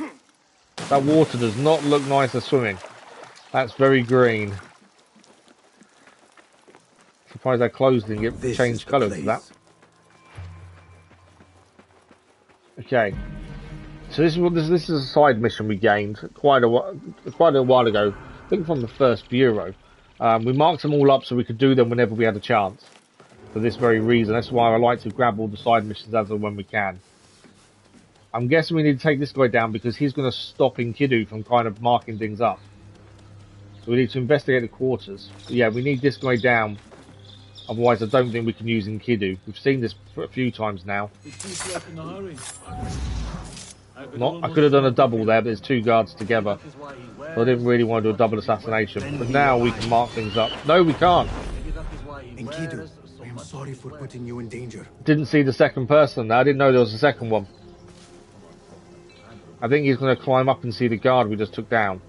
That water does not look nice as swimming. That's very green. Surprised their clothes didn't get changed colour to that. Okay, so this is a side mission we gained quite a while ago. I think from the first bureau. We marked them all up so we could do them whenever we had a chance. For this very reason, that's why I like to grab all the side missions as and when we can. I'm guessing we need to take this guy down because he's going to stop Enkidu from kind of marking things up. So we need to investigate the quarters. But yeah, we need this guy down. Otherwise, I don't think we can use Enkidu. We've seen this a few times now. I could have done a double there, but there's two guards together. So I didn't really want to do a double assassination. But now we can mark things up. No, we can't. Enkidu, I am sorry for putting you in danger. Didn't see the second person. I didn't know there was a second one. I think he's going to climb up and see the guard we just took down.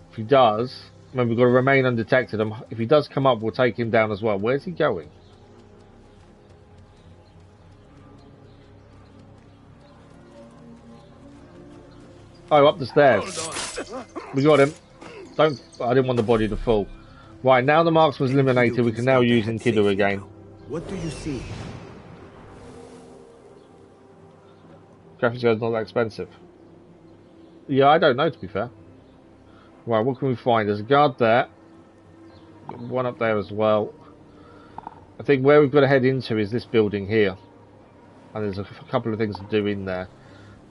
If he does, remember we've got to remain undetected. If he does come up, we'll take him down as well. Where's he going? Oh, up the stairs. We got him. I didn't want the body to fall. Right, now the marksman's eliminated, we can now use Enkidu again. What do you see? Graphics card's not that expensive. Yeah, I don't know, to be fair. Right, what can we find? There's a guard there. One up there as well. I think where we've got to head into is this building here. And there's a couple of things to do in there.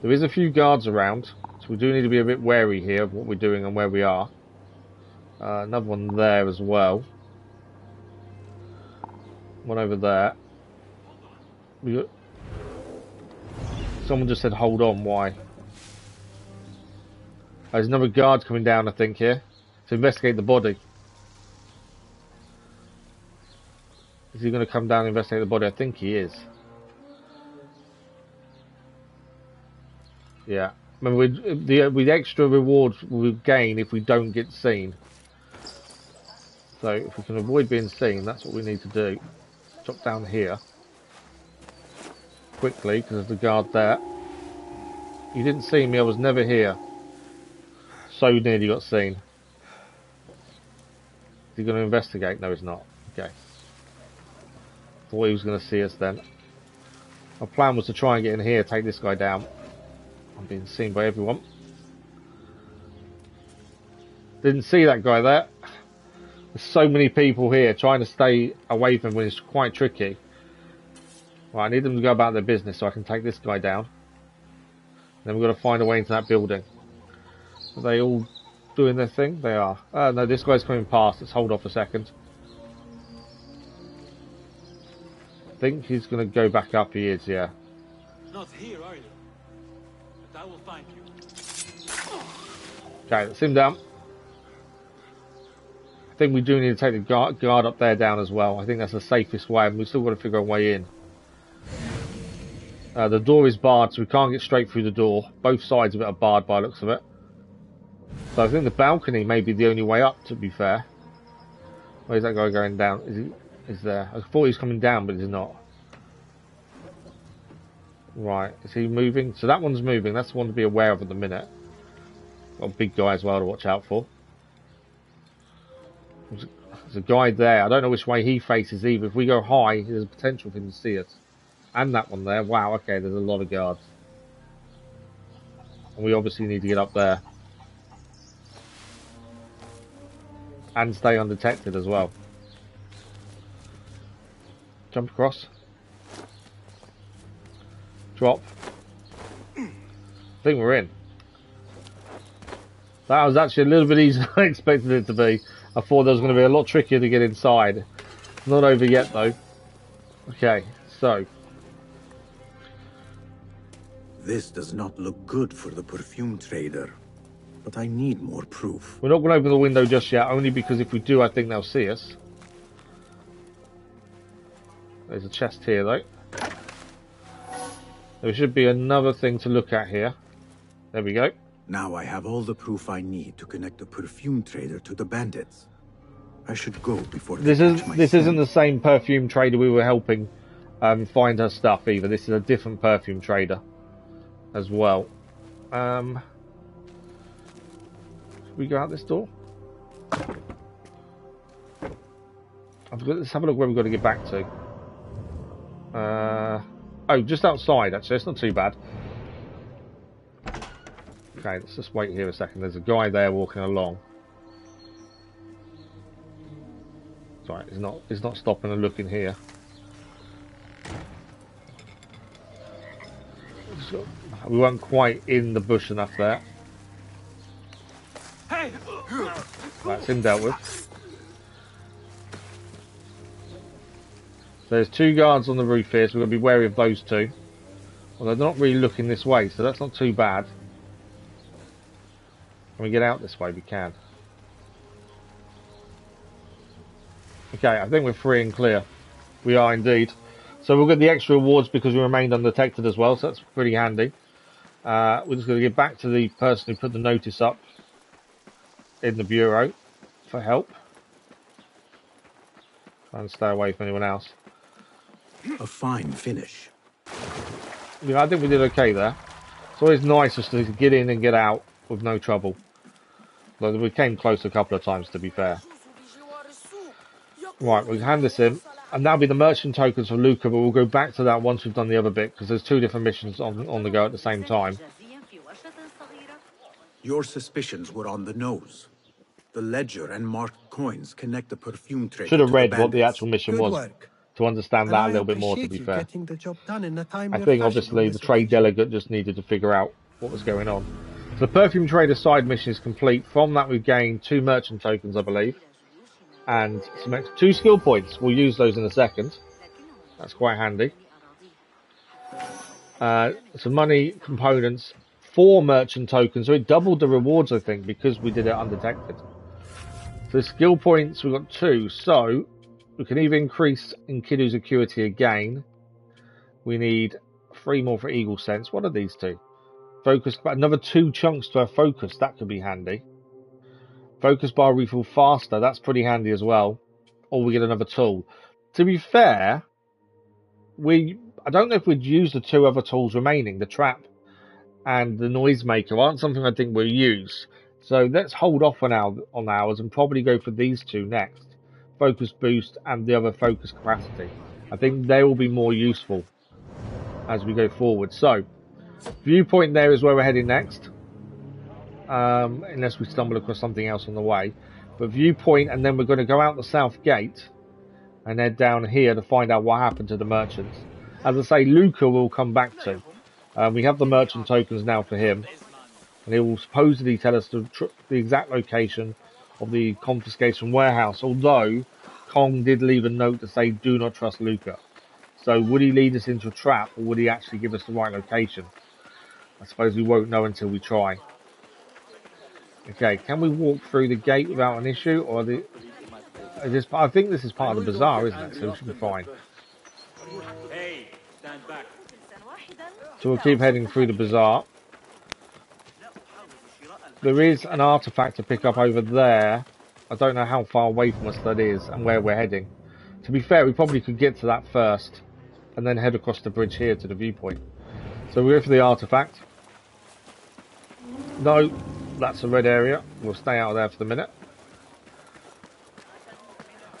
There is a few guards around, so we do need to be a bit wary here of what we're doing and where we are. Another one there as well. One over there. Someone just said hold on, why? There's another guard coming down, I think, here to investigate the body. Is he going to come down and investigate the body? I think he is. Yeah. Remember, with extra rewards we gain if we don't get seen. So if we can avoid being seen, that's what we need to do. Drop down here quickly because there's the guard there. You didn't see me. I was never here. So nearly got seen. Is he going to investigate? No, he's not. Okay. Thought he was going to see us then. My plan was to try and get in here, take this guy down. I'm being seen by everyone. Didn't see that guy there. There's so many people here trying to stay away from him when it's quite tricky. Right, I need them to go about their business so I can take this guy down. Then we've got to find a way into that building. Are they all doing their thing? They are. No, this guy's coming past. Let's hold off a second. I think he's going to go back up. He is, yeah. Not here, are you? But I will find you. Okay, let's him down. I think we do need to take the guard up there down as well. I think that's the safest way, and we've still got to figure a way in. The door is barred, so we can't get straight through the door. Both sides of it are barred by the looks of it. So I think the balcony may be the only way up, to be fair. Where's that guy going down? Is there? I thought he was coming down, but he's not. Right, is he moving? So that one's moving. That's the one to be aware of at the minute. Got a big guy as well to watch out for. There's a guy there. I don't know which way he faces either. If we go high, there's a potential for him to see us. And that one there. Wow, okay, there's a lot of guards. And we obviously need to get up there. And stay undetected as well. Jump across. Drop. I think we're in. That was actually a little bit easier than I expected it to be. I thought there was going to be a lot trickier to get inside. Not over yet though. Okay, so. This does not look good for the perfume trader. But I need more proof. We're not going to open the window just yet, only because if we do, I think they'll see us. There's a chest here though. There should be another thing to look at here. There we go. Now I have all the proof I need to connect the perfume trader to the bandits. I should go before they catch my This isn't the same perfume trader we were helping find her stuff either. This is a different perfume trader as well. Should we go out this door? Let's have a look where we've got to get back to. Oh, just outside actually. It's not too bad. Okay, let's just wait here a second. There's a guy there walking along. Sorry, he's not stopping and looking here. We weren't quite in the bush enough there. Hey! That's him dealt with. So there's 2 guards on the roof here, so we've got to be wary of those 2. Well, they're not really looking this way, so that's not too bad. Can we get out this way? We can. Okay, I think we're free and clear. We are indeed. So we'll get the extra rewards because we remained undetected as well, so that's pretty handy. We're just going to get back to the person who put the notice up in the bureau for help. Try and stay away from anyone else. A fine finish. Yeah, I think we did okay there. It's always nice just to get in and get out with no trouble. Though we came close a couple of times, to be fair. Right, we'll hand this in. And that'll be the merchant tokens for Luca, but we'll go back to that once we've done the other bit, because there's 2 different missions on the go at the same time. Your suspicions were on the nose. The ledger and marked coins connect the perfume trade. Should have to read what the actual mission Good was work. to understand that a little bit more, to be fair. I think obviously the trade delegate just needed to figure out what was going on. So the perfume trader side mission is complete. From that we've gained 2 merchant tokens, I believe. And some extra 2 skill points. We'll use those in a second. That's quite handy. Some money components, 4 merchant tokens. So it doubled the rewards, I think, because we did it undetected. So skill points, we've got 2. So we can either increase Enkidu's acuity again. We need 3 more for Eagle Sense. What are these 2? Focus, but another 2 chunks to our focus. That could be handy. Focus bar refill faster. That's pretty handy as well. Or we get another tool. To be fair, I don't know if we'd use the 2 other tools remaining. The trap and the noisemaker aren't something I think we'll use. So let's hold off on ours and probably go for these 2 next. Focus boost and the other focus capacity. I think they will be more useful as we go forward. So, viewpoint there is where we're heading next. Unless we stumble across something else on the way. But viewpoint, and then we're going to go out the south gate and head down here to find out what happened to the merchants. As I say, Luca will come back to. We have the merchant tokens now for him. And he will supposedly tell us the exact location of the confiscation warehouse. Although, Kong did leave a note to say, do not trust Luca. So would he lead us into a trap, or would he actually give us the right location? I suppose we won't know until we try. Okay, can we walk through the gate without an issue? Or I think this is part of the bazaar, isn't it? So we should be fine. So we'll keep heading through the bazaar. There is an artifact to pick up over there. I don't know how far away from us that is and where we're heading. To be fair, we probably could get to that first and then head across the bridge here to the viewpoint. So we'll go for the artifact. No, that's a red area. We'll stay out of there for the minute.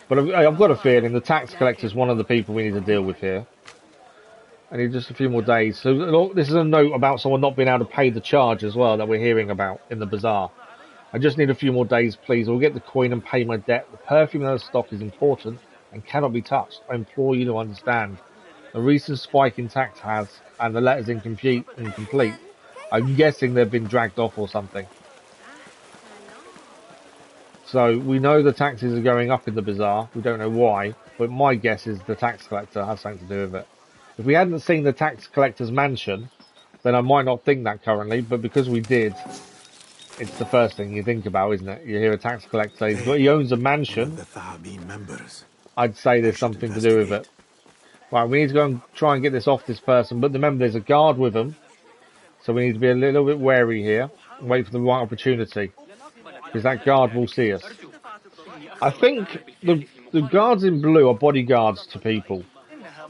But I've got a feeling the tax collector is one of the people we need to deal with here. I need just a few more days. So this is a note about someone not being able to pay the charge as well that we're hearing about in the bazaar. I just need a few more days, please. I'll get the coin and pay my debt. The perfume in the stock is important and cannot be touched. I implore you to understand. The recent spike in tax has, and the letter's incomplete. I'm guessing they've been dragged off or something. So we know the taxes are going up in the bazaar. We don't know why, but my guess is the tax collector has something to do with it. If we hadn't seen the tax collector's mansion, then I might not think that currently, but because we did, it's the first thing you think about, isn't it? You hear a tax collector, he owns a mansion. I'd say there's something to do with it. Right, we need to go and try and get this off this person, but remember there's a guard with him, so we need to be a little bit wary here and wait for the right opportunity, because that guard will see us. I think the guards in blue are bodyguards to people.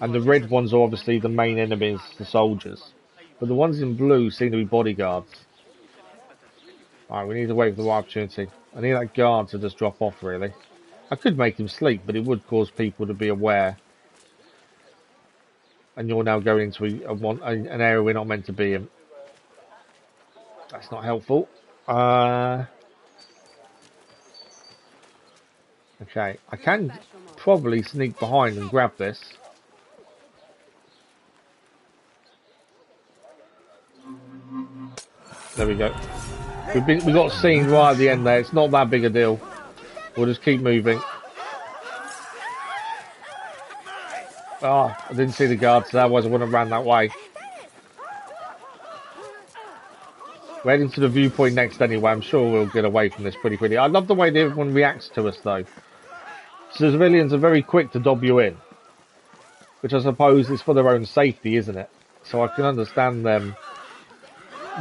And the red ones are obviously the main enemies, the soldiers. But the ones in blue seem to be bodyguards. Alright, we need to wait for the right opportunity. I need that guard to just drop off, really. I could make him sleep, but it would cause people to be aware. And you're now going into an area we're not meant to be in. That's not helpful. Okay, I can probably sneak behind and grab this. There we go. We got seen right at the end there. It's not that big a deal. We'll just keep moving. Oh, I didn't see the guards, so otherwise I wouldn't have ran that way. We're heading to the viewpoint next anyway. I'm sure we'll get away from this pretty quickly. I love the way that everyone reacts to us, though. So the civilians are very quick to dob you in, which I suppose is for their own safety, isn't it? So I can understand them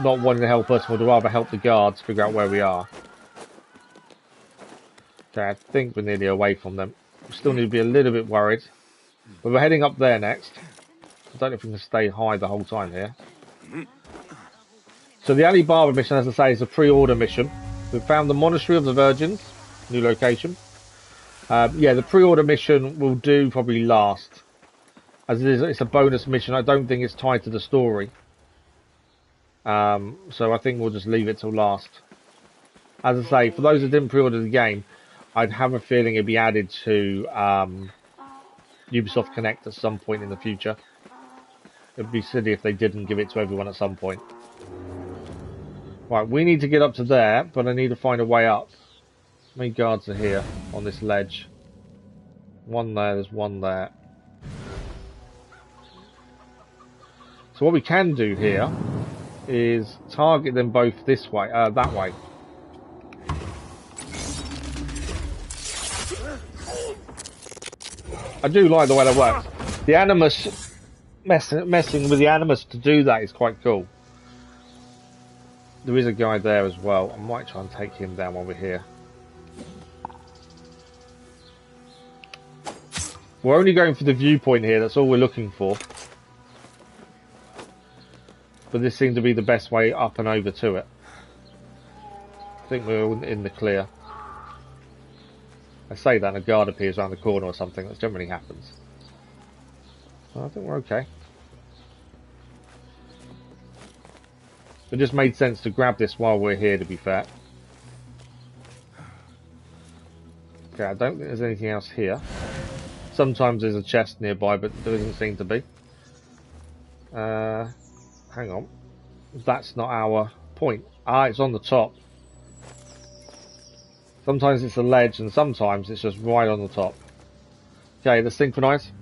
not wanting to help us, would rather help the guards figure out where we are. Okay, I think we're nearly away from them. We still need to be a little bit worried. But we're heading up there next. I don't know if we can stay high the whole time here. So the Alibaba mission, as I say, is a pre-order mission. We've found the Monastery of the Virgins, new location. Yeah, the pre-order mission will do probably last. As it is, it's a bonus mission. I don't think it's tied to the story. So I think we'll just leave it till last. As I say, for those that didn't pre-order the game, I'd have a feeling it'd be added to Ubisoft Connect at some point in the future. It'd be silly if they didn't give it to everyone at some point. Right, we need to get up to there, but I need to find a way up. How many guards are here on this ledge? One there, there's one there. So what we can do here is target them both this way, that way. I do like the way that works. The Animus, messing with the Animus to do that is quite cool. There is a guy there as well. I might try and take him down while we're here. We're only going for the viewpoint here, that's all we're looking for. But this seemed to be the best way up and over to it. I think we're in the clear. I say that and a guard appears around the corner or something. That generally happens. Well, I think we're okay. It just made sense to grab this while we're here, to be fair. Okay, I don't think there's anything else here. Sometimes there's a chest nearby, but there doesn't seem to be. Hang on. That's not our point. Ah, it's on the top. Sometimes it's a ledge, and sometimes it's just right on the top. Okay, let's synchronize.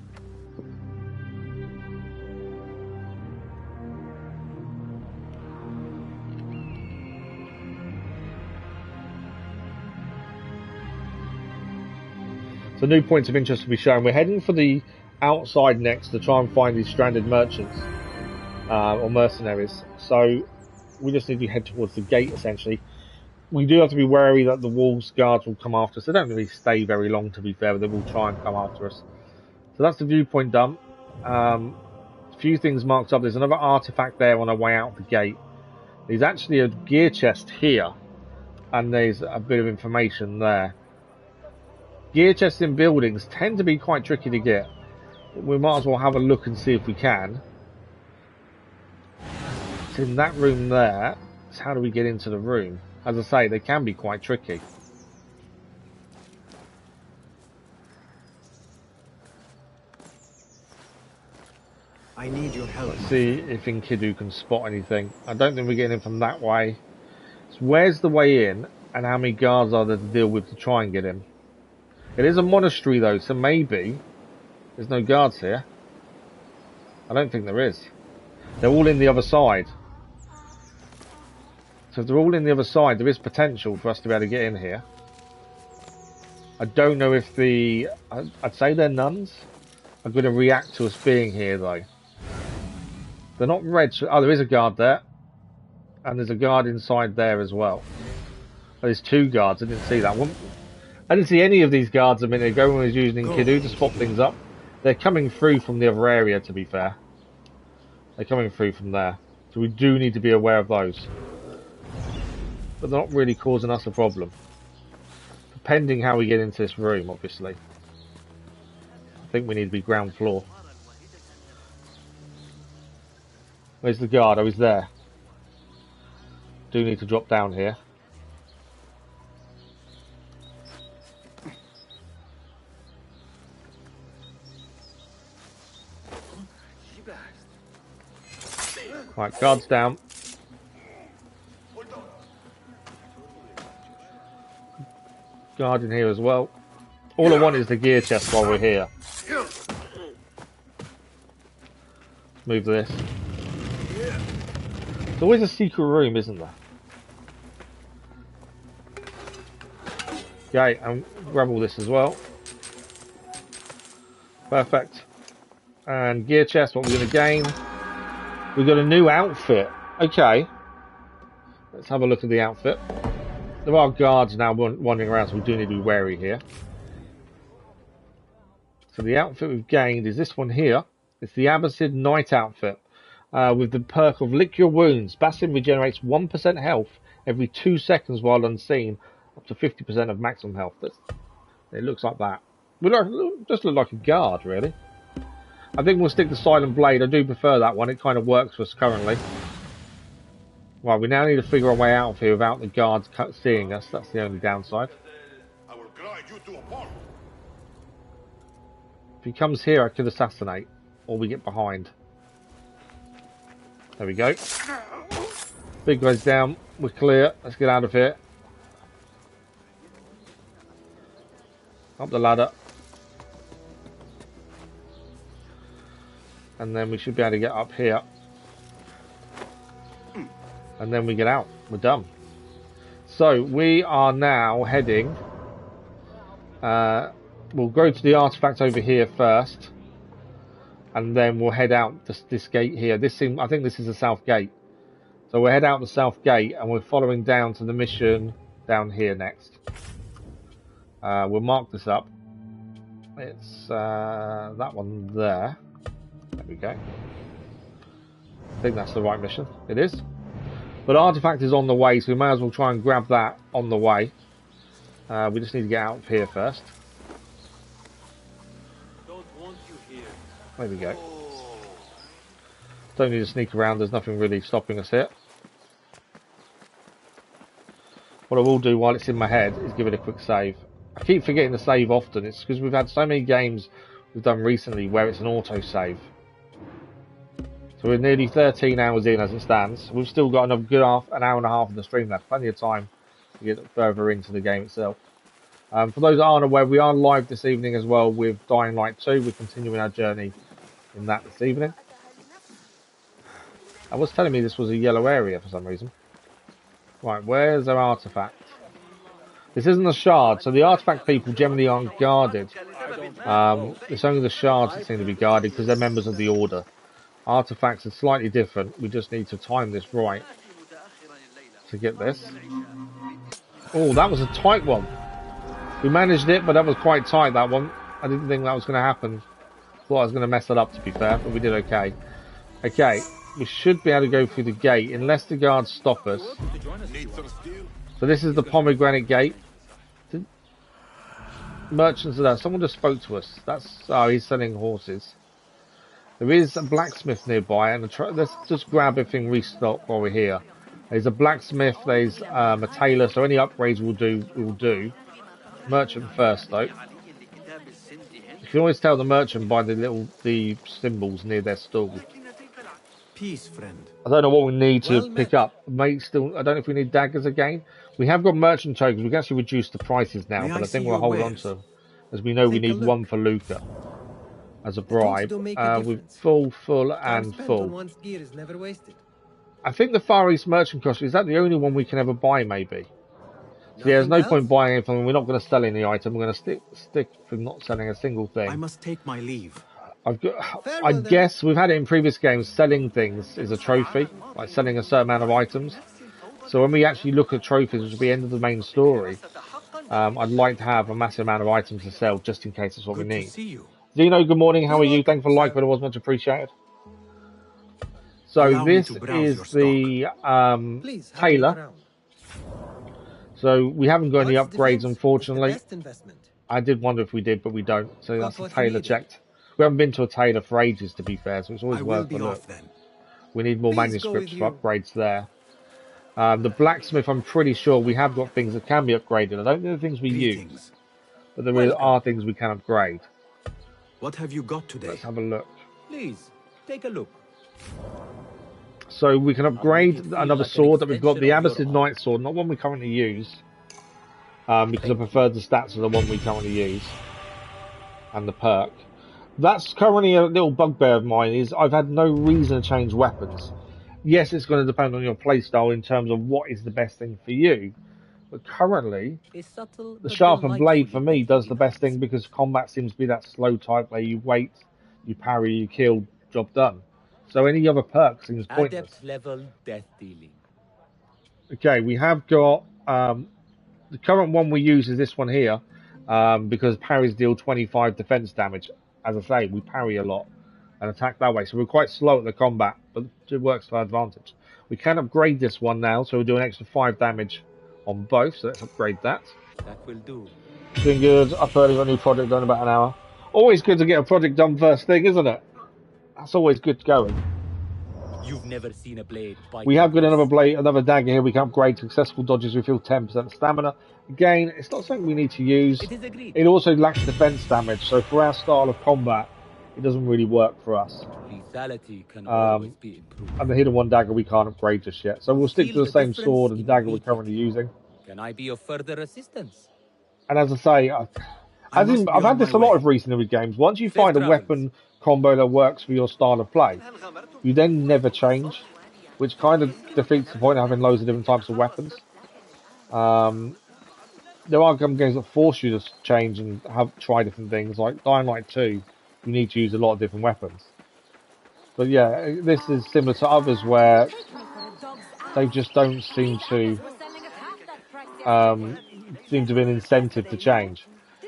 So new points of interest will be shown. We're heading for the outside next to try and find these stranded merchants or mercenaries. So we just need to head towards the gate essentially. We do have to be wary that the walls guards will come after us. They don't really stay very long, to be fair, but they will try and come after us. So that's the viewpoint done. A few things marked up. There's another artifact there on our way out the gate. There's actually a gear chest here, and there's a bit of information there. Gear chests in buildings tend to be quite tricky to get. We might as well have a look and see if we can. It's in that room there. So how do we get into the room? As I say, they can be quite tricky. I need your help. Let's see if Enkidu can spot anything. I don't think we're getting in from that way. So where's the way in, and how many guards are there to deal with to try and get in? It is a monastery though, so maybe there's no guards here. I don't think there is. They're all in the other side. So if they're all in the other side, there is potential for us to be able to get in here. I don't know if I'd say they're nuns. I'm going to react to us being here though. They're not red. Oh, there is a guard there. And there's a guard inside there as well. Oh, there's two guards. I didn't see that one. I didn't see any of these guards a minute ago when I was using Enkidu to spot things up. They're coming through from the other area, to be fair. They're coming through from there. So we do need to be aware of those. But they're not really causing us a problem. Depending how we get into this room, obviously. I think we need to be ground floor. Where's the guard? Oh, he's there. Do need to drop down here. Right, guards down. guard in here as well. All I want is the gear chest while we're here. Move this. There's always a secret room, isn't there? Okay, and grab all this as well. Perfect. And gear chest, what we're going to gain. We've got a new outfit. Okay. Let's have a look at the outfit. There are guards now wandering around, so we do need to be wary here. So the outfit we've gained is this one here. It's the Abbasid Knight outfit. With the perk of Lick Your Wounds. Basim regenerates 1% health every 2 seconds while unseen. Up to 50% of maximum health. It looks like that. We just look like a guard, really. I think we'll stick to Silent Blade. I do prefer that one. It kind of works for us currently. Right, we now need to figure our way out of here without the guards seeing us. That's the only downside. If he comes here, I could assassinate. Or we get behind. There we go. Big guy's down. We're clear. Let's get out of here. Up the ladder. And then we should be able to get up here. And then we get out. We're done. So we are now heading. We'll go to the artifact over here first. And then we'll head out this gate here. I think this is the south gate. So we'll head out the south gate and we're following down to the mission down here next. We'll mark this up. It's that one there. There we go. I think that's the right mission. It is. But artifact is on the way, so we may as well try and grab that on the way. We just need to get out of here first. There we go. Don't need to sneak around, there's nothing really stopping us here. What I will do while it's in my head is give it a quick save. I keep forgetting to save often. It's because we've had so many games we've done recently where it's an auto save. So we're nearly 13 hours in as it stands. We've still got another good an hour and a half of the stream left. Plenty of time to get further into the game itself. For those that aren't aware, we are live this evening as well with Dying Light 2. We're continuing our journey in that this evening. I was telling me this was a yellow area for some reason. Right, where's our artifact? This isn't a shard, so the artifact people generally aren't guarded. It's only the shards that seem to be guarded because they're members of the Order. Artifacts are slightly different. We just need to time this right to get this. Oh, that was a tight one. We managed it, but that was quite tight, that one. I didn't think that was going to happen. Thought I was going to mess it up, to be fair, but we did okay. Okay, we should be able to go through the gate, unless the guards stop us. So this is the pomegranate gate. Merchants are there. Someone just spoke to us. Oh, he's selling horses. There is a blacksmith nearby, and let's just grab everything restocked while we're here. There's a blacksmith, there's a tailor, so any upgrades we'll do. Merchant first, though. You can always tell the merchant by the symbols near their stall. Peace, friend. I don't know what we need to pick up. I don't know if we need daggers again. We have got merchant tokens. We can actually reduce the prices now, but I think we'll hold on to them, as we know we need one for Luca as a bribe. With full, and full. I think the Far East merchant costume, is that the only one we can ever buy, maybe? So yeah, there's no point buying anything. We're not going to sell any item. We're going to stick from not selling a single thing. I must take my leave. I guess we've had it in previous games. Selling things is a trophy, like selling a certain amount of items. So when we actually look at trophies, which will be the end of the main story, I'd like to have a massive amount of items to sell, just in case it's what we need. Zeno, good morning. How are you? Thanks for the like, but it was much appreciated. So this is the tailor. So we haven't got any upgrades, unfortunately. I did wonder if we did, but we don't. So that's the tailor checked. We haven't been to a tailor for ages, to be fair, so it's always worth a look. We need more manuscripts for upgrades there. The blacksmith, I'm pretty sure we have got things that can be upgraded. I don't know the things we use, but there are things we can upgrade. What have you got today? Let's have a look. Please, take a look. So we can upgrade another sword that we've got, the Abbasid Knight sword, not one we currently use. because I prefer the stats of the one we currently use and the perk. That's currently a little bugbear of mine, is I've had no reason to change weapons. Yes, it's going to depend on your playstyle in terms of what is the best thing for you. But currently, the sharpened blade for me does the best thing because combat seems to be that slow type where you wait, you parry, you kill, job done. So any other perk seems pointless. Adept level death dealing. Okay, we have got the current one we use is this one here because parries deal 25 defense damage. As I say, we parry a lot and attack that way, so we're quite slow at the combat, but it works to our advantage. We can upgrade this one now, so we'll do an extra 5 damage on both, so let's upgrade that. That will do. Doing good. Up early, got a new project done in about an hour. Always good to get a project done first thing, isn't it? That's always good going. You've never seen a blade bite. We have got another dagger here. We can upgrade. Successful dodges refill 10% stamina. Again, it's not something we need to use. It is agreed. It also lacks defense damage, so for our style of combat, it doesn't really work for us. Lethality can always be improved. And the hidden one dagger we can't upgrade just yet, so we'll stick to the same sword and dagger we're currently using. Can I be of further assistance? And as I say, I've had this a lot of recently with games. Once you find a weapon combo that works for your style of play, you then never change, which kind of defeats the point of having loads of different types of weapons. There are some games that force you to change and try different things, like Dying Light 2, you need to use a lot of different weapons. But yeah, this is similar to others where they just don't seem to be an incentive to change.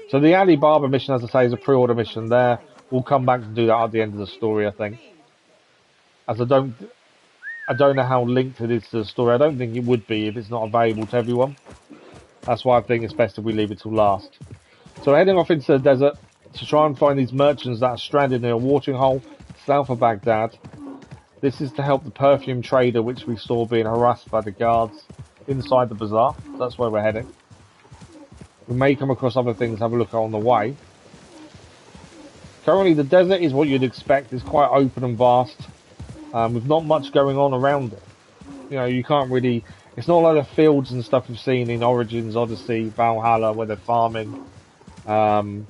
So the Alibaba mission, as I say, is a pre-order mission there. We'll come back and do that at the end of the story, I think. As I don't know how linked it is to the story. I don't think it would be if it's not available to everyone. That's why I think it's best if we leave it till last. So we're heading off into the desert to try and find these merchants that are stranded near a watering hole south of Baghdad. This is to help the perfume trader, which we saw being harassed by the guards inside the bazaar. That's where we're heading. We may come across other things, have a look on the way. Currently the desert is what you'd expect. It's quite open and vast, with not much going on around it. You know, you can't really... It's not like the fields and stuff we've seen in Origins, Odyssey, Valhalla, where they're farming. And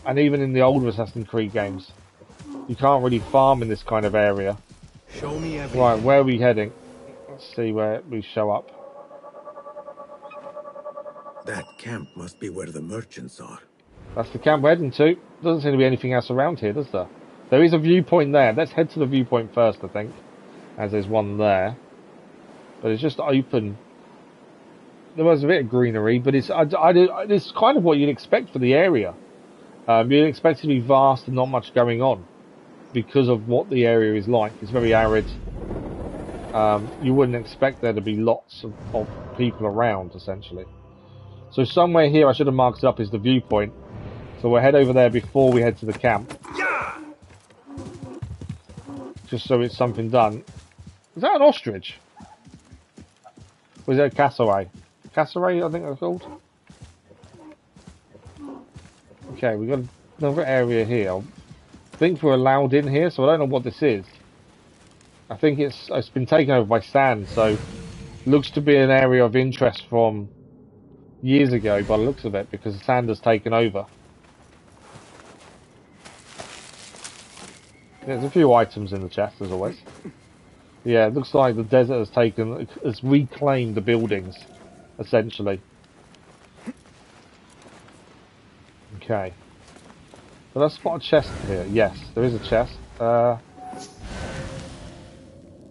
even in the older Assassin's Creed games, you can't really farm in this kind of area. Show me everything. Right, where are we heading? Let's see where we show up. That camp must be where the merchants are. That's the camp we're heading to. Doesn't seem to be anything else around here, does there? There is a viewpoint there. Let's head to the viewpoint first, I think, as there's one there. But it's just open. There was a bit of greenery, but it's kind of what you'd expect for the area. You'd expect it to be vast and not much going on because of what the area is like. It's very arid. You wouldn't expect there to be lots of people around, essentially. So somewhere here, I should have marked it up, is the viewpoint. So we'll head over there before we head to the camp. Just so it's something done. Is that an ostrich? Or is that a cassowary? Cassowary, I think that's called. Okay, we've got another area here. I think we're allowed in here, so I don't know what this is. I think it's been taken over by sand, so looks to be an area of interest from years ago by the looks of it, because the sand has taken over. There's a few items in the chest, as always. Yeah, it looks like the desert has reclaimed the buildings, essentially. Okay. But I spot a chest here. Yes, there is a chest.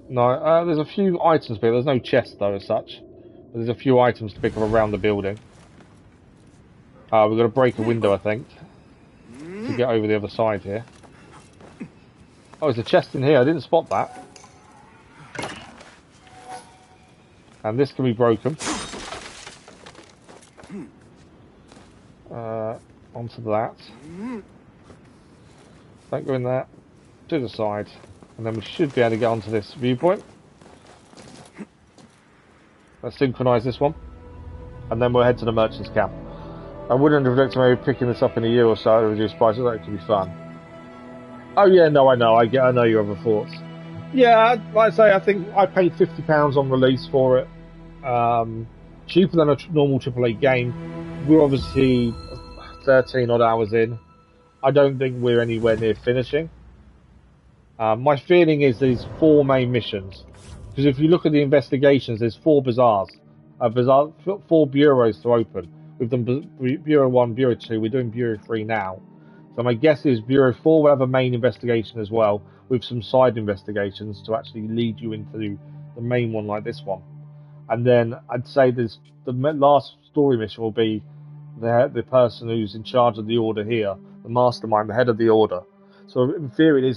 No, there's a few items here. There's no chest, though, as such. But there's a few items to pick up around the building. We've got to break a window, I think, to get over the other side here. Oh, there's a chest in here. I didn't spot that. And this can be broken. Onto that. Don't go in there. To the side. And then we should be able to get onto this viewpoint. Let's synchronise this one. And then we'll head to the merchant's camp. I wouldn't have looked at maybe picking this up in a year or so at a reduced price. I thought it could be fun. Oh yeah, no, I know. I know your other thoughts. Yeah, like I say, I think I paid £50 on release for it. cheaper than a normal AAA game. We're obviously 13 odd hours in. I don't think we're anywhere near finishing. My feeling is there's 4 main missions, because if you look at the investigations, there's 4 bazaars, 4 bureaus to open. We've done Bureau 1, Bureau 2, we're doing Bureau 3 now. So my guess is Bureau 4 will have a main investigation as well, with some side investigations to actually lead you into the main one like this one. And then I'd say the last story mission will be the person who's in charge of the order here, the mastermind, the head of the order. So in theory, there's like